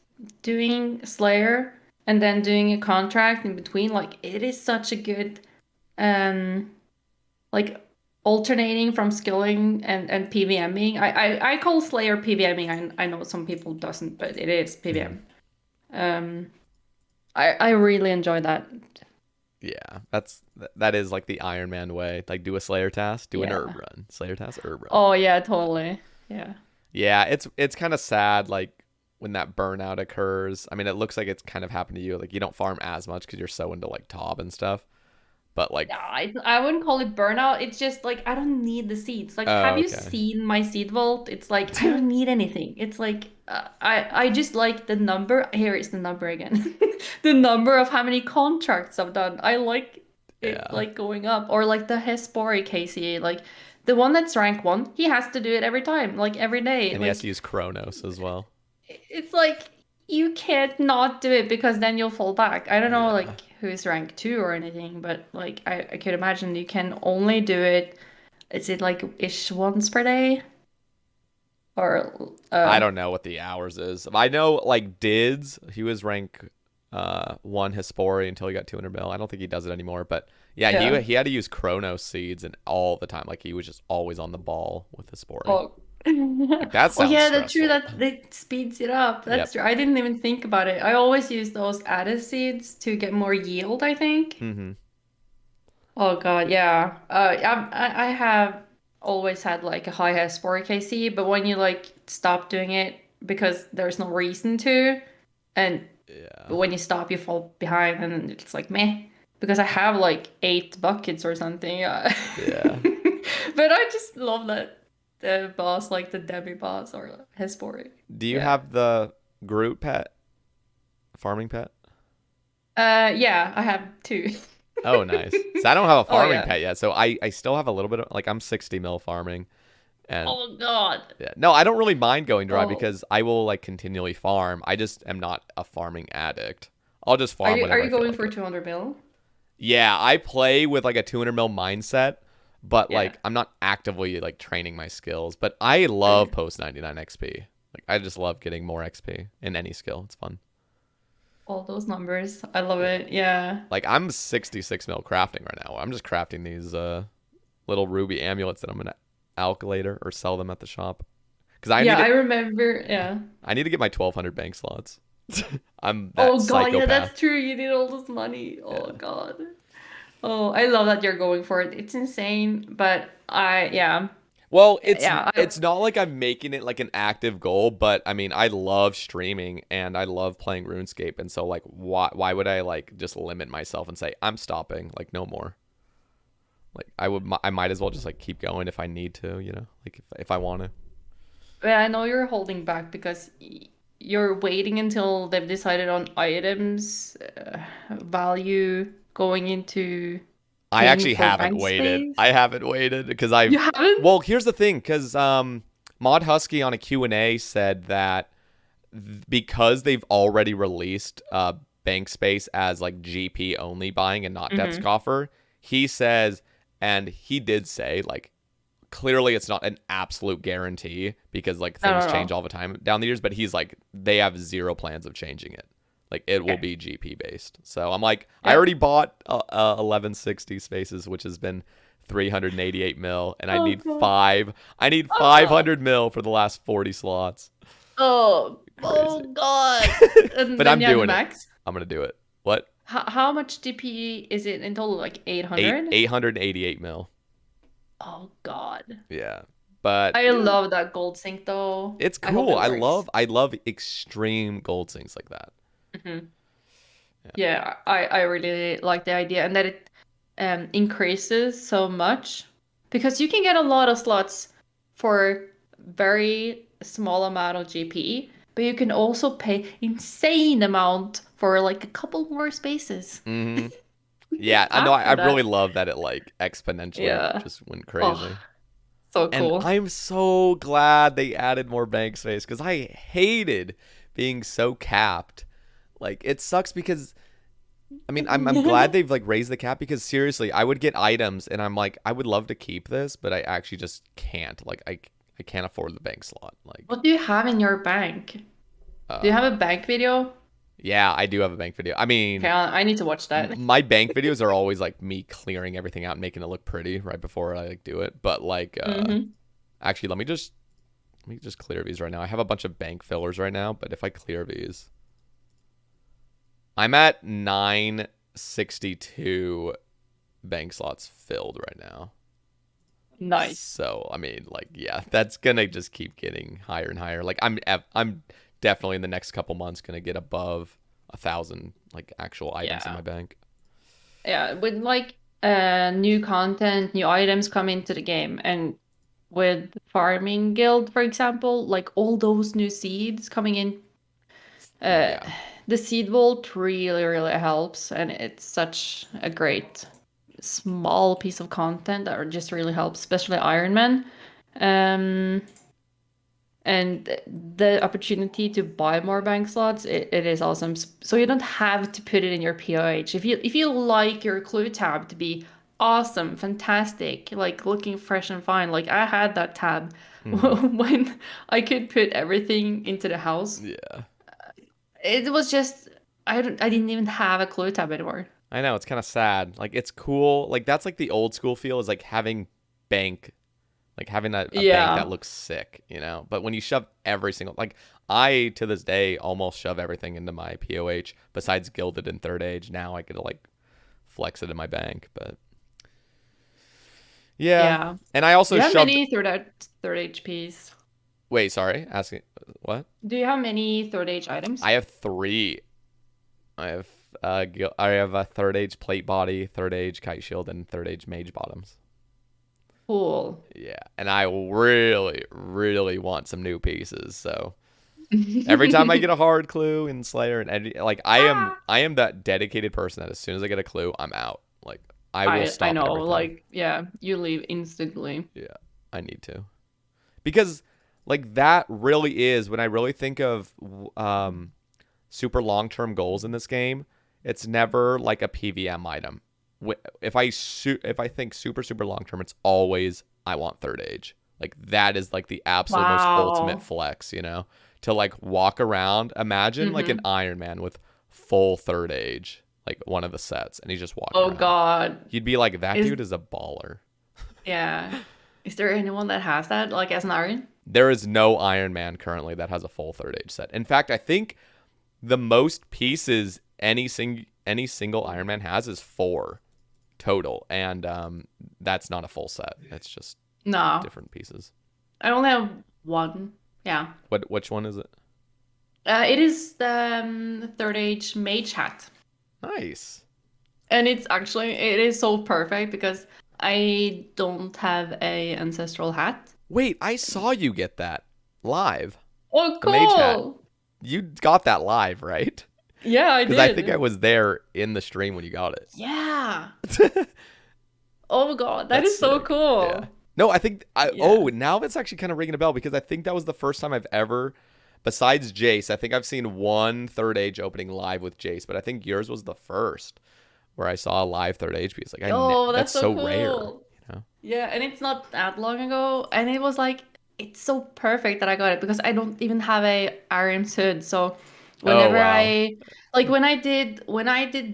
doing Slayer and then doing a contract in between, like it is such a good, um, like alternating from skilling and PVMing. I call Slayer PVMing. I know some people doesn't, but it is Mhm. PVM. Um, I really enjoy that. Yeah, that is like the Iron Man way. Like do a Slayer task, do an herb Yeah. run. Slayer task, herb run. Oh yeah, totally. Yeah. Yeah, it's kind of sad like when that burnout occurs. I mean, it looks like it's kind of happened to you. Like you don't farm as much because you're so into like Tob and stuff. But like, Yeah, I wouldn't call it burnout. It's just like I don't need the seeds. Like, have oh, you okay. seen my seed vault? It's like I don't need anything. It's like I just like the number. Here is the number again. The number of how many contracts I've done. I like it Yeah, like going up, or like the Hespori KCA, like the one that's rank one. He has to do it every time, like every day. and he has Like to use Chronos as well. it's like you can't not do it because then you'll fall back. I don't know Yeah, like who's rank two or anything, but like I could imagine you can only do it. Is it like ish once per day? Or I don't know what the hours is. I know like Dids, he was rank one Hespori until he got 200 mil. I don't think he does it anymore, but yeah, yeah. he had to use Chronos seeds and all the time. Like he was just always on the ball with Hespori. Oh. Like that Oh sounds yeah, that's true. stressful. That speeds it up. That's Yep. true. I didn't even think about it. I always use those added seeds to get more yield, I think. Mm-hmm. Oh God, yeah. I have always had like a high Hespor KC, but when you like stop doing it because there's no reason to, and Yeah. when you stop, you fall behind, and it's like meh. Because I have like 8 buckets or something. Yeah. Yeah. But I just love that the boss, like the demi boss or Hespor. Do you Yeah. have the Groot pet? Farming pet? Yeah, I have two. Oh, nice. So I don't have a Oh farming yeah. pet yet. So I still have a little bit of like I'm 60 mil farming. And Oh God. yeah. No, I don't really mind going dry Oh. because I will like continually farm. I just am not a farming addict. I'll just Are farm you are whenever I you feel going like for it. 200 mil? Yeah, I play with like a 200 mil mindset, but Yeah. like I'm not actively like training my skills. But I love post 99 XP. Like I just love getting more XP in any skill. It's fun. All those numbers. I love it. Yeah. Like I'm 66 mil crafting right now. I'm just crafting these little ruby amulets that I'm gonna alkalator or sell them at the shop. Cause I Yeah, need I it. remember. Yeah, Yeah. I need to get my 1200 bank slots. I'm that Oh God, yeah, psychopath. that's true. You need all this money. Oh Yeah. God. Oh, I love that you're going for it. It's insane, but yeah. Well, Yeah, it's not like I'm making it like an active goal, but I mean, I love streaming and I love playing RuneScape, and so like, why would I like just limit myself and say I'm stopping? Like, no more. Like, I might as well just like keep going if I need to, you know, like if I want to. I know you're holding back because you're waiting until they've decided on items, value going into I paying actually for haven't bank waited. space. I haven't waited because I've You haven't? well, here's the thing, because Mod Husky on a Q&A said that because they've already released bank space as like GP only buying and not Death's Mm-hmm. Coffer, he says, and he did say like clearly it's not an absolute guarantee because like No, things no, change no. all the time down the years, but he's like they have zero plans of changing it. Like it will Okay. be GP based. So I'm like I Yeah. already bought 1160 spaces, which has been 388 mil, and Oh God. I need Oh, 500 mil for the last 40 slots. oh, Crazy. oh God. And But then I'm you have the doing it. max. I'm gonna do it. What? How much DP is it in total? Like 800? 888 mil. Oh God. Yeah. But I love that gold sync though. it's I hope cool. it works. I love extreme gold sinks like that. Hmm. Yeah. Yeah, I really like the idea and that it increases so much because you can get a lot of slots for very small amount of GP, but you can also pay insane amount for like a couple more spaces Hmm. Yeah, I know. I after really that. love that it like exponentially Yeah. just went Oh, crazy. so And cool. I'm so glad they added more bank space because I hated being so capped. Like it sucks because I mean I'm glad they've like raised the cap because seriously I would get items and I'm like I would love to keep this but I actually just can't. Like I can't afford the bank slot. Like What do you have in your bank? Do you uh have a bank video? yeah, I do have a bank video. I Okay, mean I need to watch that. my bank videos are always like me clearing everything out and making it look pretty right before I like do it. But like Hmm. actually let me just clear these right now. I have a bunch of bank fillers right now, but if I clear these, I'm at 962 bank slots filled right now. Nice. So, I mean, like yeah, that's going to just keep getting higher and higher. Like I'm definitely in the next couple months going to get above 1,000 like actual items in Yeah. my bank. Yeah, with like new content, new items come into the game, and with Farming Guild, for example, like all those new seeds coming in, uh, Yeah. the seed vault really, really helps, and it's such a great small piece of content that just really helps, especially Ironman. Um, and the opportunity to buy more bank slots, it is awesome. So you don't have to put it in your POH. If you like your clue tab to be awesome, fantastic, like looking fresh and fine, like I had that tab Hmm. when I could put everything into the house. Yeah. It was just I didn't even have a clue tab anymore. I know it's kind of sad. Like it's cool. Like that's like the old school feel is like having bank, like having a bank that Yeah. looks sick, you know. But when you shove every single, like I to this day almost shove everything into my POH besides gilded and third age. Now I could like flex it in my bank, but yeah. Yeah. And I Do also you have shoved. many third HPs? Wait, sorry, asking what? Do you have many third age items? I have three. I have I have a third age plate body, third age kite shield, and third age mage bottoms. Cool. Yeah, and I really, really want some new pieces. So every time I get a hard clue in Slayer and like I am that dedicated person that as soon as I get a clue, I'm out. Like I will I stop know, everything. like, yeah, you leave instantly. Yeah, I need to because like that really is when I really think of super long term goals in this game. It's never like a PVM item. If I think super long term, it's always I want third age. Like that is like the absolute most ultimate Wow. flex, you know, to like walk around. Imagine like an Mm-hmm. Iron Man with full third age, like one of the sets, and he's just walking Oh around. God. You'd be like, that Is dude is a baller. yeah. Is there anyone that has that, like as an Iron? There is no Iron Man currently that has a full third age set. In fact, I think the most pieces any single Iron Man has is 4 total, and that's not a full set. It's just No. different pieces. I only have one. Yeah. Which one is it? It is the third age mage hat. Nice. And it is so perfect because I don't have a ancestral hat. Wait, I saw you get that live. Oh, The mage hat. cool. You got that live, right? Yeah, I Because I think I did. was there in the stream when you got Yeah. it. Oh God, that That's is so sick. Yeah. cool. No, I think I Yeah. oh now it's actually kind of ringing a bell because I think that was the first time I've ever, besides Jace, I think I've seen one third age opening live with Jace, but I think yours was the first where I saw a live third age piece. Like Oh, that's that's so so rare, cool. you know. Yeah, and it's not that long ago, and it was like it's so perfect that I got it because I don't even have a Arim's hood. So Oh whenever wow. I like when I did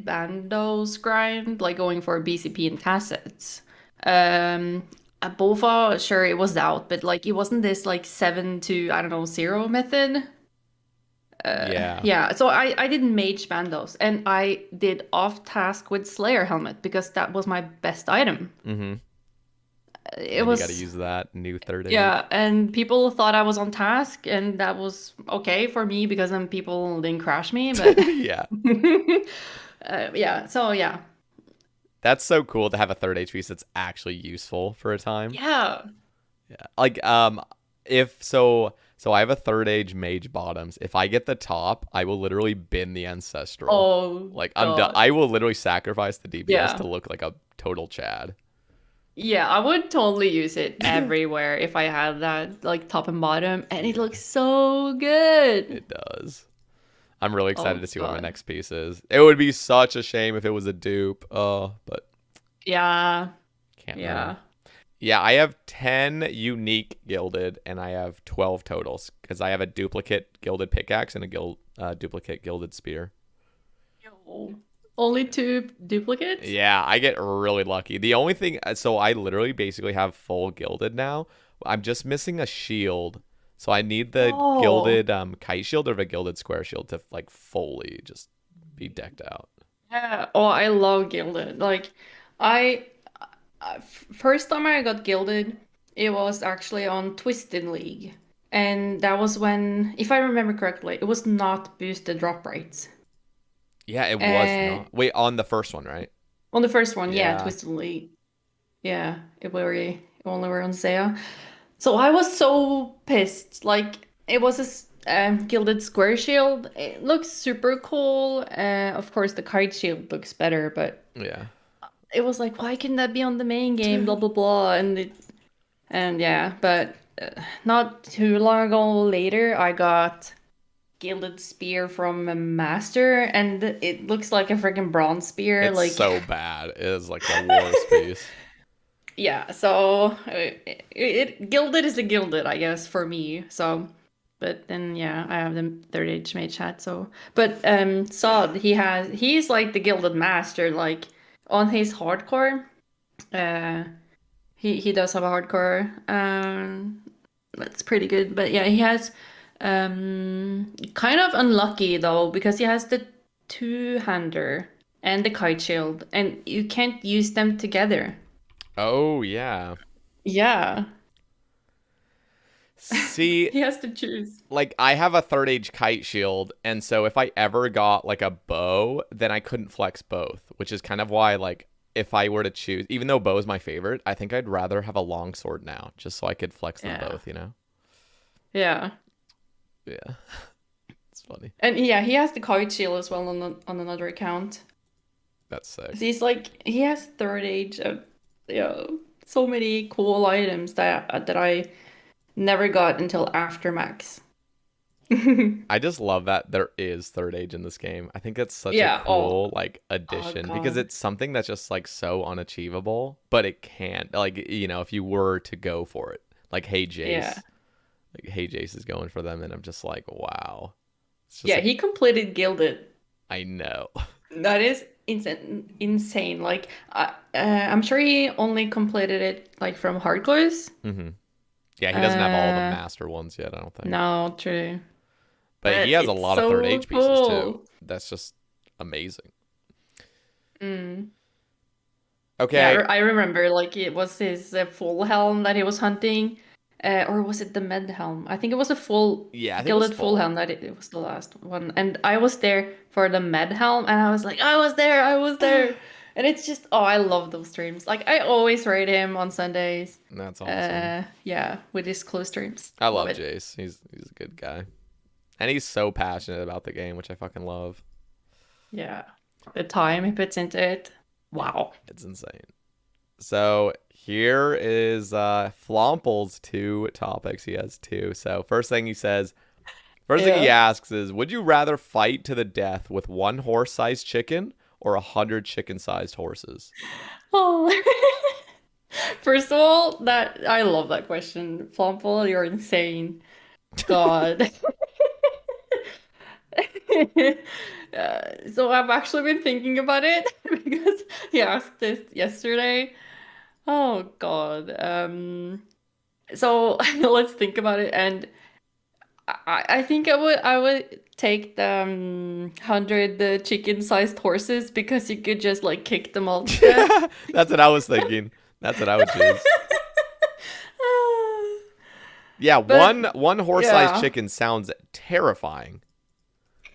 Bando's grind, like going for BCP and cassettes, at Bofa, sure it was out, but like it wasn't this like 7 to I don't know 0 method. Yeah. Yeah, so I did mage band those, and I did off task with Slayer helmet because that was my best item. Mm-hmm. It And you got to was use that new third age. Yeah, and people thought I was on task, and that was okay for me because then people didn't crash me. But Yeah. yeah, so yeah, That's so cool to have a third age piece that's actually useful for a time. yeah. Yeah. If so I have a third age mage bottoms. If I get the top, I will literally bin the ancestral. Oh Like I'm done. God, I will literally sacrifice the DPS yeah, to look like a total Chad. yeah. I would totally use it everywhere if I had that like top and bottom, and it Yeah, looks so good. it does. I'm really excited Oh to see what my God, next piece is. It would be such a shame if it was a dupe. Oh, but yeah, can't win. yeah. Yeah, I have 10 unique gilded and I have 12 totals because I have a duplicate gilded pickaxe and a duplicate gilded spear. Yo. Only two duplicates? Yeah, I get really lucky. The only thing, so I literally basically have full gilded now. I'm just missing a shield. So I need the Oh, gilded kite shield or the gilded square shield to like fully just be decked out. yeah. Oh, I love gilded. Like, I first time I got gilded, it was actually on Twisted League. And that was when, if I remember correctly, it was not boosted drop rates. Yeah, it was Uh, not. Wait, on the first one, right? on the first one, yeah, Yeah. Twisted League. Yeah, it only were on Saya. So I was so pissed. Like, it was a gilded square shield. It looks super cool. Of course, the kite shield looks better, but Yeah. it was like, why can that be on the main game? Blah blah blah, and yeah, but not too long ago later, I got gilded spear from a master, and it looks like a freaking bronze spear. It's Like, so bad. It is like the worst piece. yeah. So gilded is a gilded, I guess, for me. So, but then yeah, I have the third age mage hat. So, but Sod, he's like the gilded master. Like on his hardcore, uh, he does have a hardcore. That's pretty good. But yeah, he has kind of unlucky though because he has the two-hander and the kite shield, and you can't use them together. Oh, yeah. Yeah, See, he has to choose. like I have a third age kite shield, and so if I ever got like a bow, then I couldn't flex both, which is kind of why like if I were to choose, even though bow is my favorite, I think I'd rather have a long sword now, just so I could flex them Yeah, both, you know? yeah, Yeah. It's funny. and yeah, he has the kite shield as well on another account. That's sick. He's like he has third age of so many cool items that I never got until after Max. I just love that there is third age in this game. I think it's such a Yeah. Oh. cool like Oh addition because God. it's something that's just like so unachievable, but it can like if you were to go for it. Like Yeah. Hey Jace is going for them and I'm just like, wow. It's just Yeah. like He completed Gilded. I know. That is insane. Insane. Like, I'm sure he only completed it like from hardcores. hmm Yeah, he doesn't have all the Uh, master ones yet, I don't think. no, true. But he But has a it's lot of third so age pieces too. cool. That's just amazing. Mm. Yeah, Okay. I remember like it was his full helm that he was hunting, or was it the med helm? I think it was a full Yeah, I think it was gilded full full. helm that it was the last one, and I was there for the med helm, and I was like, I was there, and it's just oh, I love those streams. Like I always raid him on Sundays. That's awesome. Yeah, with his close streams, I love love it. Jace. He's a good guy. And he's so passionate about the game, which I fucking love. Yeah, the time he puts into it, wow. It's insane. So here is Flample's two topics. He has two. So first thing he Yeah. asks is, would you rather fight to the death with one horse-sized chicken or 100 chicken-sized horses? Oh. First of all, that I love that question. Flampole, you're insane. God. So I've actually been thinking about it because he asked this yesterday. Oh God. So let's think about it. And I think I would take the 100 chicken-sized horses because you could just like kick them all to death. That's what I was thinking. That's what I would choose. Yeah, But one horse-sized yeah. chicken sounds terrifying.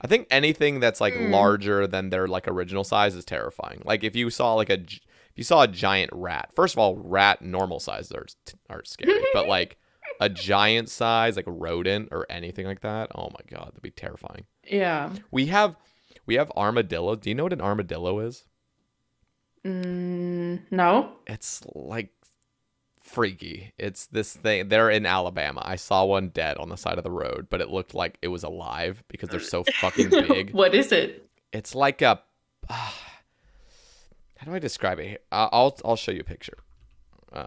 I think anything that's like Mm. larger than their like original size is terrifying. Like if you saw if you saw a giant rat. First of all, rat normal size are scary, but like a giant size like a rodent or anything like that, oh my god, that'd be terrifying. Yeah. We have armadillo. Do you know what an armadillo is? No. It's like freaky. It's this thing. They're in Alabama. I saw one dead on the side of the road, but it looked like it was alive because they're so fucking big. What is it? It's like a how do I describe it? Here? I'll show you a picture.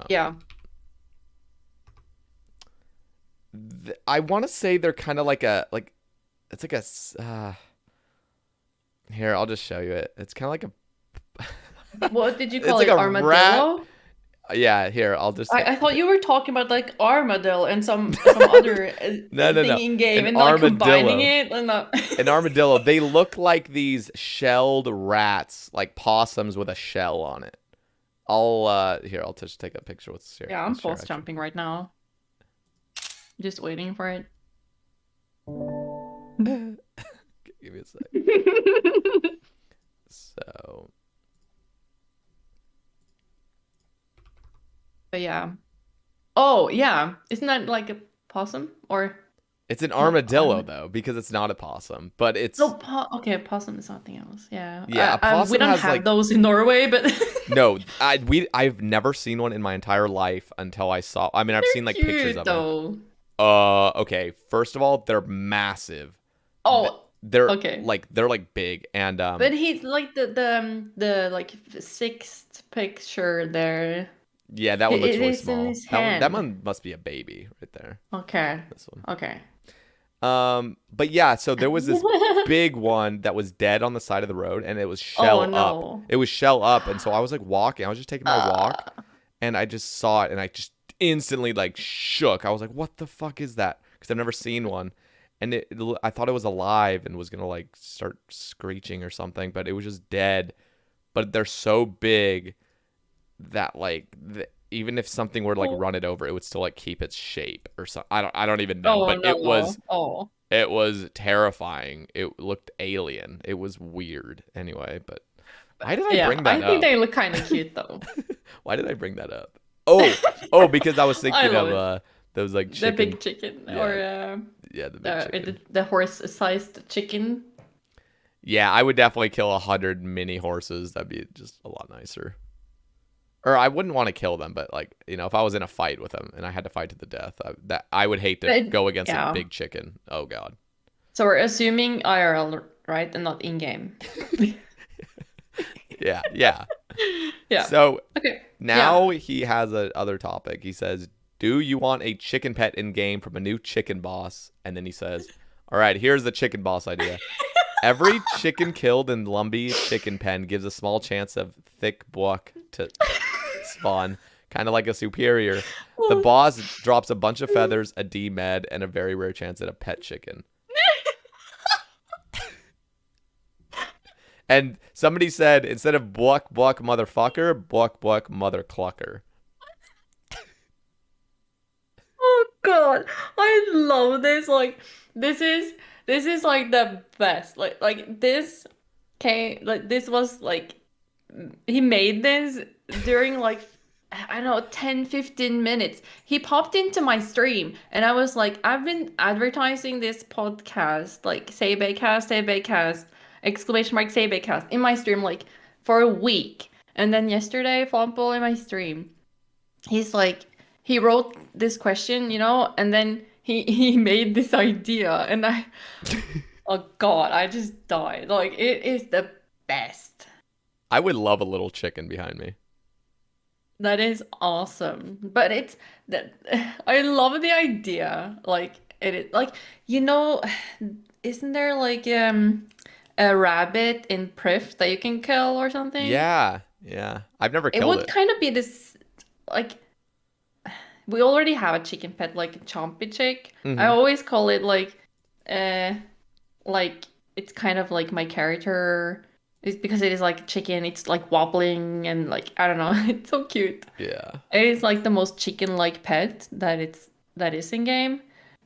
Yeah. I want to say they're kind of like it's like here, I'll just show you it. It's kind of like a What did you it's call like it? a rat. Armadillo? Yeah, here, I'll just I thought you were talking about like armadillo and some other no, thing in game an and not combining armadillo. it and not An armadillo. They look like these shelled rats, like possums with a shell on it. I'll just take a picture with Sarah. Yeah, I'm pulse jumping right now. Just waiting for it. Give me a sec. So But yeah. Oh, yeah. Isn't that like a possum or it's an no, armadillo though, because it's not a possum, but it's no, okay, possum is something else. Yeah. yeah, a We possum don't has have like those in Norway, but no. I've never seen one in my entire life until I saw. I mean, I've seen like pictures cute of them. though. Okay. First of all, they're massive. Oh, They're okay. they're like big and But he's like the like sixth picture there. yeah, that one looks It really is in small. his That hand. one must be a baby right there. Okay. This one. Okay. But yeah, so there was this big one that was dead on the side of the road, and it was Oh shell up. no. It was shell up, and so I was like walking. I was just taking my walk, Uh, and I just saw it, and I just instantly like shook. I was like, "What the fuck is that?" Because I've never seen one, and I thought it was alive and was gonna like start screeching or something, but it was just dead. But they're so big that like even if something were to like run it over, it would still like keep its shape or something. I don't even know, oh but no. Oh. it was terrifying. It looked alien. It was weird. Anyway, but why did I Yeah, bring I that think up? they look kind of cute though. Why did I bring that up? Oh, because I was I thinking love of it. those like The chicken. big chicken Yeah, or yeah, the big chicken. the horse-sized chicken. Yeah, I would definitely kill 100 mini horses. That'd be just a lot nicer. Or I wouldn't want to kill them, but like if I was in a fight with them and I had to fight to the death, I would hate to But go against a yeah. big chicken. Oh god. So we're assuming IRL, right, and not in-game. Yeah. Yeah. So Okay. now he has another topic. He says, "Do you want a chicken pet in game from a new chicken boss?" And then he says, "All right, here's the chicken boss idea. Every chicken killed in Lumbie's chicken pen gives a small chance of thick buck to spawn, kind of like a superior. The boss drops a bunch of feathers, a D med, and a very rare chance at a pet chicken." And somebody said, instead of buck motherfucker, buck mother clucker. Oh god, I love this. Like this is like the best. Like this came like this was like he made this during like I don't know 10-15 minutes. He popped into my stream and I was like, I've been advertising this podcast like Sae Bae cast, exclamation mark Sae Bae cast in my stream like for a week. And then yesterday, Flampole in my stream, he's like he wrote this question, and then he made this idea and I oh god, I just died. Like it is the best. I would love a little chicken behind me. That is awesome. But it's that I love the idea. Like it is like isn't there like a rabbit in Prif that you can kill or something? Yeah. I've never It killed would it. kind of be this like we already have a chicken pet like a chompy chick. I Mhm. always call it like uh like it's kind of like my character is because it is like chicken. It's like wobbling and like I don't know. It's so cute. Yeah. It is like the most chicken-like pet that is in game.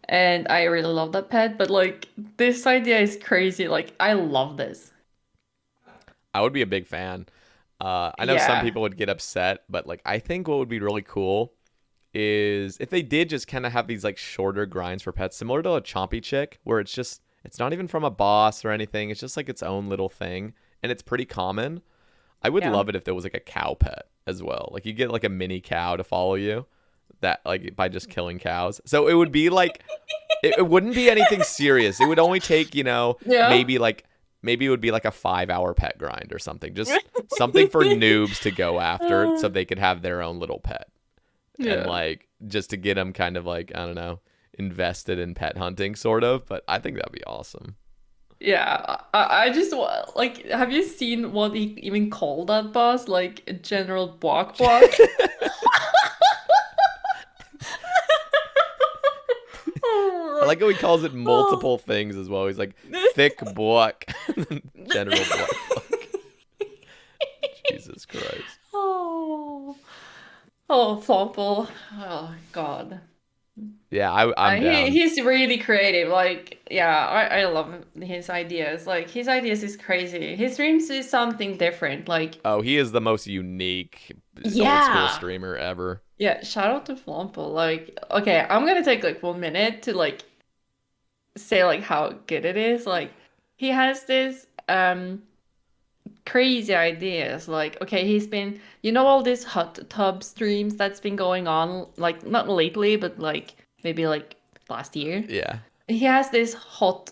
And I really love that pet, but like this idea is crazy. Like I love this. I would be a big fan. I know some Yeah. people would get upset, but like I think what would be really cool is if they did just kind of have these like shorter grinds for pets, similar to a Chompy Chick, where it's not even from a boss or anything. It's just like its own little thing, and it's pretty common. I would Yeah. love it if there was like a cow pet as well. Like you get like a mini cow to follow you, that like by just killing cows. So it would be like it wouldn't be anything serious. It would only take, Yeah. maybe it would be like a 5-hour pet grind or something. Just something for noobs to go after so they could have their own little pet. And Yeah. like just to get them kind of like, I don't know, invested in pet hunting sort of, but I think that'd be awesome. Yeah, I just like, have you seen what he even called that boss? Like General Bok Bok? I like how he calls it multiple things as well. He's like thick buck, general buck. Jesus Christ. Oh, oh, Flampole. Oh God. Yeah, I'm down. He's really creative. Like, yeah, I love his ideas. Like, his ideas is crazy. His dreams is something different. Like, Oh, he is the most unique old school yeah. streamer ever. Yeah, shout out to Flampole. Like, okay, I'm gonna take like 1 minute to like say like how good it is. Like, he has this crazy ideas. Like, okay, he's been, all these hot tub streams that's been going on, like not lately, but like maybe like last year. Yeah. He has this hot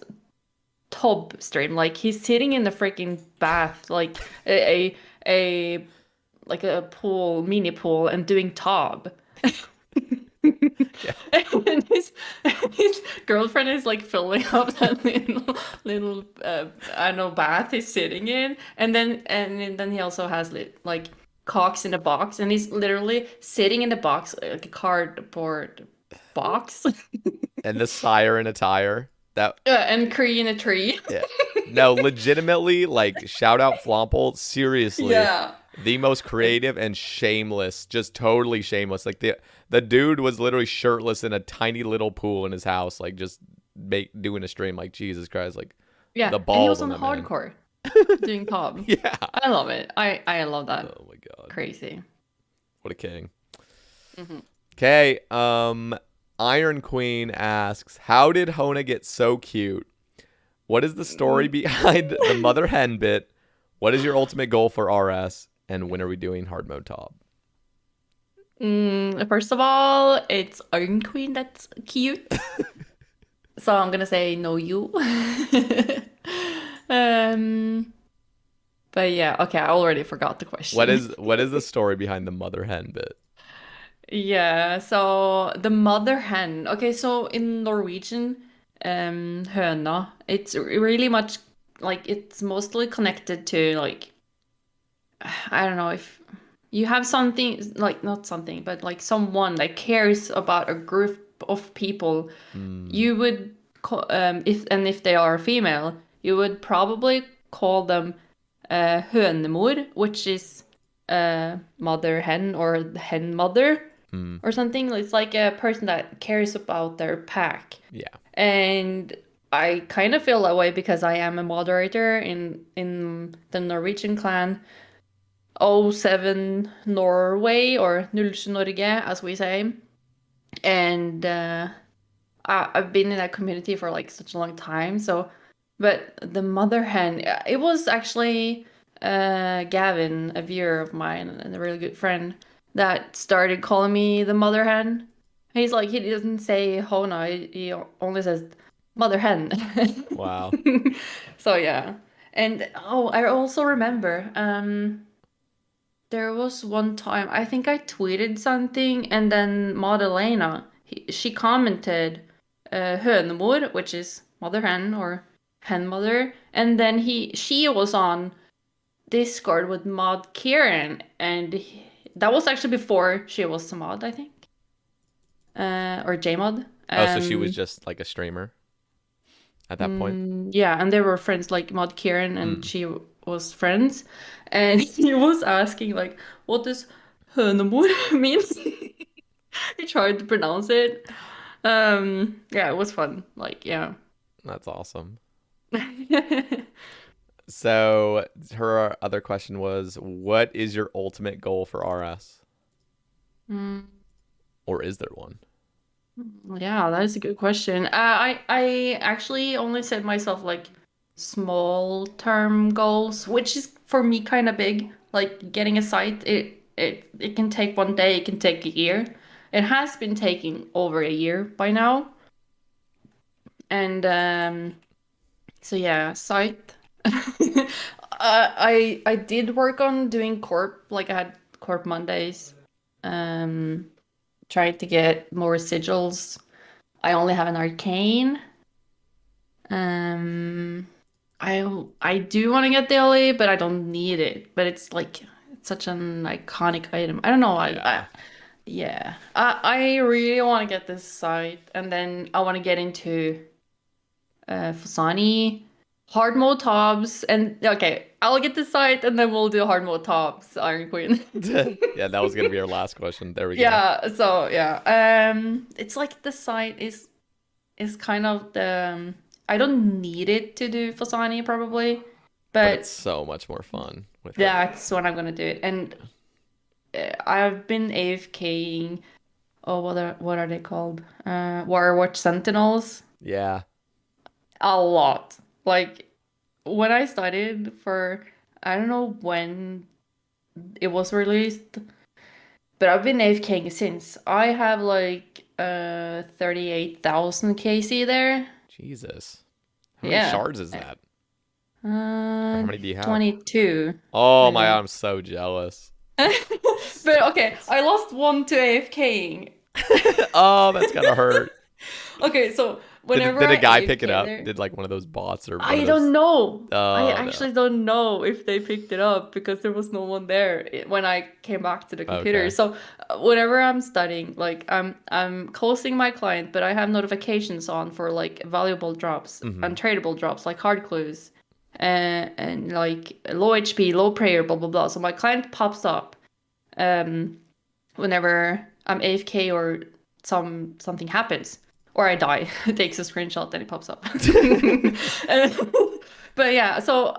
tub stream. Like he's sitting in the freaking bath, like a like a pool, mini pool, and doing tub. Yeah. And his girlfriend is like filling up that little I don't know bath he's sitting in, and then he also has like cocks in a box, and he's literally sitting in the box like a cardboard box, And the siren attire. That and Cree in a tree. Yeah. No, legitimately, like shout out Flampole. Seriously, Yeah. the most creative and shameless, just totally shameless. Like the dude was literally shirtless in a tiny little pool in his house, like just doing a stream. Like Jesus Christ, like Yeah, the and he balls was on on that man. hardcore doing pub. Yeah. I love it. I love that. Oh my god, Crazy. what a king. Hmm. Okay, Iron Queen asks, how did Høna get so cute? What is the story behind the mother hen bit? What is your ultimate goal for RS? And when are we doing hard mode top? First of all, it's Iron Queen that's cute. So I'm gonna say no you. Um, but yeah, okay, I already forgot the What question. is what is the story behind the mother hen bit? Yeah, so the mother hen. Okay, so in Norwegian, Høna, it's really much like it's mostly connected to like I don't know if you have something like not something, but like someone that cares about a group of people, Hmm. you would call, if they are female, you would probably call them hønemor, which is mother hen or hen mother Hmm. or something. It's like a person that cares about their pack. Yeah. And I kind of feel that way because I am a moderator in the Norwegian clan O7 Norway or 07 Norge, as we say. And I've been in that community for like such a long time. So, but the mother hen, it was actually Gavin, a viewer of mine and a really good friend, that started calling me the mother hen. He's like, he doesn't say Hona, he only says mother hen. Wow. So yeah. And oh, I also remember, there was one time I think I tweeted something, and then Madalena she commented hønemor, which is mother hen or hen mother, and then she was on Discord with Mod Kieran, and that was actually before she was a mod, I think, or Jmod. Oh, so she was just like a streamer. at that point? Yeah, and they were friends, like Maud Kieran and Mm. she was friends. And he was asking, like, what does Hønemor mean? He tried to pronounce it. Yeah, it was fun. Like, yeah. That's awesome. So her other question was, what is your ultimate goal for RS? Mm, Or is there one? yeah, that is a good question. I actually only set myself like small term goals, which is for me kind of big. Like getting a site, it can take one day, it can take a year. It has been taking over a year by now. And so yeah, site. I did work on doing corp, like I had corp Mondays. Um, Trying to get more sigils. I only have an arcane. Um, I do want to get the Ellie, but I don't need it. But it's like it's such an iconic item. I don't know. Yeah. Yeah. I really want to get this site, and then I want to get into Fasani, hard mode tops, and okay, I'll get the site, and then we'll do hard mode tops, Iron Queen. Yeah, that was gonna be our last question. There we go. Yeah. So yeah. It's like the site is kind of the I don't need it to do Fasani probably, But it's but so much more fun with it. that's when I'm gonna do it. And I've been AFKing. Oh, what are they called? Warwatch Sentinels. Yeah. A lot. Like when I started for I don't know when it was released, but I've been AFKing since. I have like 38,000 KC there. Jesus. How many Yeah. shards is that? Or how many do you have? 22, Oh I my god, think. I'm so jealous. But okay, I lost one to AFKing. Oh, that's gotta hurt. Okay, so Did whenever did a I guy pick it AFK up? there, Did like one of those bots or one I of don't those? know. I Oh no. actually don't know if they picked it up because there was no one there when I came back to the computer. Okay. So whenever I'm studying, like I'm closing my client, but I have notifications on for like valuable drops, Mm-hmm. untradeable drops like hard clues, and like low HP, low prayer, blah blah blah. So my client pops up whenever I'm AFK or something happens. Or I die. It takes a screenshot, then it pops up. But yeah, so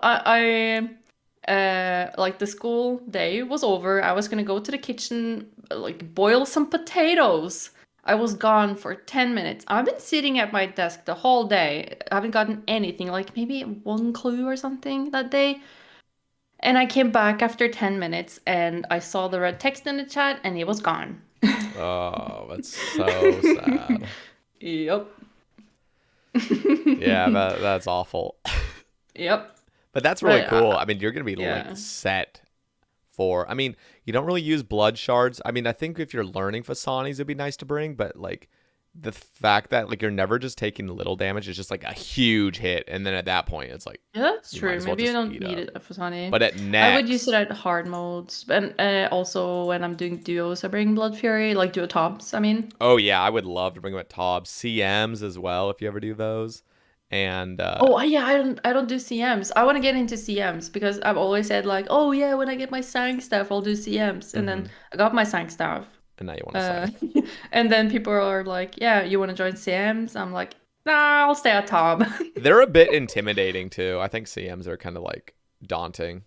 like the school day was over. I was gonna go to the kitchen, like boil some potatoes. I was gone for 10 minutes. I've been sitting at my desk the whole day. I haven't gotten anything, like maybe one clue or something that day. And I came back after 10 minutes and I saw the red text in the chat and it was gone. Oh, that's so sad. Yep. Yeah, that's awful. Yep. But that's really But cool. I mean, you're gonna be like yeah. set for. I mean, you don't really use blood shards. I mean, I think if you're learning Fasanis, it'd be nice to bring. But like the fact that like you're never just taking little damage is just like a huge hit, and then at that point, it's like Yeah, that's you might true. as well Maybe you just don't eat need up. it for Sunny. But at I would use it next, at hard modes. And also when I'm doing duos, I bring Blood Fury, like duo tops, I mean. oh yeah, I would love to bring them at Tob CMs as well if you ever do those. And Oh yeah, I don't do CMs. I want to get into CMs because I've always said like, oh yeah, when I get my Sang staff, I'll do CMs. And then mhm. I got my Sang staff. And now you want a Uh, scythe. and then people are like, yeah, you want to join CMs? I'm like, nah, I'll stay at top. They're a bit intimidating too. I think CMs are kind of like daunting.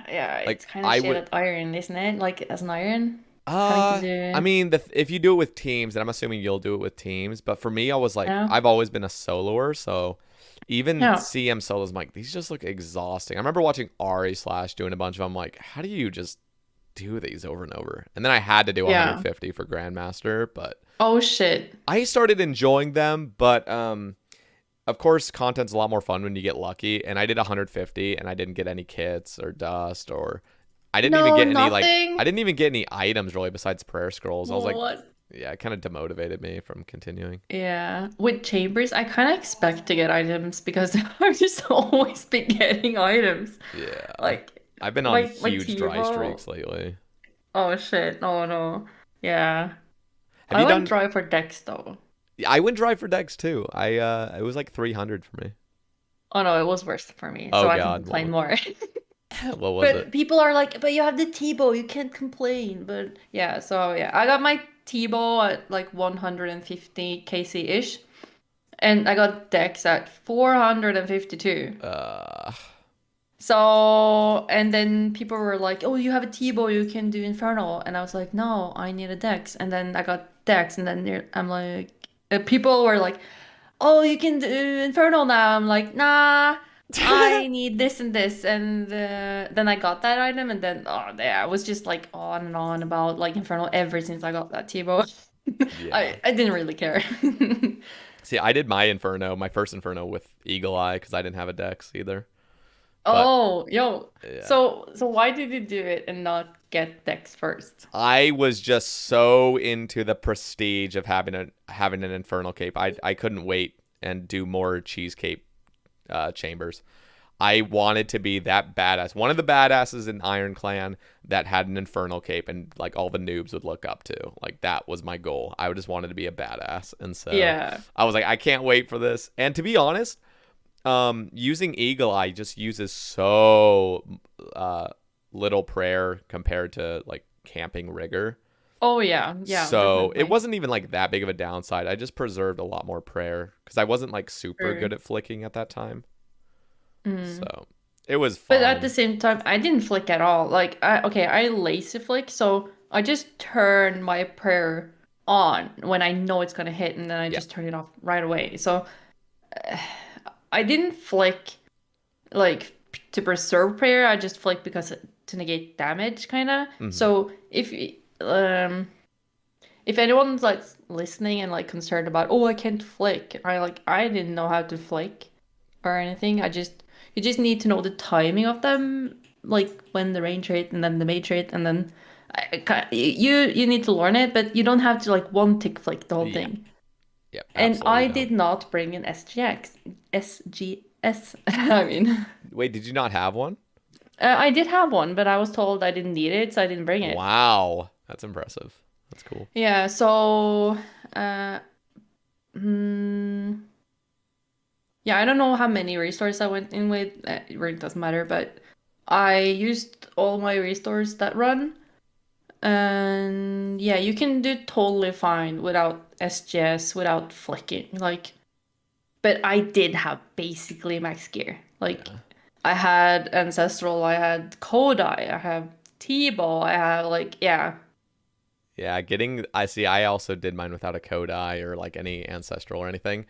Yeah, Like it's kind of I shit would at iron, isn't it? Like as an iron, having to I do, mean, if you do it with teams, and I'm assuming you'll do it with teams, but for me, I was like, yeah, I've always been a soloer, so even yeah, CM solos, I'm like, these just look exhausting. I remember watching Ari Slash doing a bunch of them, like, how do you just do these over and over? And then I had to do yeah. 150 for Grandmaster, but Oh shit. I started enjoying them, but of course, content's a lot more fun when you get lucky, and I did 150, and I didn't get any kits or dust or I didn't even No, get any like I nothing. didn't even get any items really besides prayer scrolls. I was like, What? yeah, it kind of demotivated me from continuing. Yeah, with chambers, I kind of expect to get items because I've just always been getting items. Yeah. Like I've been on my huge dry Tivo. streaks lately. Oh shit. Oh no. Yeah. Have I you went done dry for Dex though. I went dry for decks too. It was like 300 for me. Oh no, it was worse for me, Oh so I can God, complain more. what was it? But people are like, but you have the T-bow, you can't complain. But yeah, so yeah, I got my T-bow at like 150 kc-ish, and I got decks at 452. Uh, So, and then people were like, oh, you have a T-bow, you can do Infernal. And I was like, no, I need a dex. And then I got dex, and then I'm like, people were like, oh, you can do Infernal now. I'm like, nah, I need this and this. And then I got that item, and then, oh, yeah, I was just like on and on about like Infernal ever since I got that T-bow. yeah. I didn't really care. See, I did my first Inferno with Eagle Eye because I didn't have a dex either. But Oh, yo. yeah, So why did you do it and not get Dex first? I was just so into the prestige of having an Infernal cape. I couldn't wait and do more cheese cape chambers. I wanted to be that badass, one of the badasses in Iron Clan that had an Infernal cape, and like all the noobs would look up to. Like that was my goal. I just wanted to be a badass, and so Yeah. I was like, I can't wait for this. And to be honest, using Eagle Eye just uses so little prayer compared to like camping rigor. Oh yeah. Yeah, So it definitely. wasn't even like that big of a downside. I just preserved a lot more prayer because I wasn't like super True. good at flicking at that time. Mm. So it was But at the fun. same time, I didn't flick at all. Like I lazy flick, so I just turn my prayer on when I know it's gonna hit, and then I Yeah. just turn it off right away. So I didn't flick like to preserve prayer. I just flick because to negate damage, kind of. Hmm. So if anyone's like listening and like concerned about, oh, I can't flick, I didn't know how to flick or anything. You just need to know the timing of them, like when the range rate and then the mage rate, and then you need to learn it, but you don't have to like one tick flick the whole Yeah. thing. Yep. And Absolutely I don't. did not bring an SGS. I mean, Wait, did you not have one? I did have one, but I was told I didn't need it, so I didn't bring it. Wow. That's impressive. That's cool. Yeah, so uh, mm, yeah, I don't know how many restores I went in with. It really doesn't matter, but I used all my restores that run. And yeah, you can do totally fine without SGS, without flicking. Like, but I did have basically max gear. Like, Yeah. I had Ancestral, I had Kodai, I have T-Bow, I have like, yeah. Yeah, I see. I also did mine without a Kodai or like any ancestral or anything.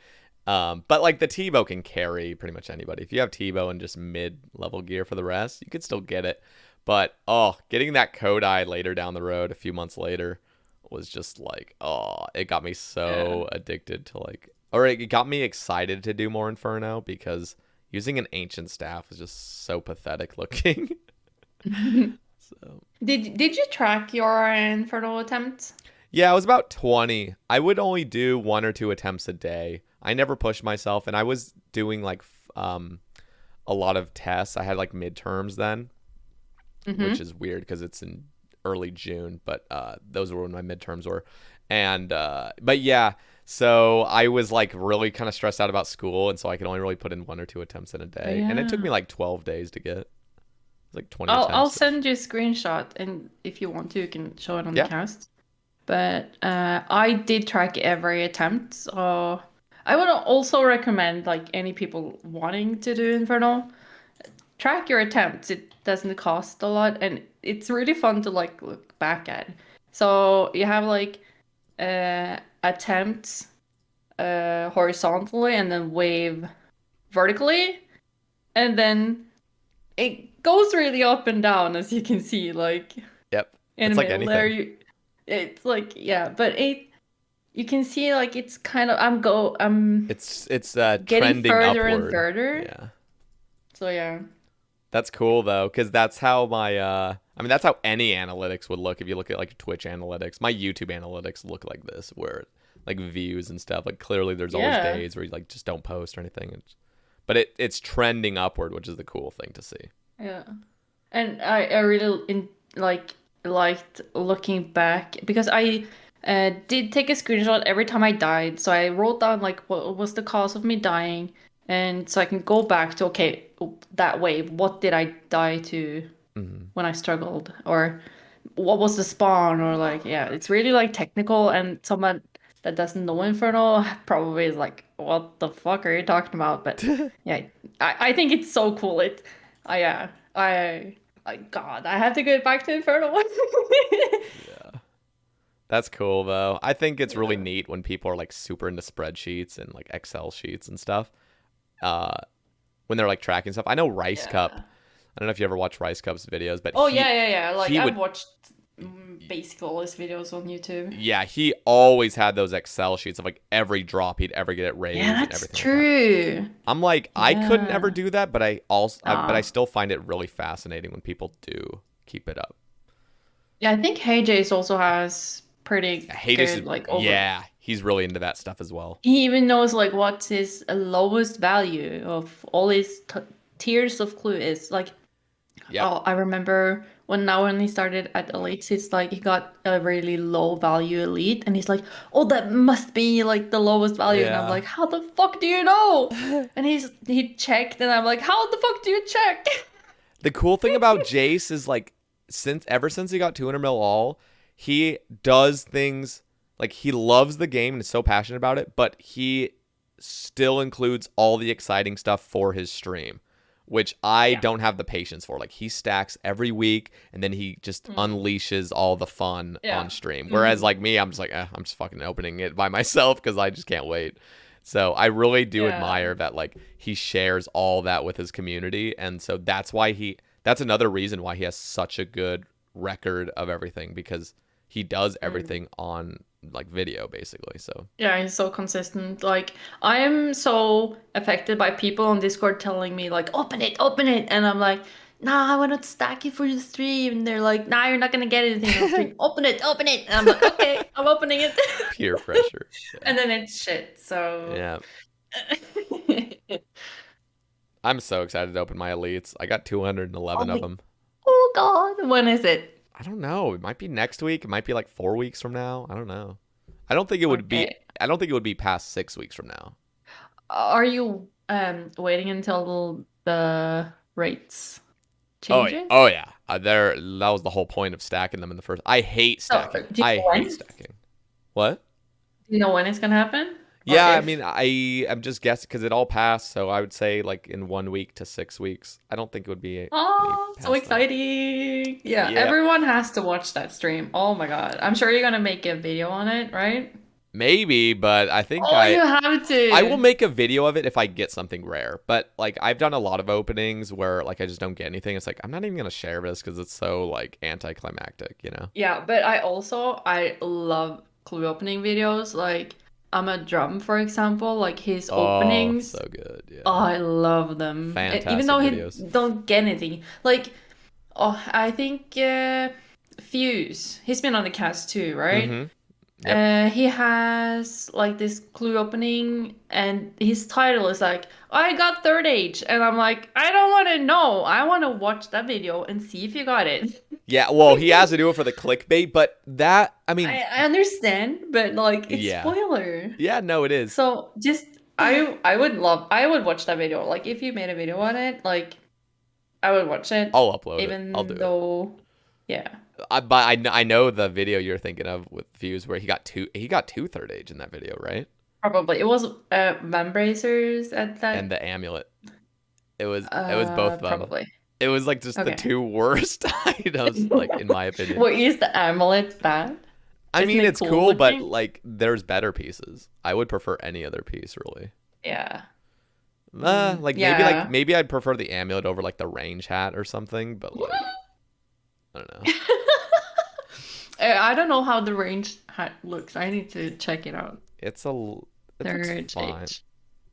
But like the Tebow can carry pretty much anybody. If you have Tebow and just mid-level gear for the rest, you could still get it. But oh, getting that Kodai later down the road, a few months later, was just like, oh, it got me Yeah. so addicted to like, or it got me excited to do more Inferno because using an ancient staff was just so pathetic looking. So. Did you track your Inferno attempts? Yeah, I was about 20. I would only do one or two attempts a day. I never pushed myself, and I was doing like a lot of tests. I had like midterms then, which Mm-hmm. is weird because it's in early June, but those were when my midterms were. And but yeah, so I was like really kind of stressed out about school, and so I could only really put in one or two attempts in a Oh day, and it took me yeah. like 12 days to get. It was like 20 I'll attempts. send you a screenshot, and if you want to, you can show it on the Yeah. cast. But I did track every attempt, so I would also recommend like any people wanting to do Inferno, track your attempts. It doesn't cost a lot, and it's really fun to like look back at. So you have like attempts horizontally and then wave vertically, and then it goes really up and down as you can see, like Yep. in the It's like middle there. anything. It's like yeah, but it you can see like it's kind of I'm It's getting trending further and upward. further. Yeah. So yeah. That's cool though, because that's how my I mean that's how any analytics would look if you look at like Twitch analytics. My YouTube analytics look like this, where like views and stuff. Like clearly there's always Yeah. days where you like just don't post or anything. But it's trending upward, which is the cool thing to see. Yeah. And I really like liked looking back because Did take a screenshot every time I died. So I wrote down like what was the cause of me dying, and so I can go back to okay, that wave. What did I die to Mhm. when I struggled, or what was the spawn, or like yeah, it's really like technical, and someone that doesn't know Inferno probably is like, what the fuck are you talking about? But yeah, I think it's so cool. Yeah, God, I have to get back to Inferno. Yeah. That's cool though. I think it's really Yeah. neat when people are like super into spreadsheets and like Excel sheets and stuff. Uh, when they're like tracking stuff. I know Rice Cup. Yeah. I don't know if you ever watch Rice Cup's videos, but Oh yeah, yeah, yeah. Like he I've would watched basically all his videos on YouTube. yeah, he always had those Excel sheets of like every drop he'd ever get at Yeah, raise and that's everything like that. true. I'm like, I couldn't ever Yeah. do that, but I Ah. still find it really fascinating when people do keep it up. Yeah, I think Hey Jace also has pretty Hades is good like over. yeah, he's really into that stuff as well. He even knows like what's his lowest value of all his t tiers of clue is. Like, Yep. oh, I remember when he started at elites, it's like he got a really low value elite, and he's like, oh, that must be like the lowest value, and I'm Yeah. like, how the fuck do you know? And he checked, and I'm like, how the fuck do you check? The cool thing about Jace is like ever since he got 200 mil all, he does things like he loves the game and is so passionate about it, but he still includes all the exciting stuff for his stream, which I Yeah. don't have the patience for. Like he stacks every week and then he just Mm. unleashes all the fun on Yeah. stream. Whereas Hmm. like me, I'm just like, I'm just fucking opening it by myself because I just can't wait. So I really do Yeah. admire that like he shares all that with his community, and so that's another reason why he has such a good record of everything because he does Mm. everything on like video basically. So Yeah, he's so consistent. Like, I am so affected by people on Discord telling me, like, open it. And I'm like, nah, I want to stack it for the stream. And they're like, nah, you're not going to get anything on stream. Open it. And I'm like, okay, I'm opening it. peer pressure. Yeah. And then it's shit. So, Yeah. I'm so excited to open my elites. I got 211 of oh, them. oh God, when is it? I don't know. It might be next week. It might be like 4 weeks from now. I don't know. I don't think it would be. Okay. I don't think it would be past 6 weeks from now. Are you waiting until the rates Oh yeah. changes? Oh yeah. That was the whole point of stacking them in the first. I hate So, stacking. do you I know hate when? stacking. What? Do you know when it's gonna happen? Or Yeah, I if? mean, I'm just guessing because it all passed. So I would say like in 1 week to 6 weeks. I don't think it would be any Oh, so past that. exciting. Yeah, Yeah, everyone has to watch that stream. Oh my God. I'm sure you're gonna make a video on it, right? maybe, but I think Oh, you have I will to. make a video of it if I get something rare. But like I've done a lot of openings where like I just don't get anything. It's like I'm not even gonna share this because it's so like anticlimactic, you know? Yeah, but I love clue opening videos. Like I'm a drum, for example, like his Oh, openings. so good. Oh, Yeah, I love them. Even fantastic though he videos. don't get anything. Like, oh, I think Fuse. He's been on the cast too, right? Mm-hmm. Yep. He has like this clue opening, and his title is like, I got third age. And I'm like, I don't want to know. I want to watch that video and see if you got it. Yeah. Well, he has to do it for the clickbait, but that I mean, I understand, but like, it's yeah, spoiler. yeah. No, it is. So just, I would watch that video. Like, if you made a video on it, like, I would watch it, I'll upload it. I'll do even it. though, yeah, I know the video you're thinking of with views where he got two third age in that video, right? probably. It was Vambracers at And that, the amulet. It was both of them. probably. It was like just the Okay. two worst items, like in my opinion. What is the amulet bad? I Isn't mean, it it's cool cool, but looking? like there's better pieces. I would prefer any other piece, really. Yeah. Mm, Like yeah. maybe I'd prefer the amulet over like the range hat or something, but like I don't know. I don't know how the range hat looks. I need to check it out. It looks Third fine. age.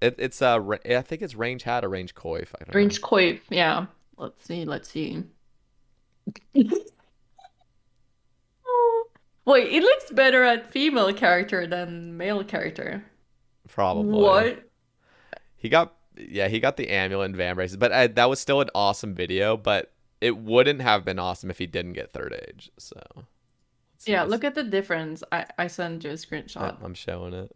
It's I think it's range hat or range coif. I don't know. Range coif. Yeah. Let's see. Let's see. Oh, wait, it looks better at female character than male character. Probably. What? He got the amulet and van braces, but that was still an awesome video. But it wouldn't have been awesome if he didn't get third age. So let's Yeah, this. look at the difference. I sent you a screenshot. I'm showing it.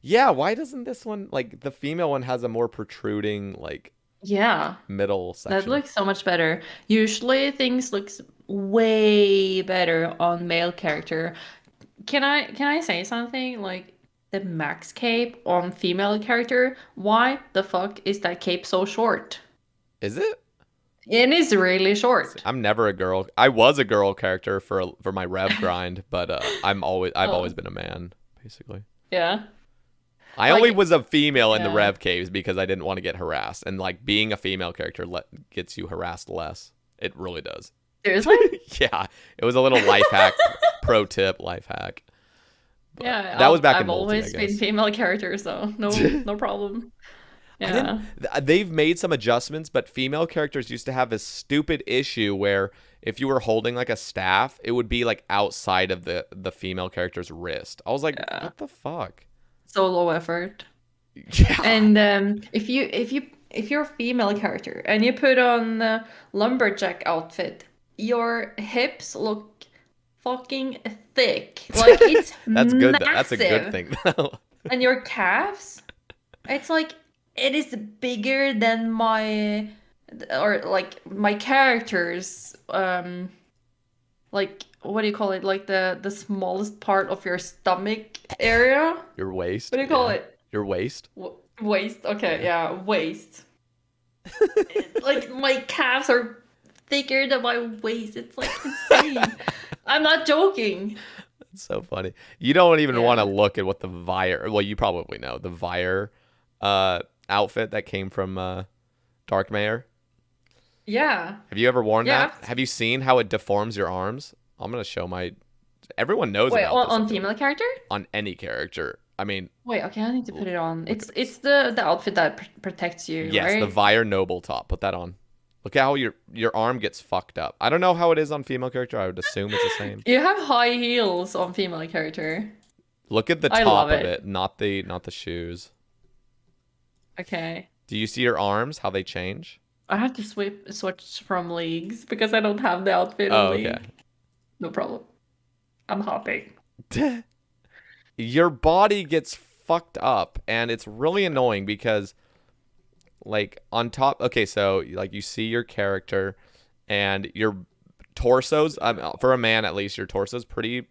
Yeah, why doesn't this one, like the female one has a more protruding like Yeah, middle that section? looks so much better. Usually things looks way better on male character. Can I say something? Like the max cape on female character, why the fuck is that cape so short? Is it? It is really short. I'm never a girl. I was a girl character for my rev grind, but I've always Oh, been a man, basically. yeah. I only Like, was a female in the yeah. rev caves because I didn't want to get harassed, and like being a female character gets you harassed less. It really does. Seriously? Yeah, it was a little life hack, pro tip life hack. But Yeah, that was back in I've multi, I always been guess. female character, so no problem. I didn't. Yeah. They've made some adjustments, but female characters used to have this stupid issue where if you were holding like a staff, it would be like outside of the female character's wrist. I was like, Yeah. what the fuck? So low effort. Yeah. And if you're a female character and you put on the lumberjack outfit, your hips look fucking thick. Like it's That's good. That's a good massive. thing though. And your calves, it's like it is bigger than my or like my character's like what do you call it? Like the smallest part of your stomach area. Your waist. What do you call Yeah. it? Your waist. Waist. Okay, Yeah. yeah, waist. Like my calves are thicker than my waist. It's like insane. I'm not joking. It's so funny. You don't even want to Yeah. look at what the Vire. Well, you probably know the Vire outfit that came from Darkmare. Yeah. Have you ever worn Yeah. that? Have you seen how it deforms your arms? I'm gonna show my. Everyone knows Wait, about this. I on feel female like. character? On any character. I mean, Wait, okay, I need to put it on. look at It's this. the outfit that protects you, Yes, the right? Vire Noble top. Put that on. Look at how your arm gets fucked up. I don't know how it is on female character. I would assume it's the same. You have high heels on female character. Look at the I top love of it. it, not the shoes. Okay. Do you see your arms? How they change? I have to switch from leagues because I don't have the outfit on Oh, okay. league. No problem. I'm hopping. Your body gets fucked up, and it's really annoying because, like, on top. Okay, so like you see your character, and your torso's. For a man at least, your torso's pretty.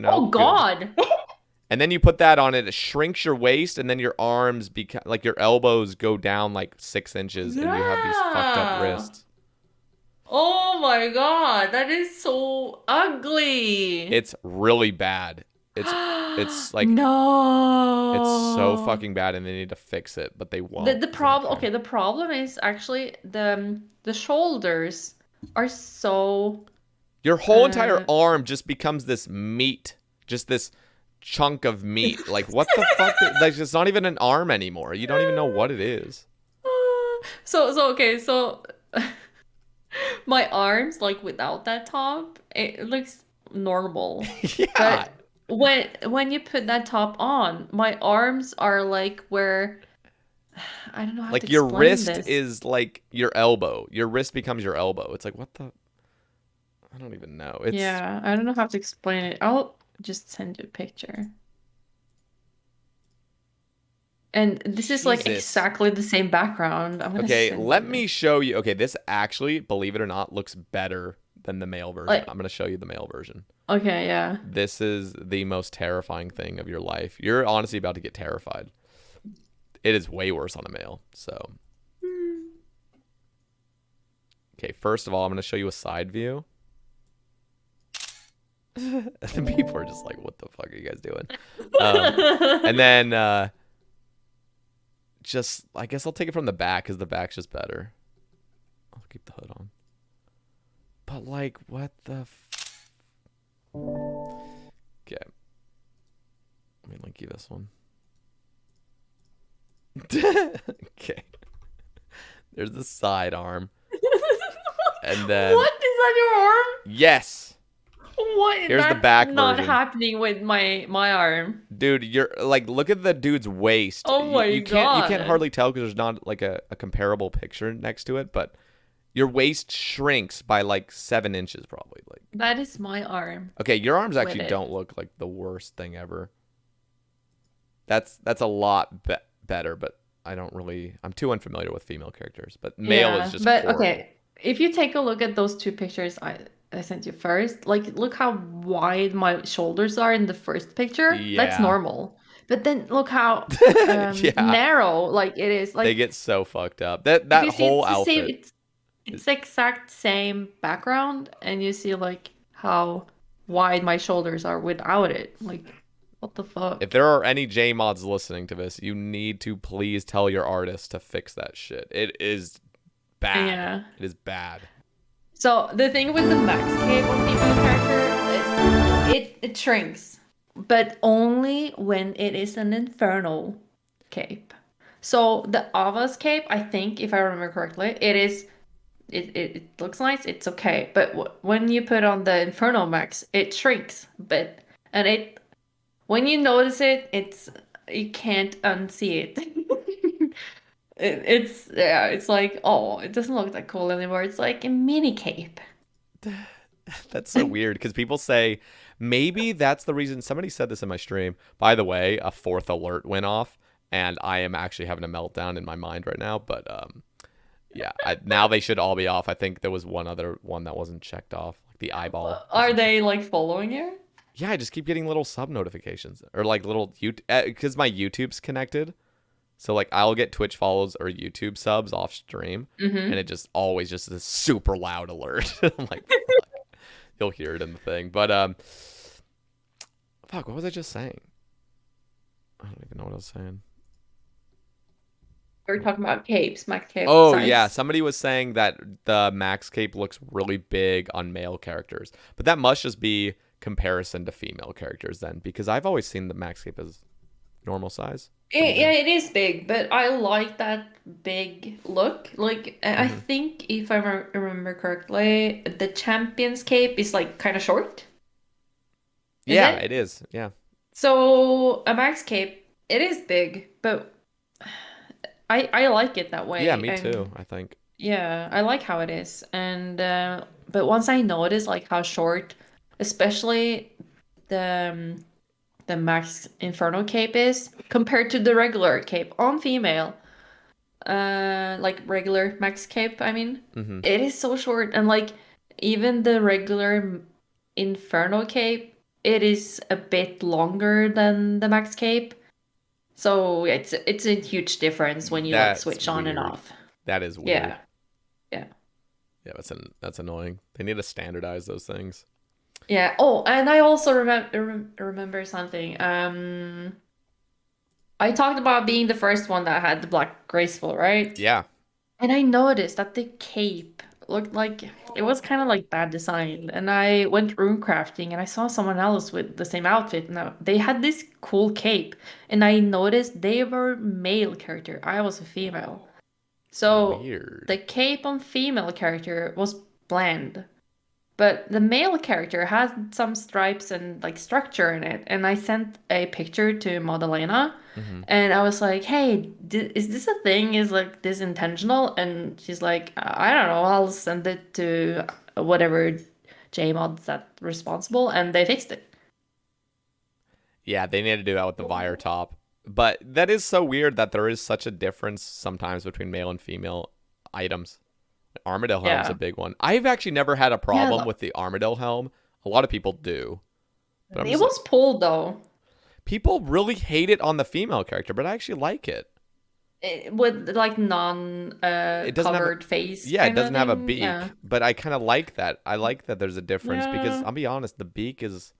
Oh Good. God. And then you put that on it, it shrinks your waist, and then your arms become like your elbows go down like 6 inches, and you have these fucked up Yeah. wrists. Oh my God, that is so ugly. It's really bad. It's like No. it's so fucking bad, and they need to fix it, but they won't. The 'cause they don't problem. care. Okay, the problem is actually the shoulders are so. Your whole entire Uh, arm just becomes this meat, just this chunk of meat. Like what the fuck? Like it's not even an arm anymore. You don't even know what it is. So okay, so my arms like without that top, it looks normal. Yeah. But when you put that top on, my arms are like where I don't know how Like to your explain wrist this. is like your elbow. Your wrist becomes your elbow. It's like what the I don't even know. It's Yeah, I don't know how to explain it. I'll just send you a picture. And this is like Jesus. exactly the same background. I'm gonna Okay, send let you. me show you. Okay, this actually, believe it or not, looks better than the male version. Like, I'm going to show you the male version. okay, yeah. This is the most terrifying thing of your life. You're honestly about to get terrified. It is way worse on a male. So, okay, first of all, I'm going to show you a side view. And people are just like, what the fuck are you guys doing? And then just, I guess I'll take it from the back because the back's just better. I'll keep the hood on. But like, what the okay. Let me link you this one. Okay. There's the side arm. And then What? Is that your arm? yes. What? Here's the That's back not version. happening with my arm. Dude, you're like, look at the dude's waist. Oh my you can't God. hardly tell because there's not like a comparable picture next to it, but Your waist shrinks by like 7 inches, probably. Like, That is my arm okay, your arms with actually it. don't look like the worst thing ever. That's a lot better, but I don't really. I'm too unfamiliar with female characters, but male is Yeah, just but horrible. okay. If you take a look at those two pictures I sent you first, like look how wide my shoulders are in the first picture. That's Yeah, normal. But then look how yeah, narrow like it is. they Like get so fucked up. That if that you see whole it's the same outfit. it's the exact same background and you see like how wide my shoulders are without it. Like what the If fuck? there are any J mods listening to this, you need to please tell your artist to fix that shit. It is bad. Yeah. It is bad. So the thing with the max cape on female character is it shrinks, but only when it is an infernal cape. So the Ava's cape, I think, if I remember correctly, it looks nice, it's okay. But when you put on the Inferno Max, it shrinks. But and it when you notice it, you can't unsee it. It's yeah, it's like oh, it doesn't look that cool anymore. It's like a mini cape. That's so weird because people say maybe that's the reason. Somebody said this in my stream. By the way, a fourth alert went off, and I am actually having a meltdown in my mind right now. But yeah, now they should all be off. I think there was one other one that wasn't checked off, like the eyeball. Are they like following you? Yeah, I just keep getting little sub notifications or like little because my YouTube's connected. So like I'll get Twitch follows or YouTube subs off stream, and Mm-hmm. it just always just this super loud alert. I'm like, fuck. You'll hear it in the thing. But fuck, what was I just saying? I don't even know what I was saying. We're talking about capes, max cape Oh yeah, size. somebody was saying that the Max Cape looks really big on male characters, but that must just be comparison to female characters then, because I've always seen the Max Cape as normal size. What do you Yeah, think? it is big, but I like that big look. Like, I Hmm. think if I remember correctly, the champion's cape is like kind of short, is Yeah, it? it is. Yeah. So a max cape, it is big, but I like it that Yeah, way, me too, and I think. yeah, I like how it is. And but once I notice like how short, especially the the max inferno cape is compared to the regular cape on female, like regular max cape, I mean, Hmm. it is so short. And like even the regular inferno cape, it is a bit longer than the max cape. So it's a huge difference when you like That's switch on and weird. off. That is weird. Yeah, yeah. Yeah, that's annoying. They need to standardize those things. Yeah. Oh, and I also remember something. I talked about being the first one that had the black graceful, right? Yeah. And I noticed that the cape looked like it was kind of like bad design. And I went rune crafting and I saw someone else with the same outfit. Now they had this cool cape, and I noticed they were male character. I was a female. So Weird. the cape on female character was bland. But the male character had some stripes and like structure in it. And I sent a picture to Madalena Hmm. and I was like, hey, is this a thing? Is like this intentional? And she's like, I don't know. I'll send it to whatever JMod's that responsible. And they fixed it. Yeah, they need to do that with the Vire top. But that is so weird that there is such a difference sometimes between male and female items. Armadillo helm's a Yeah. big one. I've actually never had a Yeah. problem with the Armadillo helm. A lot of people do. But I'm It just like, was pulled though. people really hate it on the female character, but I actually like it. With like non It doesn't have a, covered face yeah, it kind of doesn't have a thing. Yeah. beak, but I kind of like that. I like that there's a difference because Yeah. I'll be honest, the beak is,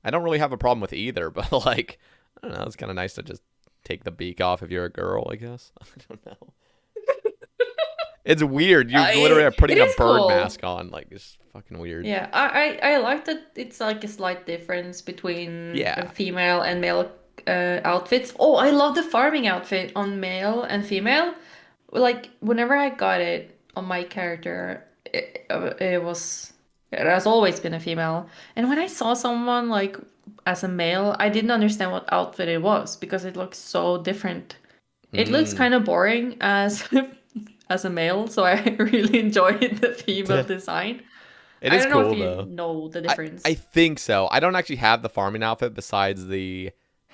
I don't really have a problem with either, but like, I don't know, it's kind of nice to just take the beak off if you're a girl, I guess. I don't know. It's weird. You literally are It putting a is bird cool. mask on. Like, it's fucking weird. Yeah, I like that it's like a slight difference between Yeah. female and male outfits. Oh, I love the farming outfit on male and female. Like whenever I got it on my character, it has always been a female. And when I saw someone like as a male, I didn't understand what outfit it was because it looks so different. It looks Mm. kind of boring as as a male, so I really enjoyed the female design. It I is don't know if cool you though. know the I difference. think so. I don't actually have the farming outfit besides the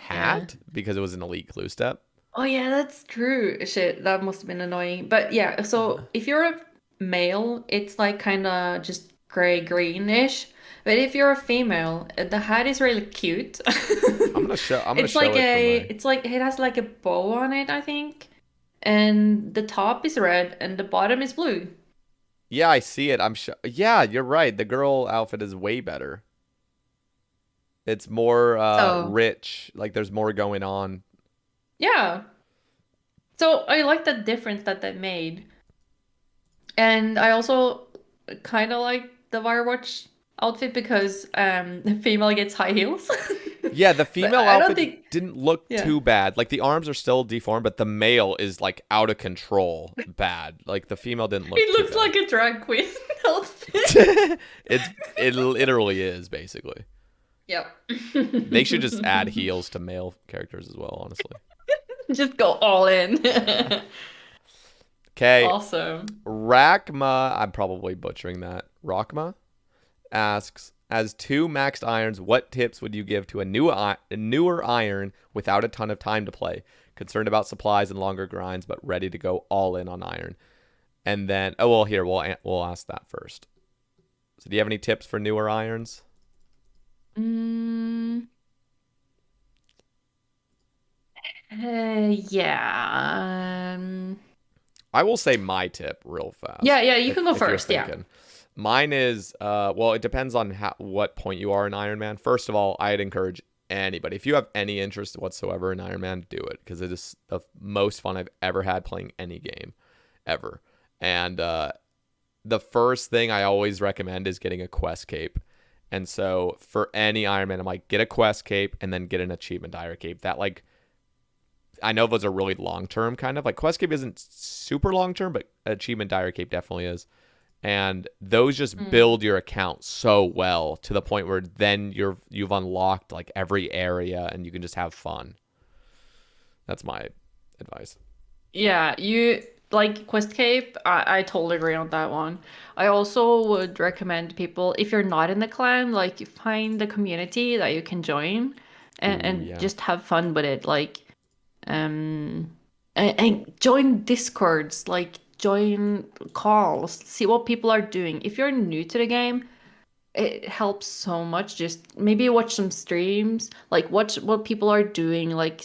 Yeah. hat because it was an elite clue step. Oh yeah, that's true. Shit, that must have been annoying. But yeah, so if you're a male, it's like kind of just gray greenish. But if you're a female, the hat is really cute. I'm gonna show it for my. It's like it has like a bow on it, I think. And the top is red and the bottom is blue. Yeah, I see it. I'm sure. Yeah, you're right. The girl outfit is way better. It's more So, rich. Like there's more going on. yeah. So I like the difference that they made. And I also kind of like the Firewatch outfit because the female gets high heels. Yeah, the But female I don't outfit think, didn't look yeah. too bad. Like the arms are still deformed, but the male is like out of control bad. Like the female didn't look It too looks bad. like a drag queen outfit. It literally is basically. Yep. They should just add heels to male characters as well, honestly. Just go all in. Okay, Awesome. Rakma, I'm probably butchering that. Rakma asks, as two maxed irons, what tips would you give to a newer iron without a ton of time to play? Concerned about supplies and longer grinds, but ready to go all in on iron. And then, oh well, here we'll ask that first. So, do you have any tips for newer irons? Mm, yeah. I will say my tip real Yeah, fast. yeah, you can go If you're first. Yeah. thinking, mine is well, it depends on what point you are in Iron Man. First of all, I'd encourage anybody, if you have any interest whatsoever in Iron Man, do it because it is the most fun I've ever had playing any game, ever. And the first thing I always recommend is getting a quest cape. And so for any Iron Man, I'm like, get a quest cape and then get an achievement dire cape. That like I know those are really long term, kind of like quest cape isn't super long term, but achievement dire cape definitely is. And those just Mm. build your account so well to the point where then you've unlocked like every area and you can just have fun. That's my advice. Yeah, you like Quest Cape. I totally agree on that one. I also would recommend people, if you're not in the clan, like you find the community that you can join Ooh, and yeah. just have fun with it. Like, um, and join Discords, like join calls, see what people are doing. If you're new to the game, it helps so much. Just maybe watch some streams, like watch what people are doing, like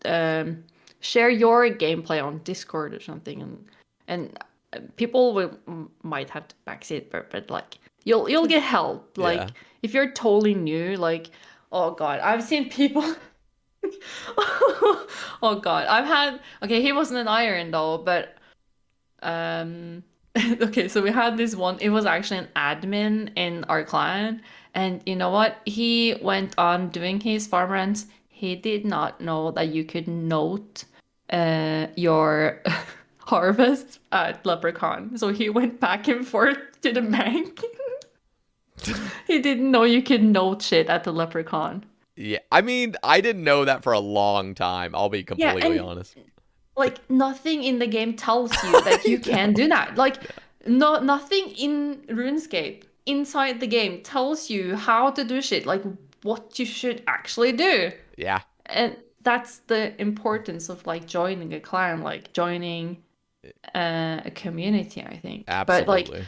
um share your gameplay on Discord or something, and people might have to backseat, but like you'll get help. Yeah. Like if you're totally new, like oh god, I've seen people. Oh god, I've had okay. He wasn't an iron though, but um, okay, so we had this one. It was actually an admin in our clan, and you know what? He went on doing his farm runs. He did not know that you could note your harvest at Leprechaun. So he went back and forth to the bank. He didn't know you could note shit at the Leprechaun. Yeah. I mean, I didn't know that for a long time. I'll be Yeah, completely and honest. like nothing in the game tells you that you I can do that. Like no nothing in RuneScape inside the game tells you how to do shit, like what you should actually do. Yeah, And that's the importance of like joining a clan, like joining a community, I think. But like absolutely.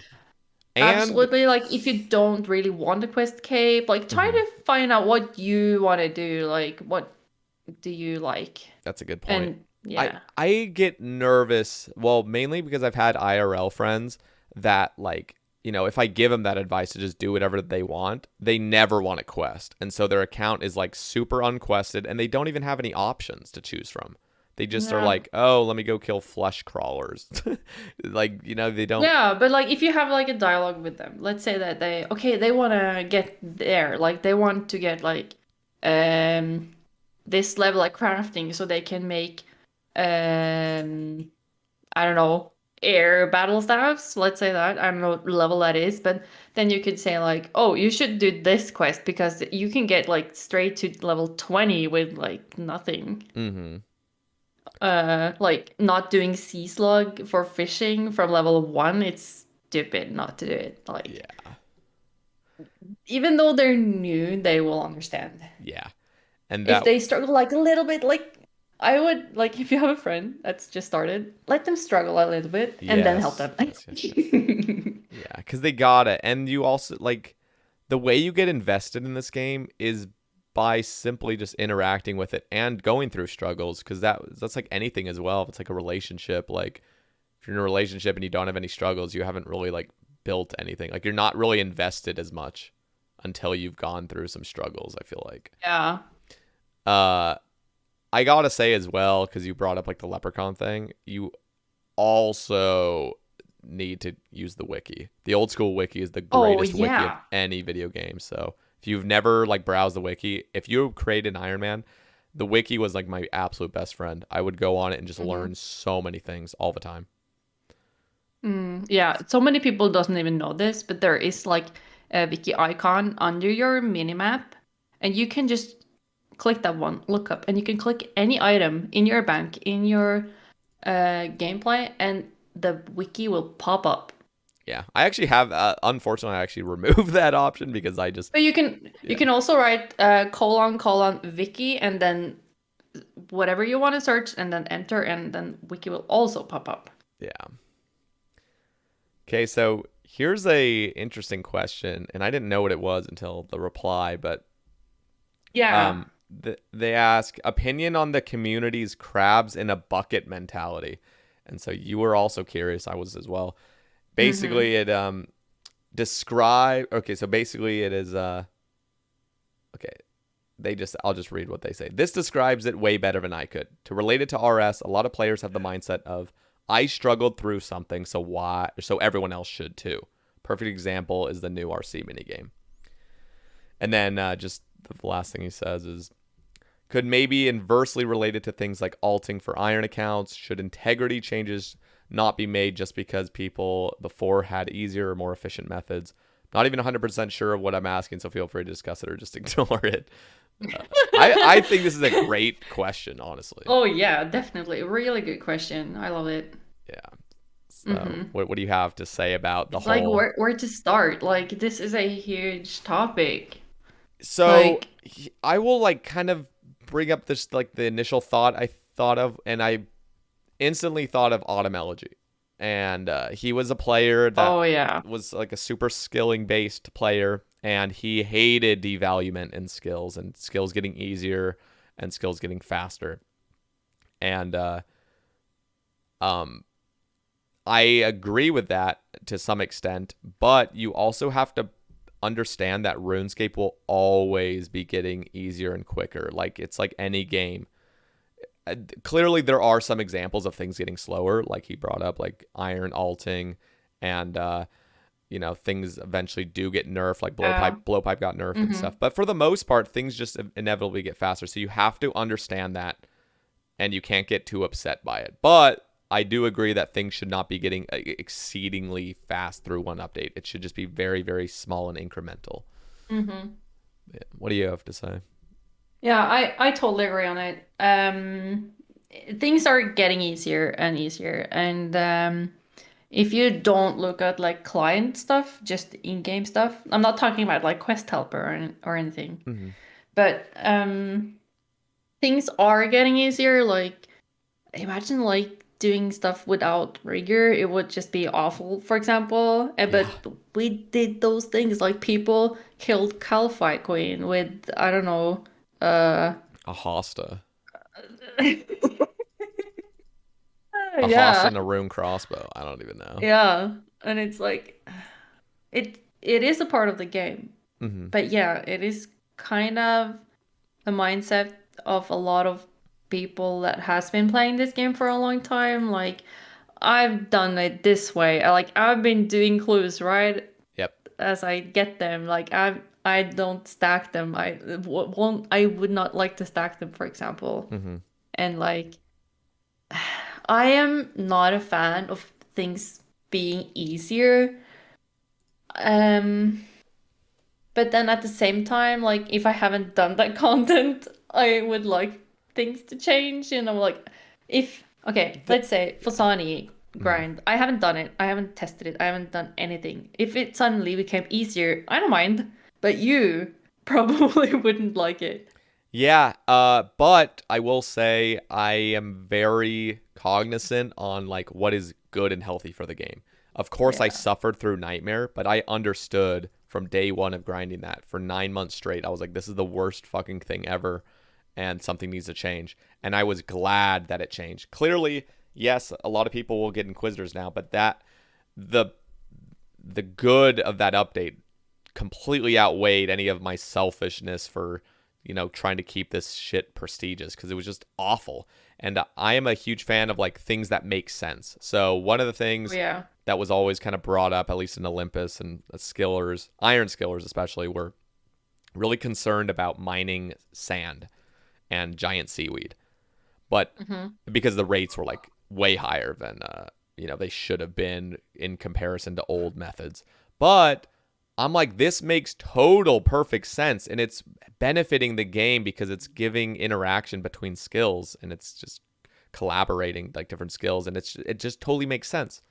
And absolutely, like if you don't really want a quest cape, like try mhm, to find out what you want to do, like what do you like? that's a good point. And I yeah. I get nervous, well, mainly because I've had IRL friends that like, if I give them that advice to just do whatever they want, they never want a quest. And so their account is like super unquested and they don't even have any options to choose from. They just are Yeah. like, "Oh, let me go kill flesh crawlers." Like, they don't. Yeah, but like if you have like a dialogue with them, let's say that they want to get there, like they want to get like um this level of crafting so they can make um I don't know, air battle staffs, let's say that. I don't know what level that is, but then you could say like, "Oh, you should do this quest because you can get like straight to level 20 with like nothing." Mhm. Like not doing sea slug for fishing from level 1, it's stupid not to do it. Like Yeah. even though they're new, they will understand. Yeah. And If that they struggle like a little bit, like I would like if you have a friend that's just started, let them struggle a little bit and then help yes, them. yes, yes, yes. Yeah, because they got it. And you also like the way you get invested in this game is by simply just interacting with it and going through struggles. Because that's like anything as well. If it's like a relationship, like if you're in a relationship and you don't have any struggles, you haven't really like built anything. Like you're not really invested as much until you've gone through some struggles, I feel like. Yeah. Uh, I gotta say as well, because you brought up like the leprechaun thing, you also need to use the wiki. The old school wiki is the Oh greatest wiki of yeah. any video game. So if you've never like browsed the wiki, if you create an Iron Man, the wiki was like my absolute best friend. I would go on it and just Mhm. learn so many things all the time. Yeah, so many people doesn't even know this, but there is like a wiki icon under your minimap, and you can just click that one, look up, and you can click any item in your bank, in your gameplay, and the wiki will pop up. Yeah, I actually have. Unfortunately, I actually removed that option because I just But you yeah can also write colon wiki and then whatever you want to search and then enter and then wiki will also pop up. yeah. Okay, so here's a interesting question, and I didn't know what it was until the reply, but Yeah. they ask opinion on the community's crabs in a bucket mentality, and so you were also curious. I was as well. Mm-hmm. Basically, it describe. Okay, so basically, it is okay. I'll just read what they say. This describes it way better than I could. To relate it to RS, a lot of players have the mindset of I struggled through something, so why so everyone else should too. Perfect example is the new RC minigame. And then just the last thing he says is could maybe inversely related to things like alting for iron accounts. Should integrity changes not be made just because people before had easier or more efficient methods? Not even 100% sure of what I'm asking, so feel free to discuss it or just ignore it. Uh, I think this is a great question, honestly. Oh yeah, definitely. Really good question. I love it. Yeah. So, Mm-hmm. what do you have to say about the It's like whole? where to start. Like this is a huge topic. So, Like I will like kind of bring up this like the initial thought I thought of, and I instantly thought of Automology. And he was a player that oh yeah. was like a super skilling based player, and he hated devaluation and skills getting easier and skills getting faster. And um, I agree with that to some extent, but you also have to understand that RuneScape will always be getting easier and quicker. Like it's like any game. Clearly there are some examples of things getting slower, like he brought up, like iron alting, and things eventually do get nerfed, like Yeah. blowpipe got nerfed and Mm-hmm. stuff. But for the most part, things just inevitably get faster. So you have to understand that, and you can't get too upset by it. But I do agree that things should not be getting exceedingly fast through one update. It should just be very, very small and incremental. Mm-hmm. Yeah. What do you have to say? Yeah, I totally agree on it. Things are getting easier and easier, and if you don't look at like client stuff, just in-game stuff, I'm not talking about like quest helper or anything, Mm-hmm. but things are getting easier. Like imagine like doing stuff without rigor, it would just be awful, for example. Yeah. But we did those things like people killed Calphi Queen with I don't know uh A hosta. A hosta yeah. and a rune crossbow. I don't even know. Yeah. And it's like it is a part of the game. Mm-hmm. But yeah, it is kind of the mindset of a lot of people that has been playing this game for a long time. Like I've done it this way. Like I've been doing clues, right? Yep. As I get them. Like I don't stack them. I would not like to stack them, for example. Mm-hmm. And like I am not a fan of things being easier. Um, but then at the same time, like if I haven't done that content, I would like things to change, like if okay, The, let's say Fasani Mhm. grind. I haven't done it. I haven't tested it. I haven't done anything. If it suddenly became easier, I don't mind. But you probably wouldn't like it. Yeah, but I will say I am very cognizant on like what is good and healthy for the game. Of course, I Yeah. suffered through Nightmare, but I understood from day one of grinding that for 9 months straight. I was like, this is the worst fucking thing ever, and something needs to change. And I was glad that it changed. Clearly, yes, a lot of people will get Inquisitors now, but the the good of that update completely outweighed any of my selfishness for trying to keep this shit prestigious because it was just awful. And I am a huge fan of like things that make sense. So one of the Oh, things yeah. that was always kind of brought up, at least in Olympus and skillers, iron skillers especially, were really concerned about mining sand and giant seaweed, but Hmm. because the rates were like way higher than they should have been in comparison to old methods. But I'm like, this makes total perfect sense, and it's benefiting the game because it's giving interaction between skills, and it's just collaborating like different skills, and it just totally makes sense.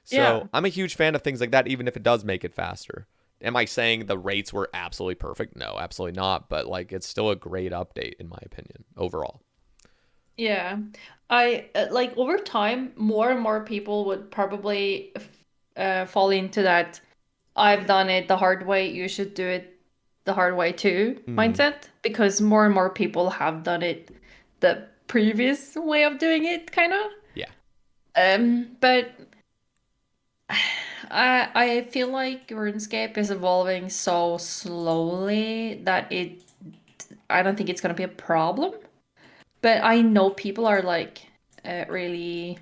So Yeah. I'm a huge fan of things like that, even if it does make it faster. Am I saying the rates were absolutely perfect? No, absolutely not. But like, it's still a great update in my opinion overall. Yeah. I like over time, more and more people would probably fall into that I've done it the hard way, you should do it the hard way too Mm-hmm. mindset because more and more people have done it the previous way of doing it, kind of. Yeah. But I feel like RuneScape is evolving so slowly that I don't think it's gonna be a problem. But I know people are like really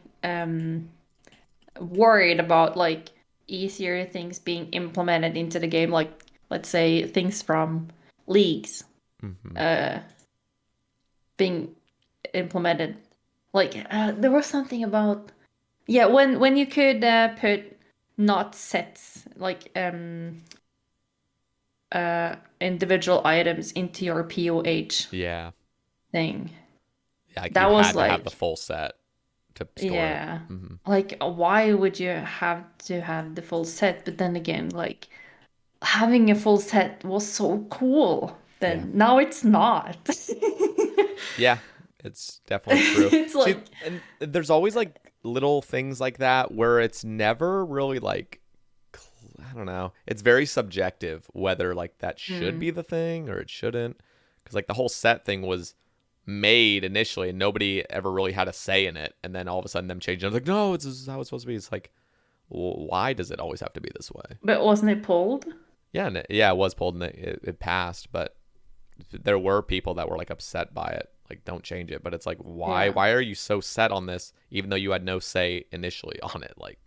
worried about like easier things being implemented into the game, like let's say things from leagues Mm-hmm. uh being implemented. Like there was something about yeah, when you could put not sets like individual items into your POH Yeah. thing. Yeah, like you That was had to have the like full set to store it. yeah. Mm-hmm. Like why would you have to have the full set? But then again, like having a full set was so cool. Yeah. Then now it's not. Yeah, it's definitely true. It's See, like and there's always like little things like that where it's never really like I don't know. It's very subjective whether like that should be mm, the thing or it shouldn't. Because like the whole set thing was made initially and nobody ever really had a say in it. And then all of a sudden them changing. I was like, no, this is how it's supposed to be. It's like, why does it always have to be this way? but wasn't it pulled? Yeah, and yeah, it was pulled and it passed, but there were people that were like upset by it. Like, don't change it. But it's like, why? Yeah. Why are you so set on this, even though you had no say initially on it? Like,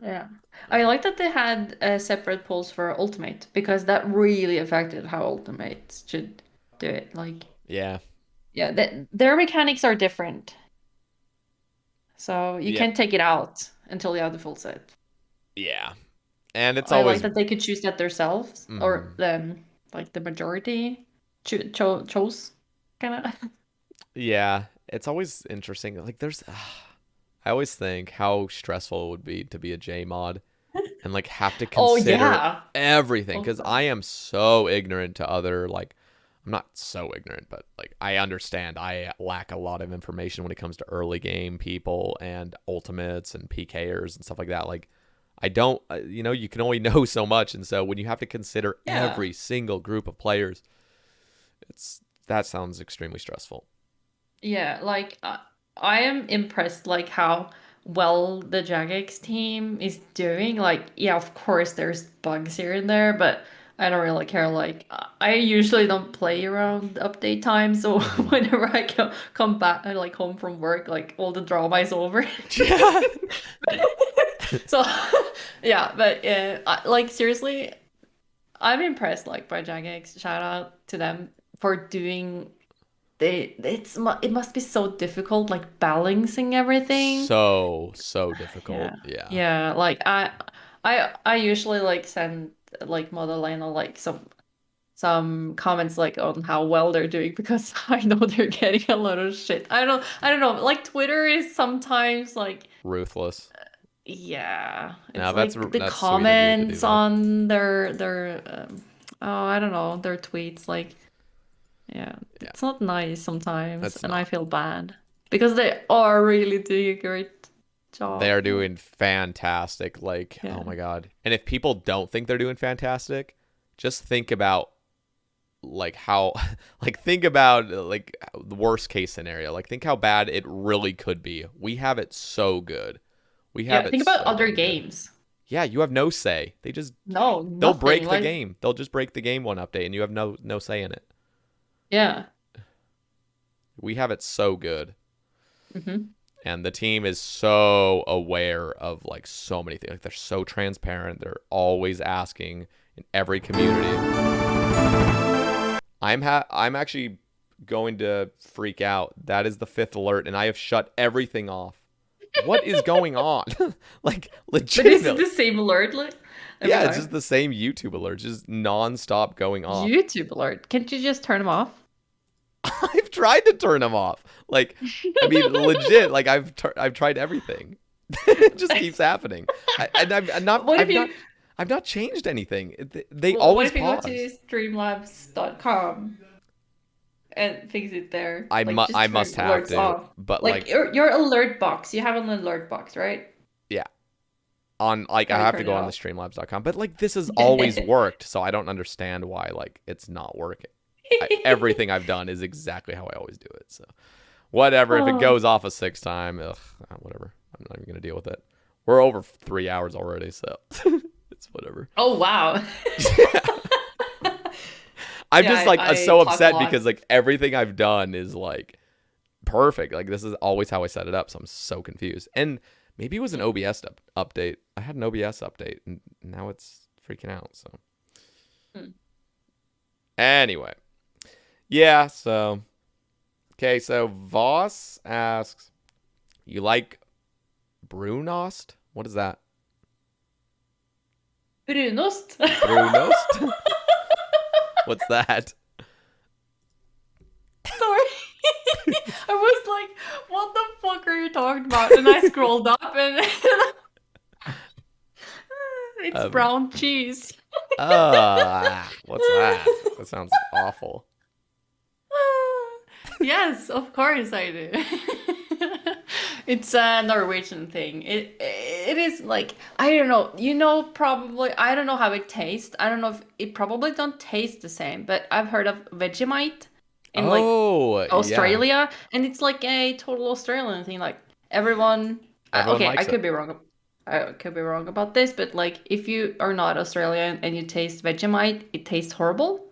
Yeah. I like that they had separate polls for Ultimate because that really affected how Ultimates should do it. Like, Yeah, yeah, their mechanics are different. So you yeah, can't take it out until you have the full set. yeah. And it's I like always, that they could choose that themselves, or mhm. like the majority chose, kind of. Yeah, it's always interesting. Like, I always think how stressful it would be to be a J mod and like have to Oh consider yeah. everything Oh because god. I am so ignorant to other like I'm not so ignorant, but like I understand I lack a lot of information when it comes to early game people and ultimates and PKers and stuff like that. Like I don't, you can only know so much, and so when you have to consider Yeah. every single group of players, that sounds extremely stressful. Yeah, like I am impressed like how well the Jagex team is doing. Like, yeah, of course there's bugs here and there, but I don't really care. Like, I usually don't play around update time, so Hmm. whenever I come back like home from work, like all the drama is over. Yeah. So, yeah, but like seriously, I'm impressed like by Jagex. Shout out to them for doing it must be so difficult like balancing everything. So difficult. Yeah. Yeah. Yeah, like I usually like send like Model like some comments like on how well they're doing because I know they're getting a lot of shit. I don't know. Like Twitter is sometimes like Ruthless. yeah, Now it's like the that's sweet of you to do comments that. on their oh I don't know their tweets like yeah Yeah, it's not nice sometimes it's and I not. feel bad because they are really doing a great job. They're doing fantastic. Like, Yeah. oh my God. And if people don't think they're doing fantastic, just think about like how like think about like the worst case scenario. Like think how bad it really could be. We have it so good. We have Yeah, it think about so other dang good. games. Yeah, you have no say. No, They'll nothing. break the Like, game. They'll just break the game one update and you have no say in it. yeah. We have it so good. Hmm. And the team is so aware of like so many things. Like they're so transparent. They're always asking in every community. I'm actually going to freak out. That is the 5th alert and I have shut everything off. What is going on? Like But is it legitimately. the same alert like every Yeah, it's time? just the same YouTube alert, just nonstop going off. YouTube alert. Can't you just turn them off? I've tried to turn them off. Like, I mean, legit. Like, I've tried everything. It just keeps happening. I'm not. What if you I've not changed anything. They what always if you go to pause. streamlabs.com and fix it there? Like just I turn must have alerts to, off. but Like like, your alert box. You have an alert box, right? yeah. On like, I Have you have to turned go it on the off? streamlabs.com. But like, this has always worked, so I don't understand why like it's not working. Everything I've done is exactly how I always do it. So whatever. If it Oh. goes off a 6th time, ugh, whatever. I'm not even gonna deal with it. We're over 3 hours already, so it's whatever. Oh wow. I'm Yeah, just like I so talk a upset lot. because like everything I've done is like perfect. Like this is always how I set it up, so I'm so confused. And maybe it was an OBS update. I had an OBS update, and now it's freaking out. So Hmm. anyway, yeah. So okay. So Voss asks, "You like Brunost? What is that? Brunost. Brunost? What's that?" Sorry. I was like, what the fuck are you talking about? And I scrolled up and it's Um. brown cheese. What's that? That sounds awful. Yes, of course I do. It's a Norwegian thing. It is like I don't know. You know, probably I don't know how it tastes. I don't know if it probably don't taste the same. But I've heard of Vegemite in like Oh, yeah. Australia, and it's like a total Australian thing. Like everyone, Everyone okay, I likes it. could be wrong. I could be wrong about this, but like if you are not Australian and you taste Vegemite, it tastes horrible.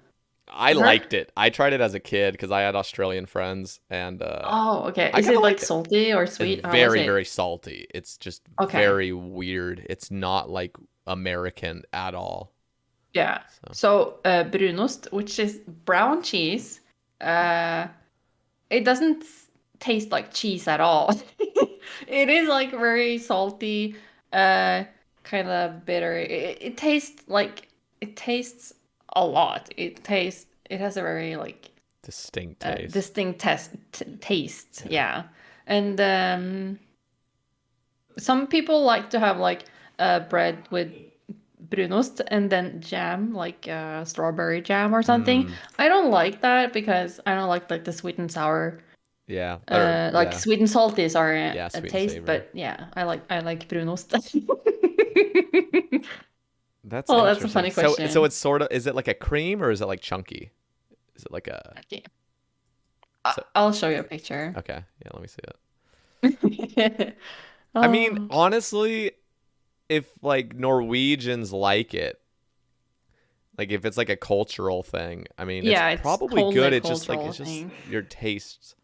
I I've heard. liked it. I tried it as a kid because I had Australian friends, and Oh, okay. I Is kind it of like liked it. salty or It's sweet? How was very, very it? salty. It's just Okay. very weird. It's not like American at all. Yeah. So So brunost, which is brown cheese, uh, it doesn't taste like cheese at all. It is like very salty, uh, kind of bitter. It tastes like it tastes a lot. It has a very like distinct taste. distinct taste. Yeah. Yeah, and some people like to have like bread with brunost and then jam, like strawberry jam or something. Mm, I don't like that because I don't like the sweet and sour, yeah. Or like yeah. sweet and salty is our Yeah. a Sweet and taste. savory. But yeah, I like brunost. That's Oh, that's a interesting. funny So question. it's sort of. Is it like a cream or is it like chunky? Is it like a? Okay, So, I'll show you a picture. okay. Yeah. Let me see it. I mean, Oh, honestly, if like Norwegians like it, like if it's like a cultural thing, I mean, it's yeah, it's probably totally good. a It's just like cultural it's just thing. your tastes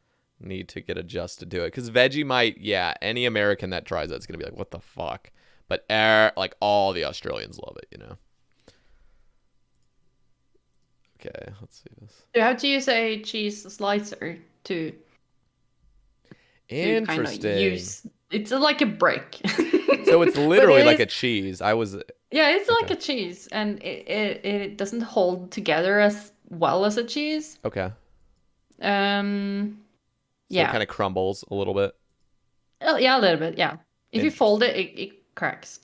need to get adjusted to it. Because Vegemite, yeah, any American that tries it, it's gonna be like, what the fuck? But like all the Australians love it, you know. Okay, let's see this. You have to use a cheese slicer to kind of Interesting. use. It's like a brick. So it's But literally it like is, a cheese. I was yeah, it's like okay. a cheese, and it doesn't hold together as well as a cheese. Okay. Um, So it yeah. kind of crumbles a little bit. Oh, yeah, a little bit, yeah. If you fold Interesting. it, it cracks.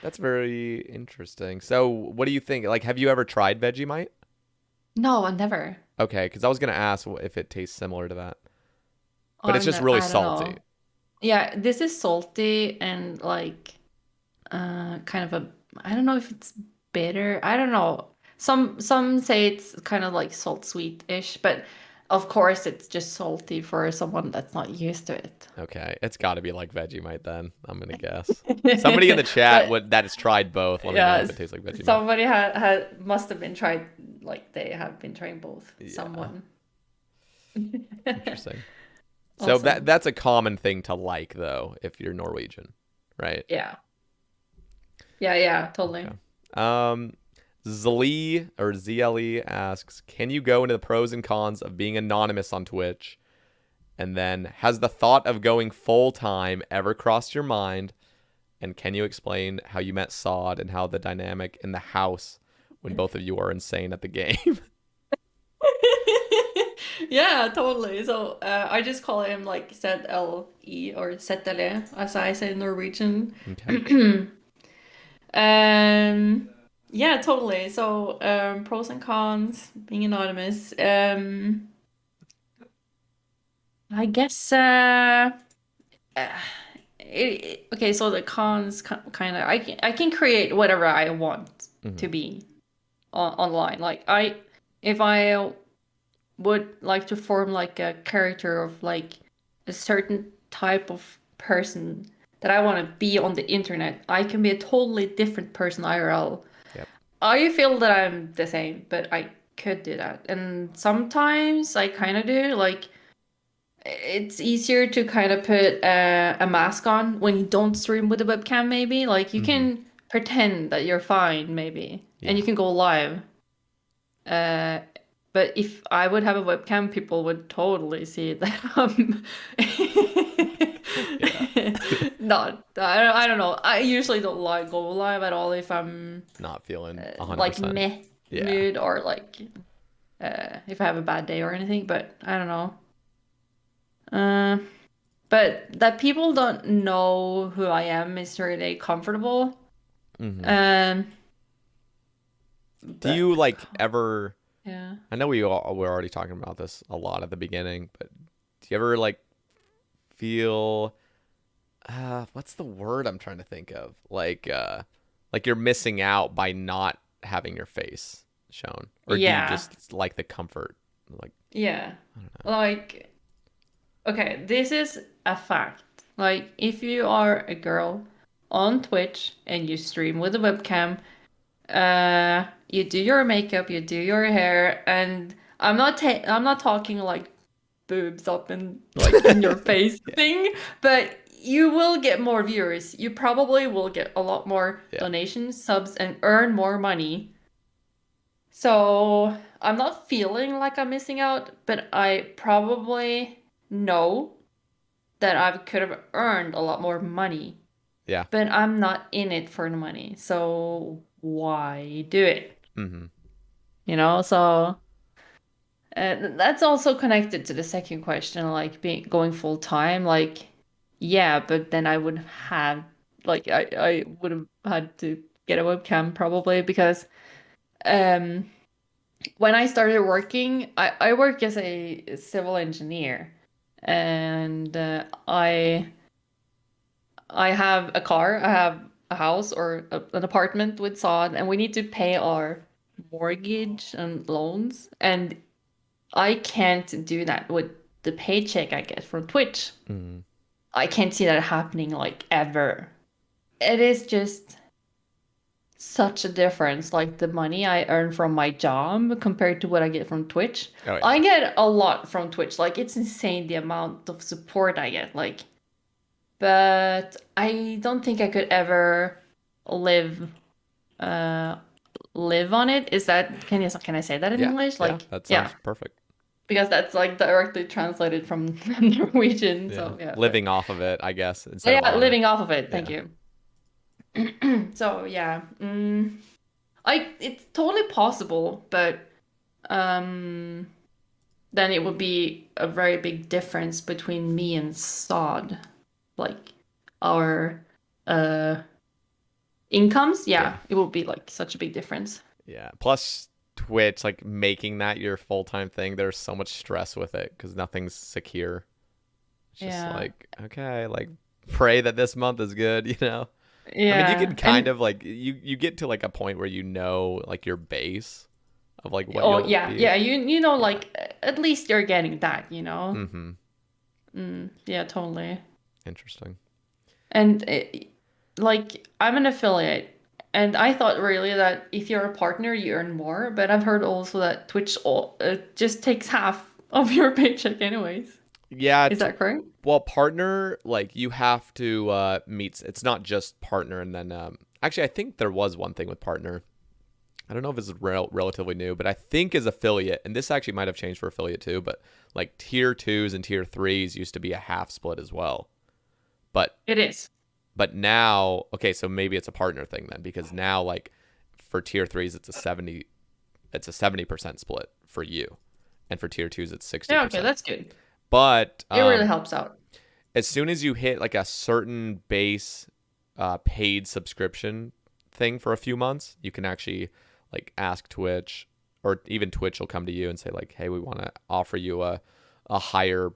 That's very interesting. So what do you think? Like, have you ever tried Vegemite? No, I never. Okay, because I was gonna ask if it tastes similar to that, but it's I'm just not, really I don't salty. know. Yeah, this is salty and like kind of a, I don't know if it's bitter. I don't know. Some say it's kind of like salt sweet-ish, but of course it's just salty for someone that's not used to it. Okay, it's got to be like Vegemite then. I'm gonna guess. Somebody in the chat But would that has tried both. Let me know yeah, if it tastes like Vegemite. somebody had must have been tried, like they have been trying both. Yeah, Someone. interesting. So Awesome. that's a common thing to like though, if you're Norwegian, right? Yeah. Yeah, yeah, totally. Okay. Um, Zlee or ZLE asks, can you go into the pros and cons of being anonymous on Twitch? And then, has the thought of going full time ever crossed your mind? And can you explain how you met Sod and how the dynamic in the house when both of you are insane at the game? Yeah, totally. So I just call him like ZLE or ZLE, as I say in Norwegian. Okay. Um, yeah, totally. So pros and cons, being anonymous. I guess uh, okay. So the cons kind of I can create whatever I want Hmm. to be online. Like if I would like to form like a character of like a certain type of person that I want to be on the internet, I can be a totally different person IRL. Yep. I feel that I'm the same, but I could do that. And sometimes I kind of do. Like, it's easier to kind of put a mask on when you don't stream with a webcam, maybe. Like, you Hmm. can pretend that you're fine, maybe, and Yeah. you can go live. Uh, but if I would have a webcam, people would totally see that I'm Yeah. not. I don't know. I usually don't like go live at all if I'm Not feeling like 100%. meh Yeah. mood or like if I have a bad day or anything. But I don't know. Uh, but that people don't know who I am is really comfortable. Hmm. Um, Do but you like ever? yeah. I know we're already talking about this a lot at the beginning, but do you ever like feel what's the word I'm trying to think of? Like you're missing out by not having your face shown. Or do you Yeah. just like the comfort? Like Yeah. I don't know. Like, okay, this is a fact. Like, if you are a girl on Twitch and you stream with a webcam, you do your makeup, you do your hair, and I'm not talking like boobs up in like in your face Yeah. thing, but you will get more viewers. You probably will get a lot more Yeah. donations, subs, and earn more money. So I'm not feeling like I'm missing out, but I probably know that I could have earned a lot more money, Yeah. but I'm not in it for the money. So why do it? Hmm. So that's also connected to the second question, like being going full time. Like, yeah, but then I would have, like, I would have had to get a webcam probably because um when I started working, I work as a civil engineer, and I have a car, I have a house or an apartment with sod, and we need to pay our mortgage and loans, and I can't do that with the paycheck I get from Twitch. Hmm. I can't see that happening like ever. It is just such a difference, like the money I earn from my job compared to what I get from Twitch. Oh yeah. I get a lot from Twitch. Like, it's insane the amount of support I get. Like, but I don't think I could ever live uh live on it. Is that, can I say that in Yeah. English? Yeah. Like, That yeah. sounds perfect. because that's like directly translated from Norwegian. Yeah. So yeah, Living off of it, I guess, but instead of yeah, on it. living off of it. Thank Yeah. you. So it's totally possible, but um, then it would be a very big difference between me and Sod, like our uh incomes. Yeah. Yeah, it would be like such a big difference. Yeah. Plus Twitch, like making that your full-time thing, there's so much stress with it because nothing's secure. It's just Yeah, like, okay, like pray that this month is good, you know? I mean, you can yeah, kind of like you get to like a point where you know like your base of like what oh you'll yeah, be. yeah. You know, Yeah. like at least you're getting that. Mm-hmm. Yeah, totally. Interesting. And like I'm an affiliate, and I thought really that if you're a partner, you earn more. But I've heard also that Twitch just takes half of your paycheck, anyways. Yeah, Is that correct? well, partner, like you have to meet. It's not just partner, and then actually, I think there was one thing with partner. I don't know if it's relatively new, but I think is affiliate, and this actually might have changed for affiliate too. But like tier twos and tier threes used to be a half split as well. But It is. now, okay, so maybe it's a partner thing then, because now like for tier threes, it's a 70% split for you, and for tier twos, it's sixty Yeah, okay, percent. that's good. But It really helps out. as soon as you hit like a certain base paid subscription thing for a few months, you can actually like ask Twitch, or even Twitch will come to you and say like, hey, we want to offer you a higher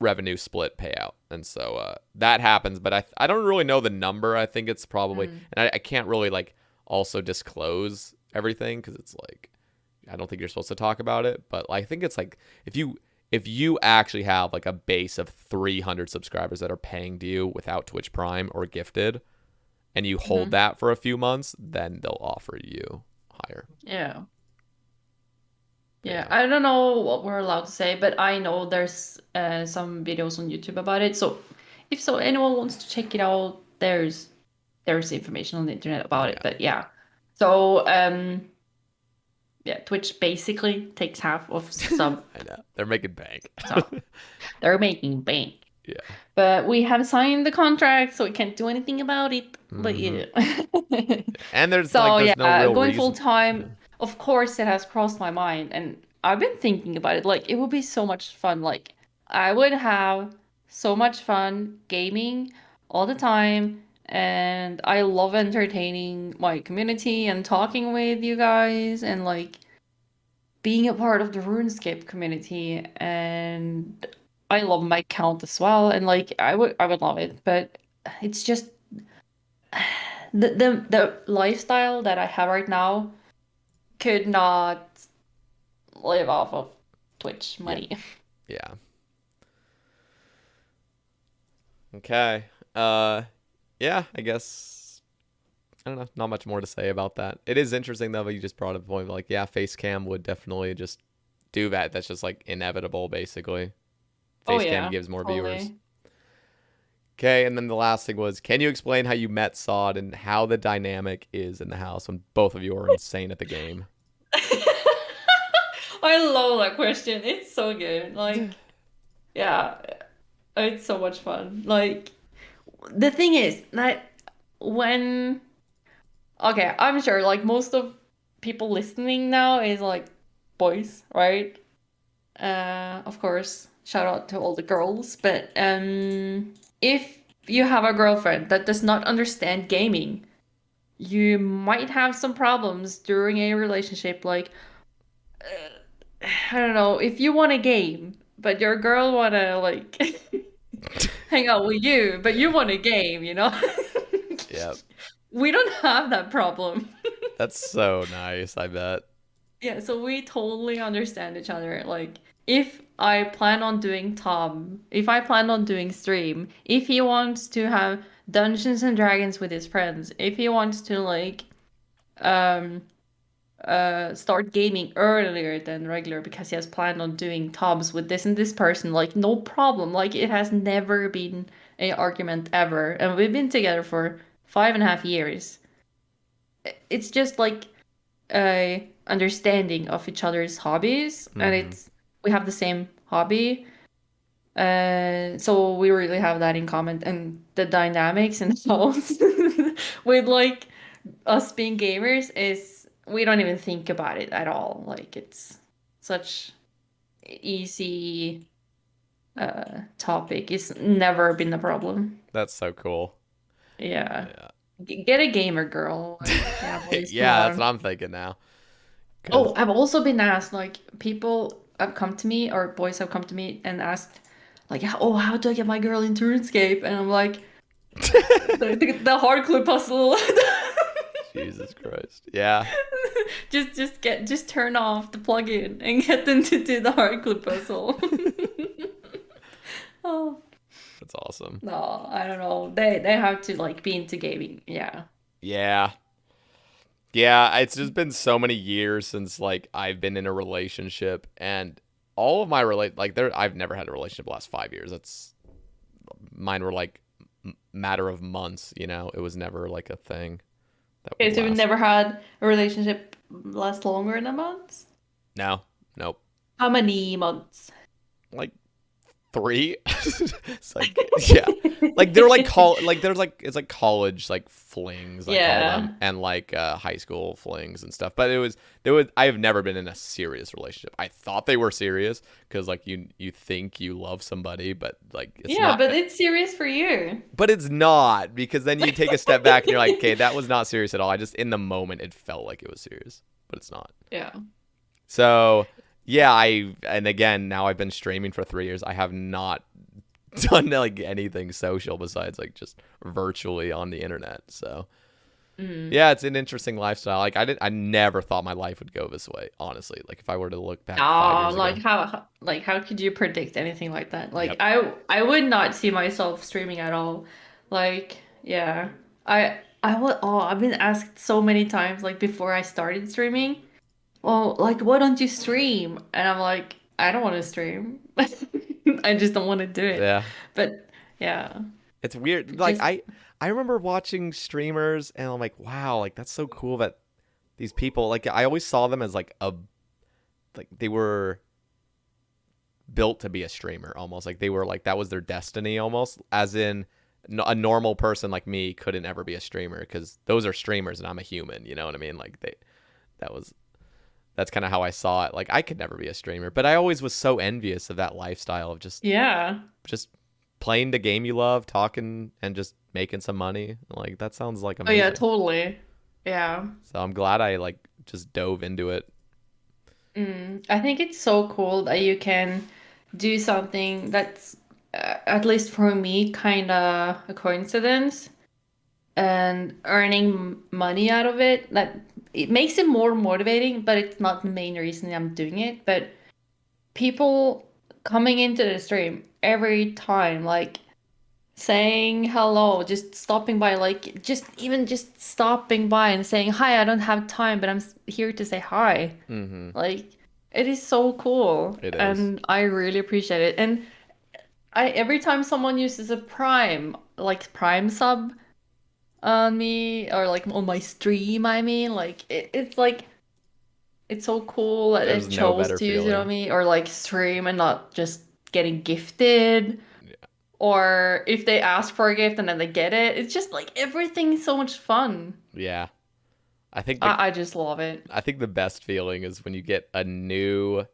revenue split payout. And so that happens, but I don't really know the number. I think it's probably, Mm. and I can't really like also disclose everything because it's like, I don't think you're supposed to talk about it, but I think it's like if you actually have like a base of 300 subscribers that are paying to you without Twitch Prime or gifted, and you hold Hmm. that for a few months, then they'll offer you higher. Yeah. But Yeah, yeah, I don't know what we're allowed to say, but I know there's some videos on YouTube about it. So if so anyone wants to check it out, there's information on the internet about it. yeah, But yeah. So yeah, Twitch basically takes half of sub I know they're making bank. so they're making bank. Yeah. But we have signed the contract, so we can't do anything about it. But Hmm. yeah. And there's like So there's no yeah, real going full reason. time, Yeah. of course it has crossed my mind and I've been thinking about it. Like it would be so much fun. Like I would have so much fun gaming all the time and I love entertaining my community and talking with you guys and like being a part of the Runescape community and I love my count as well and like I would love it, but it's just the lifestyle that I have right now could not live off of Twitch Yeah. money. Yeah. Okay. Uh, yeah. I guess I don't know. Not much more to say about that. It is interesting though. That you just brought up a point of like, yeah, Facecam would definitely just do that. That's just like inevitable, basically. Oh Facecam yeah, gives more viewers. totally. Okay, and then the last thing was, can you explain how you met Sod and how the dynamic is in the house when both of you are insane at the game? I love that question. It's so good. Like, yeah, it's so much fun. Like, the thing is that when, okay, I'm sure like most of people listening now is like boys, right? Of course, shout out to all the girls, but if you have a girlfriend that does not understand gaming, you might have some problems during a relationship. Like, I don't know, if you want a game, but your girl wanna like hang out with you, but you want a game, you know? Yep. We don't have that problem. That's so nice, I bet. Yeah, so we totally understand each other. Like, if I plan on doing Tom, if I plan on doing stream, if he wants to have Dungeons and Dragons with his friends, if he wants to like um start gaming earlier than regular because he has planned on doing Toms with this and this person, like no problem. Like it has never been a argument ever. And we've been together for 5.5 years. It's just like a understanding of each other's hobbies and Mm-hmm. it's we have the same hobby. So we really have that in common, and the dynamics in the house with like us being gamers is we don't even think about it at all. Like it's such easy topic. It's never been a problem. That's so cool. Yeah. Yeah. Get a gamer girl. Like, yeah, boys, come Yeah, that's what on. I'm thinking now. Oh, Cause I've also been asked, like, people have come to me or boys have come to me and asked, like, oh, how do I get my girl into RuneScape? And I'm like, the hard clue puzzle. Jesus Christ. Yeah, Just turn off the plugin and get them to do the hard clue puzzle. Oh, that's awesome. no, I don't know. They have to like be into gaming. Yeah. Yeah. Yeah, it's just been so many years since like I've been in a relationship, and all of my like there I've never had a relationship the last 5 years. That's mine were like matter of months, you know. It was never like a thing that would Okay, so you've last. never had a relationship last longer than a month? No. Nope. How many months? Like three. It's like yeah, like they're like like there's like it's like college like flings I call them, Yeah. and like high school flings and stuff. But there was I have never been in a serious relationship. I thought they were serious because like you think you love somebody, but like it's Yeah, not. but it's serious for you. But it's not, because then you take a step back and you're like, okay, that was not serious at all. I just in the moment it felt like it was serious, but it's not. Yeah. So yeah, and again now I've been streaming for 3 years. I have not done like anything social besides like just virtually on the internet. So Mm. yeah, it's an interesting lifestyle. Like I never thought my life would go this way, honestly. Like if I were to look back 5 years Like ago. how could you predict anything like that? Like Yep. I would not see myself streaming at all. Like, yeah. I would I've been asked so many times like before I started streaming. Well, like why don't you stream? And I'm like, I don't want to stream. I just don't want to do it. Yeah. But yeah, It's weird. Like just I remember watching streamers and I'm like, wow, like that's so cool that these people, like I always saw them as like a like they were built to be a streamer almost. Like they were like that was their destiny almost, as in a normal person like me couldn't ever be a streamer because those are streamers and I'm a human, you know what I mean? Like that was that's kind of how I saw it. Like I could never be a streamer, but I always was so envious of that lifestyle of yeah. just playing the game you love, talking and just making some money. Like that sounds like Oh yeah, amazing. totally. Yeah. So I'm glad I like just dove into it. I think it's so cool that you can do something that's, at least for me, kind of a coincidence and earning money out of it. That it makes it more motivating, but it's not the main reason I'm doing it. But people coming into the stream every time, like saying hello, just stopping by, like just stopping by and saying hi. I don't have time, but I'm here to say hi. Mm-hmm. Like it is so cool, It is. and I really appreciate it. And I every time someone uses a Prime, like Prime sub on me or like on my stream, I mean, like it's like it's so cool that There's it no chose better to use it on feeling. me or like stream and not just getting gifted. Yeah. Or if they ask for a gift and then they get it, it's just like everything's so much fun. Yeah. I think the I just love it. I think the best feeling is when you get a new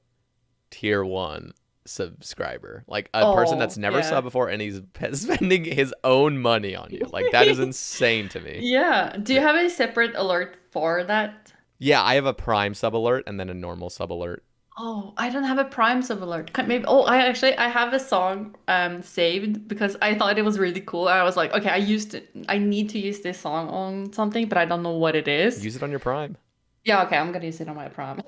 tier 1 subscriber. Like a person that's Oh, never yeah. subbed before and he's spending his own money on you. Like that is insane to me. Yeah. Do you have a separate alert for that? Yeah, I have a prime sub alert and then a normal sub alert. Oh, I don't have a Prime sub alert. Maybe. Oh, I have a song saved because I thought it was really cool. And I was like, okay, I need to use this song on something, but I don't know what it is. Use it on your prime. Yeah, okay, I'm gonna use it on my Prime.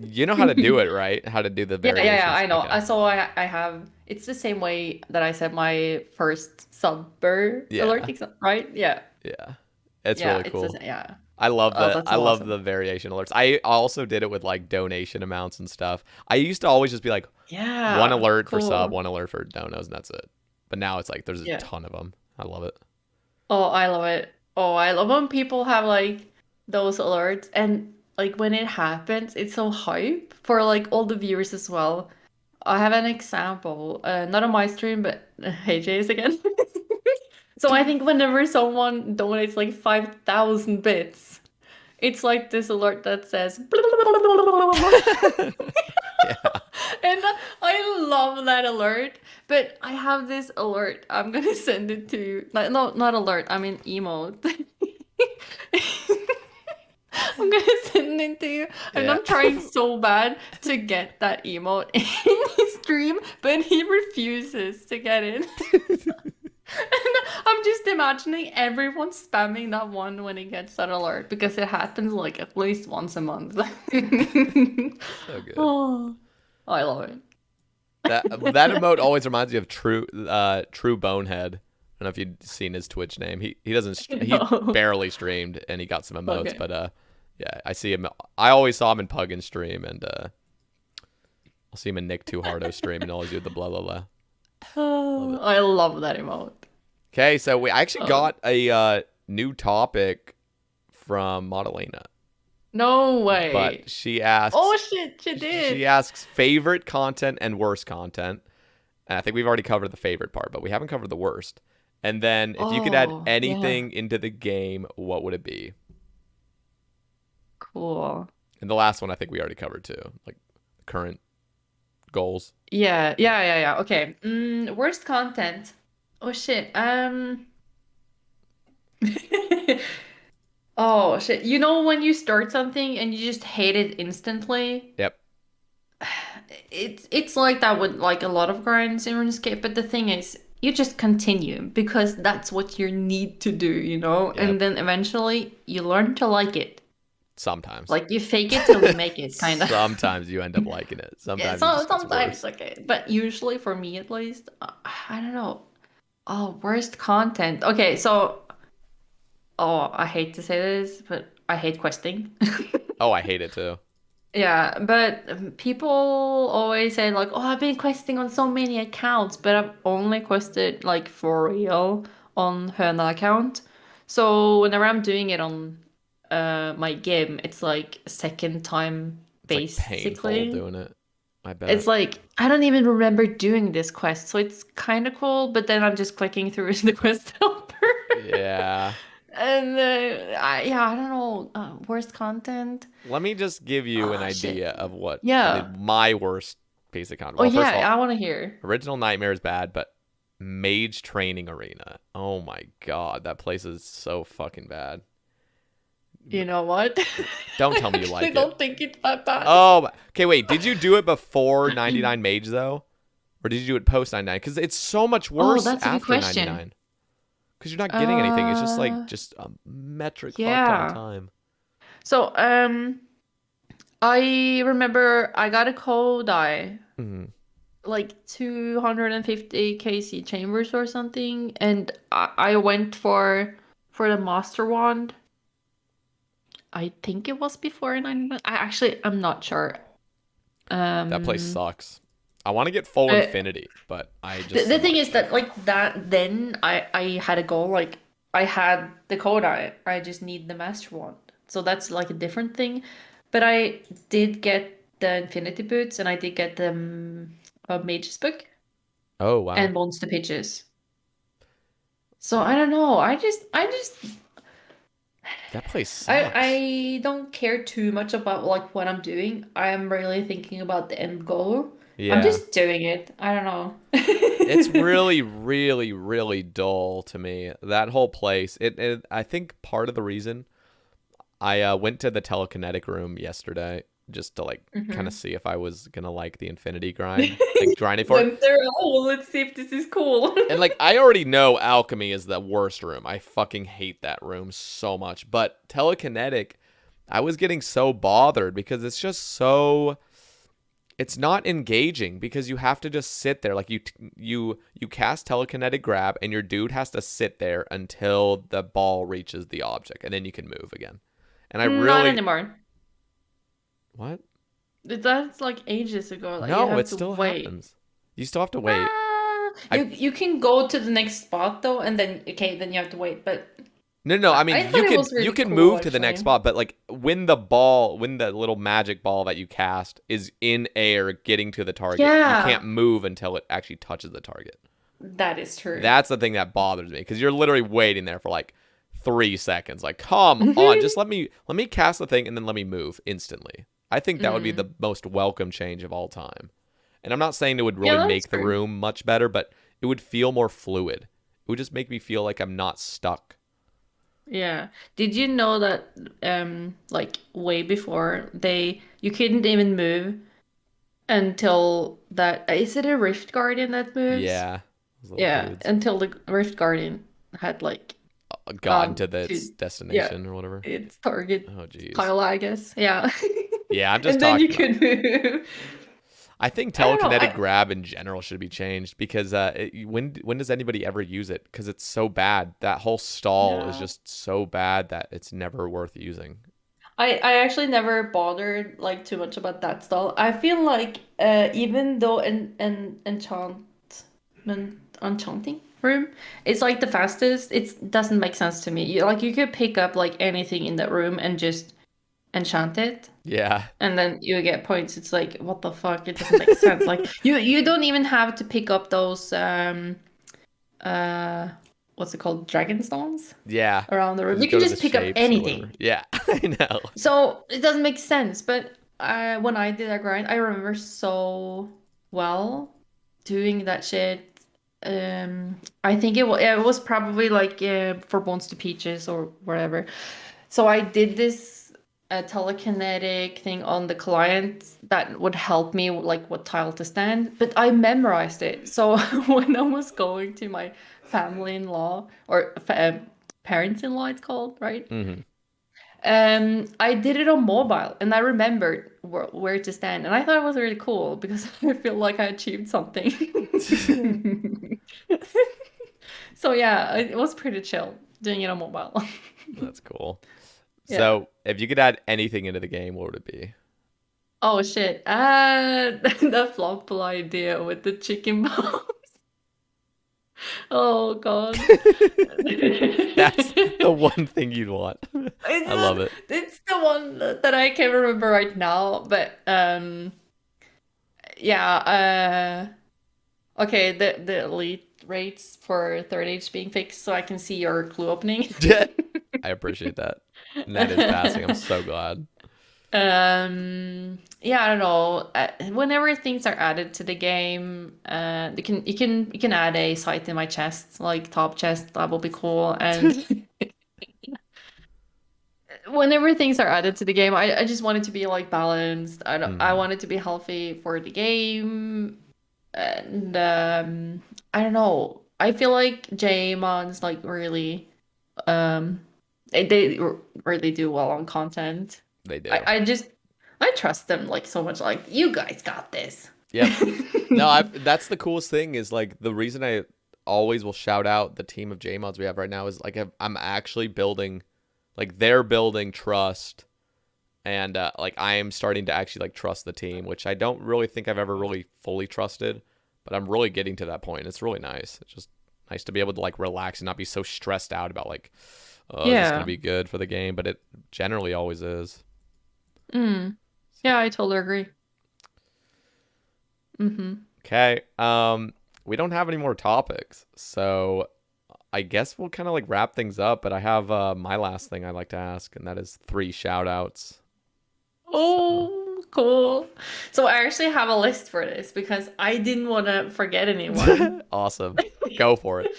You know how to do it, right? How to do the Yeah, variations. I know. Okay. I have. It's the same way that I set my first subber alert, Yeah. right? Yeah, Yeah. It's yeah. really cool. Yeah. I love Oh, that's I love awesome. the variation alerts. I also did it with like donation amounts and stuff. I used to always just be like one Yeah, alert for sub, cool. one alert for donos, and that's it. But now it's like there's a Yeah. ton of them. I love it. Oh, I love it. Oh, I love when people have like those alerts and like when it happens, it's so hype for like all the viewers as well. I have an example. Not on my stream, but hey, Jace again. So I think whenever someone donates like 5,000 bits, it's like this alert that says, Yeah. and I love that alert. But I have this alert. I'm gonna send it to you. Like, no, not alert. I mean emote. I'm gonna send it to you, and Yeah. I'm trying so bad to get that emote in his stream, but he refuses to get it. And I'm just imagining everyone spamming that one when he gets that alert because it happens like at least once a month. So good. Oh, I love it. That emote always reminds me of True Bonehead. I don't know if you've seen his Twitch name. He doesn't he No. barely streamed and he got some emotes, Okay. but yeah, I see him. I always saw him in Puggin stream, and I'll see him in Nick Too Hardo stream, and always do the blah blah blah. Love it. I love that emote. Okay, so we actually Oh. got a new topic from Modelina, No way. but she asks. Oh shit, she did. She asks favorite content and worst content. And I think we've already covered the favorite part, but we haven't covered the worst. And then if you could add Oh, anything into the game, what would it be? cool. And the last one I think we already covered too, like current goals. Yeah. Okay. Worst content. Oh shit. Oh shit. You know when you start something and you just hate it instantly? Yep. It's like that with like a lot of grinds in RuneScape, but the thing is, you just continue because that's what you need to do, you know? Yep. And then eventually you learn to like it. Sometimes. Like you fake it till you make it, kind of. Sometimes you end up liking it. Yeah, Sometimes so it just gets sometimes worse. okay, but usually for me at least, I don't know. Oh, worst content. Okay, so I hate to say this, but I hate questing. Oh, I hate it too. Yeah, but people always say like, "Oh, I've been questing on so many accounts," but I've only quested like for real on Høna account. So whenever I'm doing it on my game, it's like second time It's like painful basically. doing it. I bet. It's like I don't even remember doing this quest, so it's kind of cool. But then I'm just clicking through the quest helper, Yeah. and I don't know. Worst content. Let me just give you an Oh shit. idea of what Yeah. my worst piece of content. Oh Well, first of yeah, all, I want to hear. Original Nightmare is bad, but Mage Training Arena. Oh my god, that place is so fucking bad. You know what? Don't I tell me you actually like it. don't think it's that bad. Oh, okay, wait. Did you do it before 99 Mage though? Or did you do it post 99? Because it's so much Oh, worse that's a good after question. 99. Because you're not getting anything. It's just Uh, just a metric fuck ton of yeah. time. So, I remember I got a Kodai, Hmm. like 250 KC chambers or something, and I went for the Master Wand. I think it was before 99. I'm not sure. That place Um, sucks. I want to get full but infinity, but I the, just the am thing like, is that like that then I had a goal, like I had the Kodai, I just need the Master Wand. So that's like a different thing. But I did get the Infinity Boots and I did get the Mage's Book oh wow, and Monster Pitches. So I don't know. I just that place sucks. I don't care too much about like what I'm doing. I am really thinking about the end goal. I'm Yeah. just doing it. I don't know. It's really, really, really dull to me. That whole place. I think part of the reason I went to the telekinetic room yesterday just to like kind of Mhm. see if I was gonna like the infinity grind, like grinding for it. Went there. Oh, let's see if this is cool. And like I already know alchemy is the worst room. I fucking hate that room so much. But telekinetic, I was getting so bothered because it's just so it's not engaging because you have to just sit there like you cast telekinetic grab and your dude has to sit there until the ball reaches the object and then you can move again. And I Not really anymore. what? That's like ages ago. Like you No, have it to still wait. happens. You still have to wait. You I you can go to the next spot though, and then okay, then you have to wait. But No. I I mean, thought it was you really can cool, move to the next actually. spot, but like when the little magic ball that you cast is in air getting to the target, you Yeah, can't move until it actually touches the target. that is true. That's the thing that bothers me because you're literally waiting there for like 3 seconds. Like, come on, Hmm. just let me cast the thing and then let me move instantly. I think that would be Mm. the most welcome change of all time. And I'm not saying it would Yeah, really that's make the true. room much better, but it would feel more fluid. It would just make me feel like I'm not stuck. Yeah. Did you know that like way before you couldn't even move until that is it a Rift Guardian that moves? Yeah, those little Yeah, dudes until the Rift Guardian had like gotten gone to its to yeah, destination or whatever. its target Oh, geez. pile, I guess. Yeah. Yeah, I'm just And then you talking about. could move. I think I don't know. telekinetic grab in general should be changed because when does anybody ever use it? Because it's so bad. That whole stall is Yeah. just so bad that it's never worth using. I actually never bothered like too much about that style. I feel like even though an enchanting room is like the fastest, it doesn't make sense to me. You could pick up like anything in that room and just enchant it, Yeah. and then you get points. It's like what the fuck? It doesn't make sense. Like you don't even have to pick up those uh what's it called, dragon stones Yeah. around the You room. just You go can to the just pick up shapes or whatever. anything. Yeah, I know. So it doesn't make sense. But when I did that grind, I remember so well doing that shit. I think it was probably like for Bones to Peaches or whatever. So I did this telekinetic thing on the client that would help me like what tile to stand, but I memorized it. So when I was going to my family-in-law or parents-in-law, it's called, right? Hmm. I did it on mobile and I remembered where to stand, and I thought it was really cool because I feel like I achieved something. So yeah, it was pretty chill doing it on mobile. That's cool. Yeah. So, if you could add anything into the game, what would it be? Oh shit. The Flampole idea with the chicken balls. Oh god. That's the one thing you'd want. I love it. It's the one that I can't remember right now, but yeah, okay, the elite rates for third age being fixed so I can see your clue opening. I appreciate that. And that is passing. I'm so glad. Yeah, I don't know. Whenever things are added to the game, you can add a scythe in my chest, like top chest. That will be cool. And whenever things are added to the game, I just want it to be like balanced. I Hmm. want it to be healthy for the game, and I don't know. I feel like J-Mon's like really um they really do well on content. They I, do. I just I trust them like so much. Like you guys got this. Yep. No, that's the coolest thing is like the reason I always will shout out the team of J mods we have right now is like I'm actually building, like they're building trust, and like I am starting to actually like trust the team, which I don't really think I've ever really fully trusted, but I'm really getting to that point. It's really nice. It's just nice to be able to like relax and not be so stressed out about like, oh, is this gonna Yeah. be good for the game? But it generally always is. Mm. Yeah, I totally agree. Mm-hmm. Okay. We don't have any more topics, so I guess we'll kind of like wrap things up. But I have my last thing I'd like to ask, and that is 3 shout outs. So Oh, cool. So I actually have a list for this because I didn't want to forget anyone. awesome. Go for it.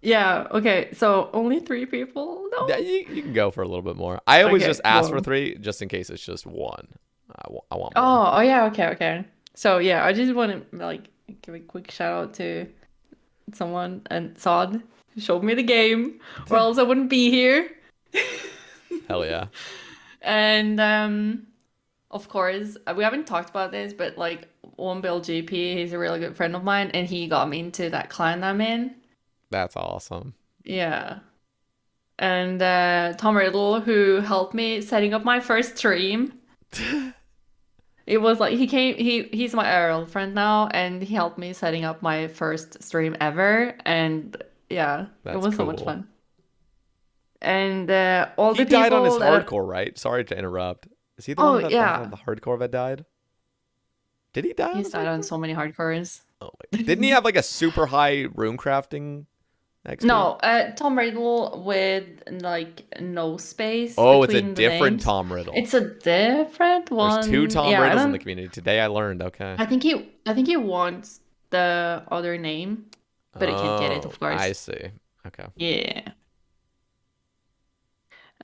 Yeah, okay. So only three people? Yeah, No. you can go for a little bit more. I always just Okay, ask for well. 3 just in case it's just one. I want more. Oh, yeah, okay, okay. So yeah, I just want to like give a quick shout out to someone and Sod who showed me the game, or else I wouldn't be here. Hell yeah. And of course, we haven't talked about this, but like One Bill GP, he's a really good friend of mine, and he got me into that clan I'm in. That's awesome. Yeah. And Tom Riddle, who helped me setting up my first stream. It was like he's my IRL friend now, and he helped me setting up my first stream ever. And yeah, it That's was so much cool. fun. and all He the died on his people that hardcore, right? Sorry to interrupt. Is he the oh one that on yeah, the hardcore that died? Did he die on he's his died on hardcore? so many hardcores. Oh my. Didn't he have like a super high rune crafting XP? No, Tom Riddle with like no space Oh, it's a between the different names. Tom Riddle. It's a different There's two one. Tom Yeah, I Riddles in the don't. community. Today I learned. Okay. I think he wants the other name, but he can't get it, Oh, of I course. see. Okay. Yeah.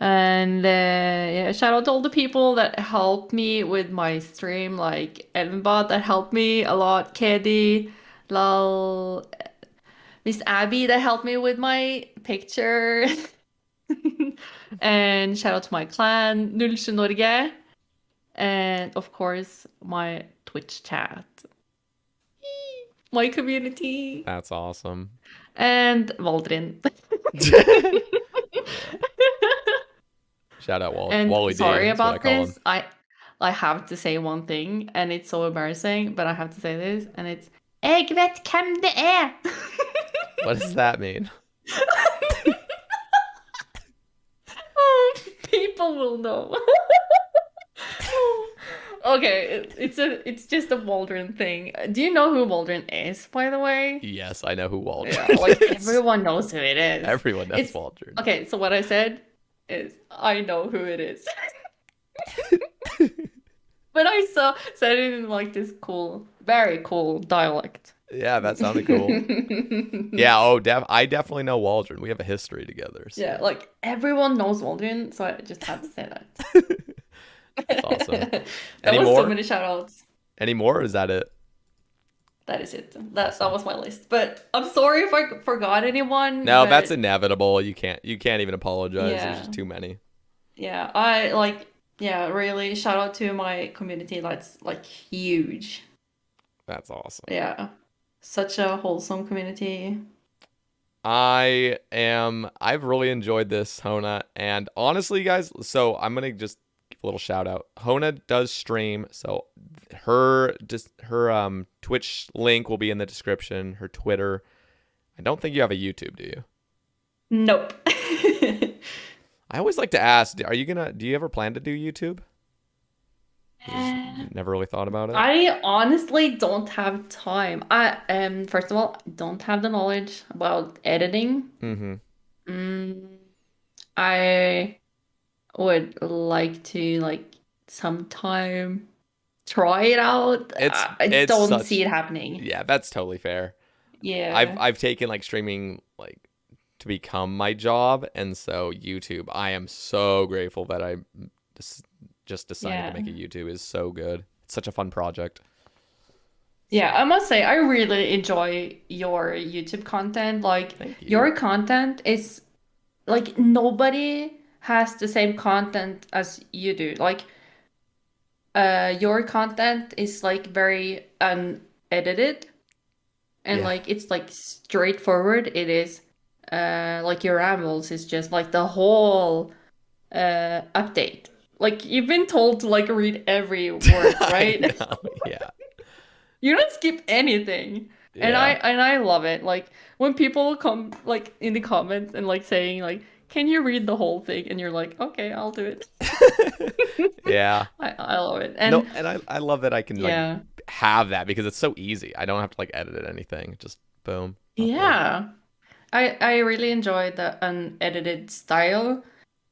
And yeah, shout out to all the people that helped me with my stream, like Elvenbot that helped me a lot, Keddy, Lal, Miss Abby that helped me with my picture. And shout out to my clan, 07 Norge, and of course my Twitch chat, my community, That's awesome. and Valdrin. Yeah. Shout out And Wally D. sorry That's what I about call him. this. I have to say one thing, and it's so embarrassing, but I have to say this, and it's Jeg vet hvem det er. What does that mean? People will know. Okay, it's just a Waldron thing. Do you know who Waldron is, by the way? Yes, I know who Waldron Yeah, like is. everyone knows who it is. Everyone knows It's Waldron. okay, so what I said is I know who it is. But I said it in like this cool, very cool dialect. Yeah, that sounded cool. Yeah, I definitely know Waldron. We have a history together. So. Yeah, like everyone knows Waldron, so I just had to say that. That's awesome. That Any was more? so many shout outs. Any more? Or is that it? That is it. That was my list. But I'm sorry if I forgot anyone. No, but that's inevitable. You can't even apologize. There's yeah, just too many. yeah. I like yeah, really shout out to my community. That's like huge. That's awesome. Yeah, such a wholesome community. I've really enjoyed this, Hona. And honestly, guys, so I'm gonna just give a little shout out. Hona does stream, so her Twitch link will be in the description, her Twitter. I don't think you have a YouTube, do you? Nope. I always like to ask, do you ever plan to do YouTube? You just never really thought about it? I honestly don't have time. First of all, don't have the knowledge about editing. Mm-hmm. I would like to like sometime try it out. I don't see it happening. Yeah, that's totally fair. Yeah. I've taken like streaming like to become my job, and so YouTube, I am so grateful that I just decided to make a YouTube. Is so good. It's such a fun project. Yeah, I must say I really enjoy your YouTube content. Like Thank you. your content is like nobody has the same content as you do. Like your content is like very unedited and Yeah. like it's like straightforward. It is like your rambles is just like the whole update. Like you've been told to like read every word, right? I know, yeah. You don't skip anything. And Yeah. I love it. Like when people come like in the comments and like saying like, "Can you read the whole thing?" and you're like, "Okay, I'll do it." Yeah. I love it. And No, and I love that I can yeah. like have that because it's so easy. I don't have to like edit it anything. Just boom. Upload. Yeah. I really enjoy the unedited style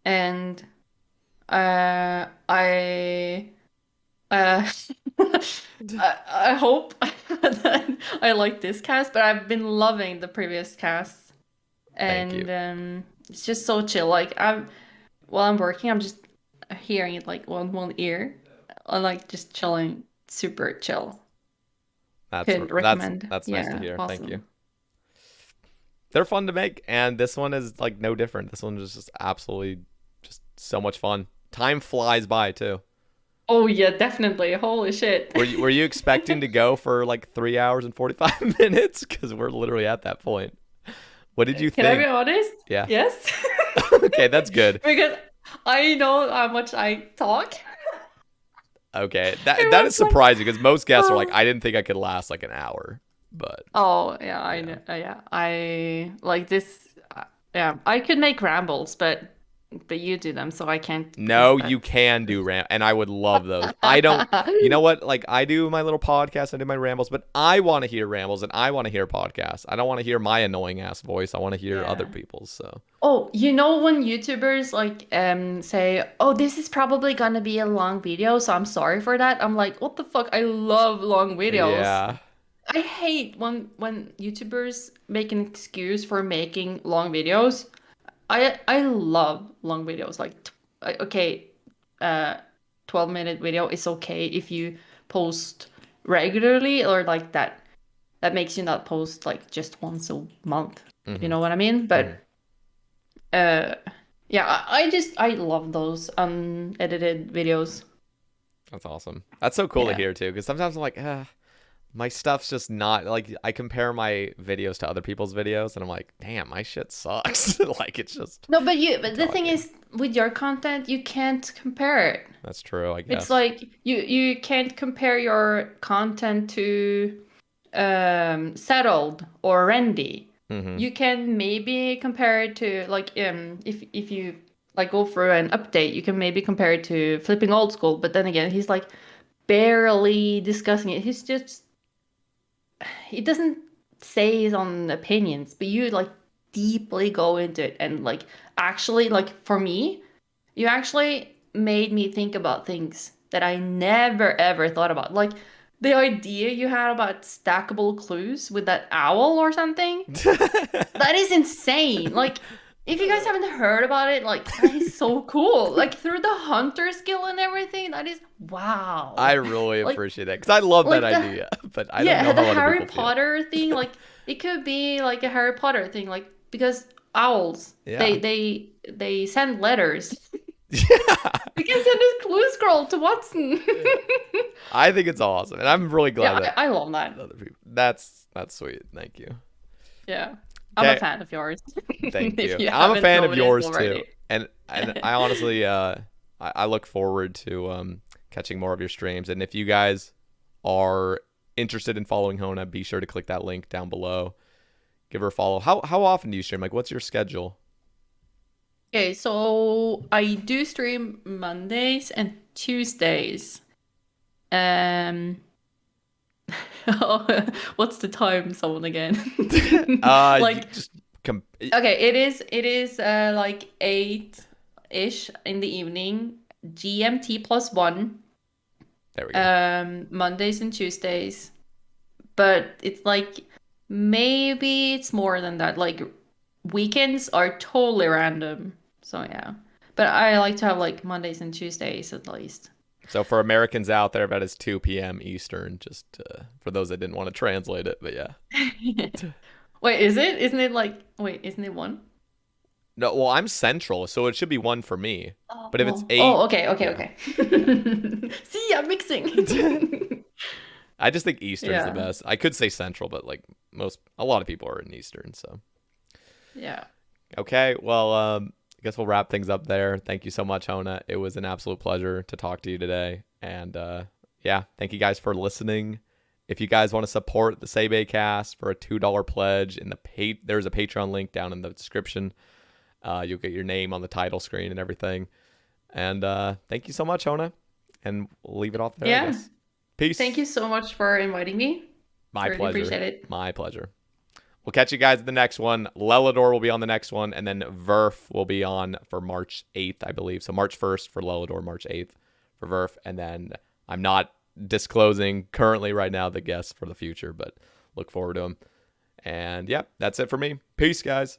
and I I hope that I like this cast, but I've been loving the previous cast, Thank you. and it's just so chill. Like while I'm working, I'm just hearing it like one ear. I like just chilling, super chill. Could recommend. That's nice to Yeah, hear. awesome. Thank you. They're fun to make, and this one is like no different. This one is just absolutely just so much fun. Time flies by too. Oh yeah, definitely. Holy shit. Were you expecting to go for like 3 hours and 45 minutes? Because we're literally at that point. What did you Can think? I be honest? Yeah. Yes. Okay, that's good. Because I know how much I talk. Okay, It that was is surprising because most guests are oh. like, I didn't think I could last like an hour, but Oh yeah, I know. Yeah, I like this. Yeah, I could make rambles, but but you do them, so I can't. No, use you can do and I would love those. I don't. that. You know what? Like I do my little podcast, I do my rambles, but I want to hear rambles and I want to hear podcasts. I don't want to hear my annoying ass voice. I want to hear other Yeah. people's. So Oh, when YouTubers like say, "Oh, this is probably gonna be a long video, so I'm sorry for that." I'm like, "What the fuck? I love long videos." yeah, I hate when YouTubers make an excuse for making long videos. I love long videos. Like, okay, 12-minute video is okay if you post regularly or like that. That makes you not post like just once a month, if you hmm know what I mean. hmm But uh, yeah, I love those unedited videos. that's awesome. That's so cool to Yeah. hear too. Because sometimes I'm like, my stuff's just not like I compare my videos to other people's videos, and I'm like, damn, my shit sucks. Like it's just No, but the thing talking. is, with your content, you can't compare it. That's true, I It's guess. like you can't compare your content to settled or Randy. hmm You can maybe compare it to like if you like go through an update, you can maybe compare it to flipping old school. But then again, he's like barely discussing it. He doesn't say his own opinions, but you like deeply go into it and like actually like for me, you actually made me think about things that I never ever thought about. Like the idea you had about stackable clues with that owl or something. That is insane. Like if you guys haven't heard about it, like that is so cool. Like through the hunter skill and everything, that is I wow. really Like appreciate that because I love that like the idea, but I don't yeah, know the how other Harry people feel. Potter thing, like it could be like a Harry Potter thing, like because owls, Yeah. they send letters. Yeah. We can send a clue scroll to Watson. Yeah. I think it's awesome, and I'm really glad Yeah, that I love that. other people. That's sweet. Thank you. Yeah. I'm a Okay, fan of yours. thank If you. you I'm a haven't fan of noticed yours too, already. and I honestly I look forward to catching more of your streams. And if you guys are interested in following Hona, be sure to click that link down below. Give her a follow. How often do you stream? Like, what's your schedule? Okay, so I do stream Mondays and Tuesdays. Um, what's the time zone again? Like, Just okay, it is like 8-ish in the evening, GMT +1, there we go. Mondays and Tuesdays. But it's like maybe it's more than that. Like weekends are totally random. So yeah. But I like to have like Mondays and Tuesdays at least. So for Americans out there, that is 2 p.m. Eastern. Just for those that didn't want to translate it, but yeah. Wait, is it? Isn't it like wait, isn't it one? No, well, I'm Central, so it should be 1 for me. But if it's Oh, 8, okay, okay, yeah. okay. See, I'm mixing. I just think Eastern's the Yeah. best. I could say Central, but like a lot of people are in Eastern. So Yeah. okay, well, I guess we'll wrap things up there. Thank you so much, Hona. It was an absolute pleasure to talk to you today, and yeah, thank you guys for listening. If you guys want to support the Sae Bae cast for a $2 pledge, there's a Patreon link down in the description. You'll get your name on the title screen and everything. And thank you so much, Hona. And we'll leave it off there, I Yeah. guess. Peace. Thank you so much for inviting me. My I really pleasure. appreciate it. My pleasure. We'll catch you guys at the next one. Lelador will be on the next one, and then Verf will be on for March 8th, I believe. So March 1st for Lelador, March 8th for Verf. And then I'm not disclosing currently right now the guests for the future, but look forward to them. And yeah, that's it for me. Peace, guys.